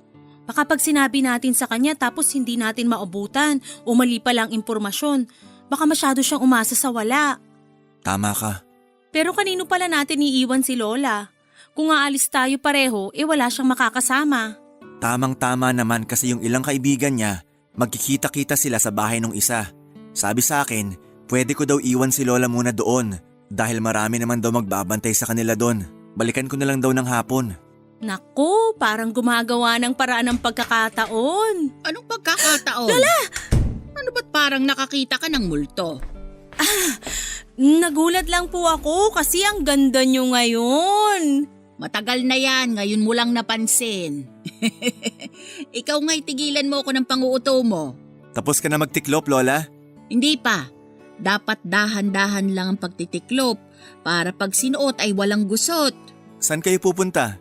Baka pag sinabi natin sa kanya tapos hindi natin maabutan o mali pa lang impormasyon, baka masyado siyang umasa sa wala. Tama ka. Pero kanino pala natin iiwan si Lola? Kung aalis tayo pareho, wala siyang makakasama. Tamang-tama naman kasi yung ilang kaibigan niya, magkikita-kita sila sa bahay ng isa. Sabi sa akin, pwede ko daw iwan si Lola muna doon dahil marami naman daw magbabantay sa kanila doon. Balikan ko na lang daw ng hapon. Naku, parang gumagawa ng paraan ng pagkakataon. Anong pagkakataon? Lola! Ano ba't parang nakakita ka ng multo? Nagulat lang po ako kasi ang ganda niyo ngayon. Matagal na yan, ngayon mo lang napansin. Ikaw nga'y tigilan mo ako ng panguuto mo. Tapos ka na magtiklop, Lola? Hindi pa. Dapat dahan-dahan lang ang pagtitiklop para pag sinuot ay walang gusot. Saan kayo pupunta?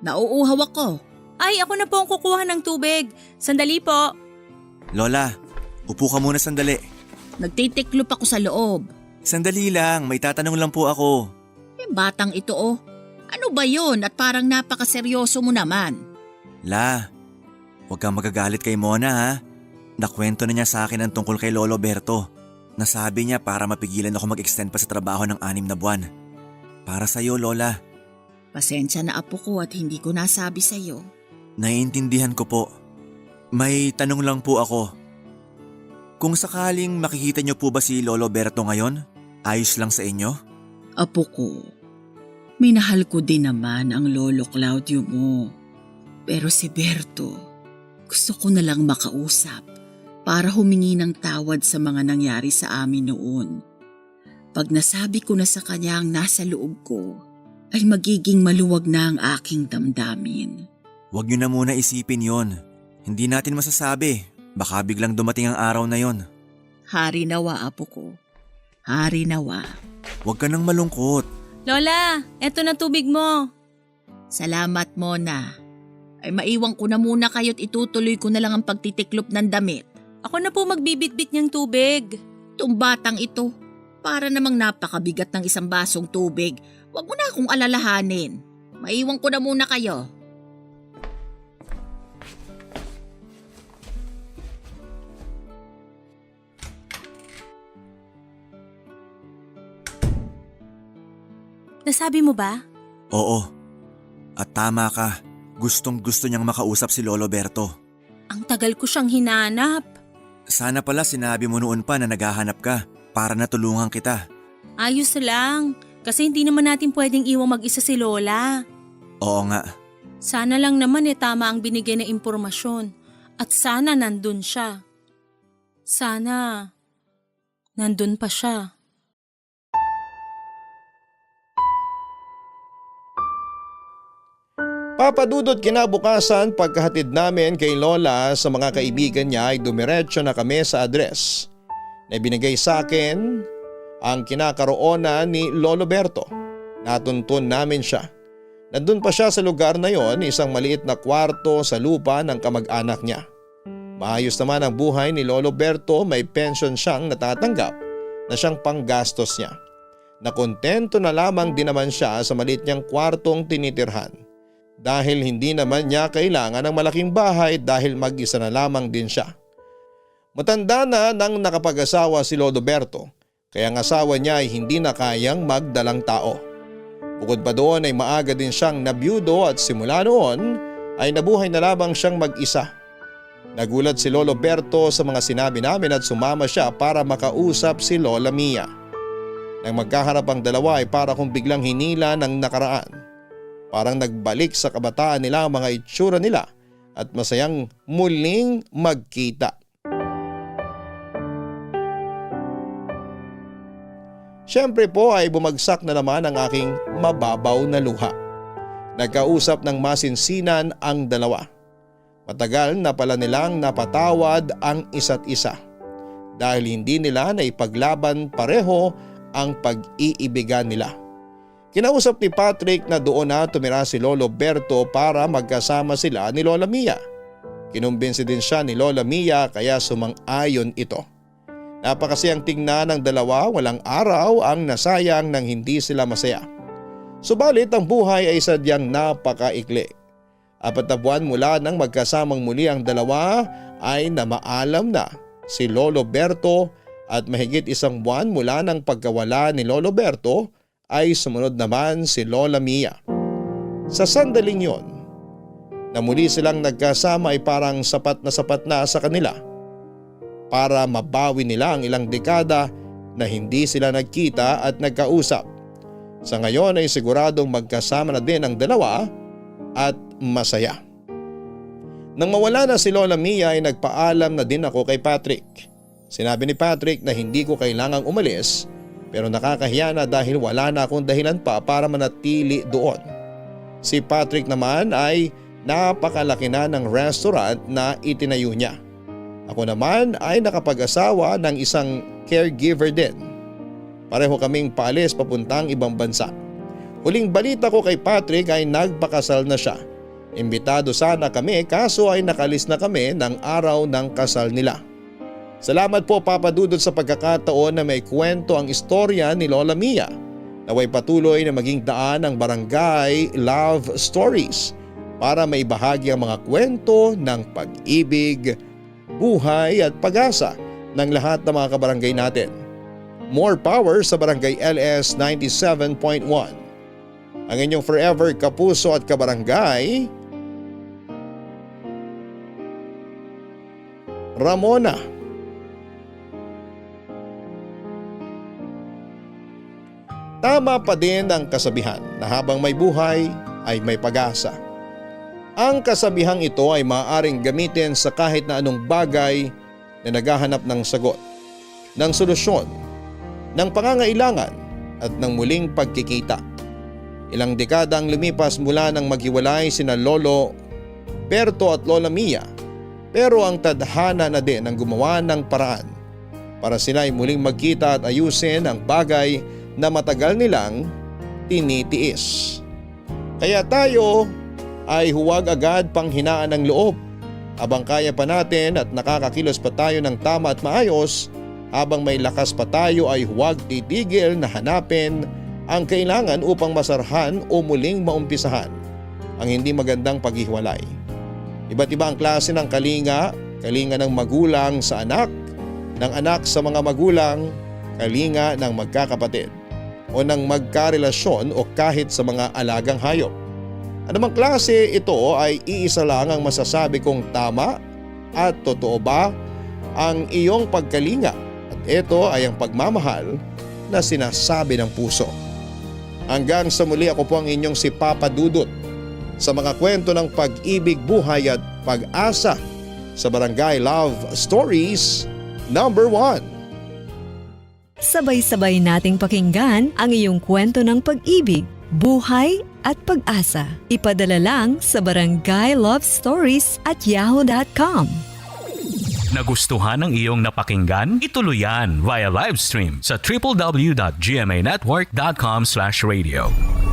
Nauuhaw ako. Ay, ako na po ang kukuha ng tubig. Sandali po. Lola, upo ka muna sandali. Nagtitiklop ako sa loob. Sandali lang, may tatanong lang po ako. Batang ito oh. Ano ba yun at parang napakaseryoso mo naman? La, huwag kang magagalit kay Mona ha. Nakwento na niya sa akin ang tungkol kay Lolo Berto. Nasabi niya para mapigilan ako mag-extend pa sa trabaho ng 6 na buwan. Para sa'yo, Lola. Pasensya na apo ko at hindi ko nasabi sa'yo. Naiintindihan ko po. May tanong lang po ako. Kung sakaling makikita niyo po ba si Lolo Berto ngayon, ayos lang sa inyo? Apo ko, minahal ko din naman ang Lolo Claudio mo. Pero si Berto, gusto ko na lang makausap para humingi ng tawad sa mga nangyari sa amin noon. Pag nasabi ko na sa kanya ang nasa loob ko, ay magiging maluwag na ang aking damdamin. Huwag niyo na muna isipin yon. Hindi natin masasabi. Baka biglang dumating ang araw na yon. Hari nawa, apo ko. Hari nawa. Huwag ka nang malungkot. Lola, eto na tubig mo. Salamat, Mona. Ay maiwan ko na muna kayo't itutuloy ko na lang ang pagtitiklop ng damit. Ako na po magbibitbit niyang tubig. Itong batang ito, para namang napakabigat ng isang basong tubig. Huwag mo na akong alalahanin. Maiwan ko na muna kayo. Nasabi mo ba? Oo. At tama ka. Gustong gusto niyang makausap si Lolo Berto. Ang tagal ko siyang hinanap. Sana pala sinabi mo noon pa na naghahanap ka para natulungan kita. Ayos lang. Kasi hindi naman natin pwedeng iwang mag-isa si Lola. Oo nga. Sana lang naman tama ang binigay na impormasyon. At sana nandun siya. Sana nandun pa siya. Papadudot kinabukasan pagkahatid namin kay Lola sa mga kaibigan niya ay dumiretso na kami sa address na binigay sa akin ang kinakaroonan ni Lolo Berto. Natuntun namin siya. Nandun pa siya sa lugar na yon, isang maliit na kwarto sa lupa ng kamag-anak niya. Maayos naman ang buhay ni Lolo Berto, may pension siyang natatanggap na siyang panggastos niya. Nakontento na lamang din naman siya sa maliit niyang kwartong tinitirhan. Dahil hindi naman niya kailangan ng malaking bahay dahil mag-isa na lamang din siya. Matanda na nang nakapag-asawa si Lolo Berto, kaya ang asawa niya ay hindi na kayang magdalang tao. Bukod pa doon ay maaga din siyang nabiyudo at simula noon ay nabuhay na lamang siyang mag-isa. Nagulat si Lolo Berto sa mga sinabi namin at sumama siya para makausap si Lola Mia. Nang magkaharap ang dalawa ay para kung biglang hinila ng nakaraan. Parang nagbalik sa kabataan nila ang mga itsura nila at masayang muling magkita. Siyempre po ay bumagsak na naman ang aking mababaw na luha. Nagkausap ng masinsinan ang dalawa. Matagal na pala nilang napatawad ang isa't isa. dahil hindi nila naipaglaban pareho ang pag-iibigan nila. Kinausap ni Patrick na doon na tumira si Lolo Berto para magkasama sila ni Lola Mia. Kinumbinsi din siya ni Lola Mia kaya sumang-ayon ito. Napakasayang tingnan ng dalawa, walang araw ang nasayang nang hindi sila masaya. Subalit ang buhay ay sadyang napakaikli. 4 na buwan mula nang magkasamang muli ang dalawa ay namaalam na si Lolo Berto at mahigit 1 buwan mula ng pagkawala ni Lolo Berto ay sumunod naman si Lola Mia. Sa sandaling yon, na muli silang nagkasama ay parang sapat na sa kanila para mabawi nila ang ilang dekada na hindi sila nagkita at nagkausap. Sa ngayon ay siguradong magkasama na din ang dalawa at masaya. Nang mawala na si Lola Mia ay nagpaalam na din ako kay Patrick. Sinabi ni Patrick na hindi ko kailangang umalis pero nakakahiya na dahil wala na akong dahilan pa para manatili doon. Si Patrick naman ay napakalaki na ng restaurant na itinayo niya. Ako naman ay nakapag-asawa ng isang caregiver din. Pareho kaming paalis papuntang ibang bansa. Huling balita ko kay Patrick ay nagpakasal na siya. Imbitado sana kami kaso ay nakalis na kami ng araw ng kasal nila. Salamat po Papa Dudut sa pagkakataon na may kwento ang istorya ni Lola Mia. Naway patuloy na maging daan ng Barangay Love Stories para maibahagi ang mga kwento ng pag-ibig, buhay at pag-asa ng lahat ng mga kabarangay natin. More power sa Barangay LS 97.1. Ang inyong forever kapuso at kabarangay, Ramona. Tama pa din ang kasabihan na habang may buhay ay may pag-asa. Ang kasabihang ito ay maaaring gamitin sa kahit na anong bagay na naghahanap ng sagot, ng solusyon, ng pangangailangan at ng muling pagkikita. Ilang dekada ang lumipas mula nang maghiwalay sina Lolo Berto at Lola Mia, pero ang tadhana na din ang gumawa ng paraan para sila ay muling magkita at ayusin ang bagay na matagal nilang tinitiis. Kaya tayo ay huwag agad panghinaan ng loob. Habang kaya pa natin at nakakakilos pa tayo ng tama at maayos, habang may lakas pa tayo ay huwag titigil na hanapin ang kailangan upang masarhan o muling maumpisahan ang hindi magandang paghiwalay. Iba't iba ang klase ng kalinga, kalinga ng magulang sa anak, ng anak sa mga magulang, kalinga ng magkakapatid, o ng magkarelasyon o kahit sa mga alagang hayop. Anumang klase ito ay iisa lang ang masasabi kong tama at totoo ba ang iyong pagkalinga at ito ay ang pagmamahal na sinasabi ng puso. Hanggang sa muli, ako po ang inyong si Papa Dudut sa mga kwento ng pag-ibig, buhay at pag-asa sa Barangay Love Stories number 1. Sabay-sabay nating pakinggan ang iyong kwento ng pag-ibig, buhay at pag-asa. Ipadala lang sa barangaylovestories@yahoo.com. Nagustuhan ng iyong napakinggan? Ituloy yan via live stream sa www.gmanetwork.com/radio.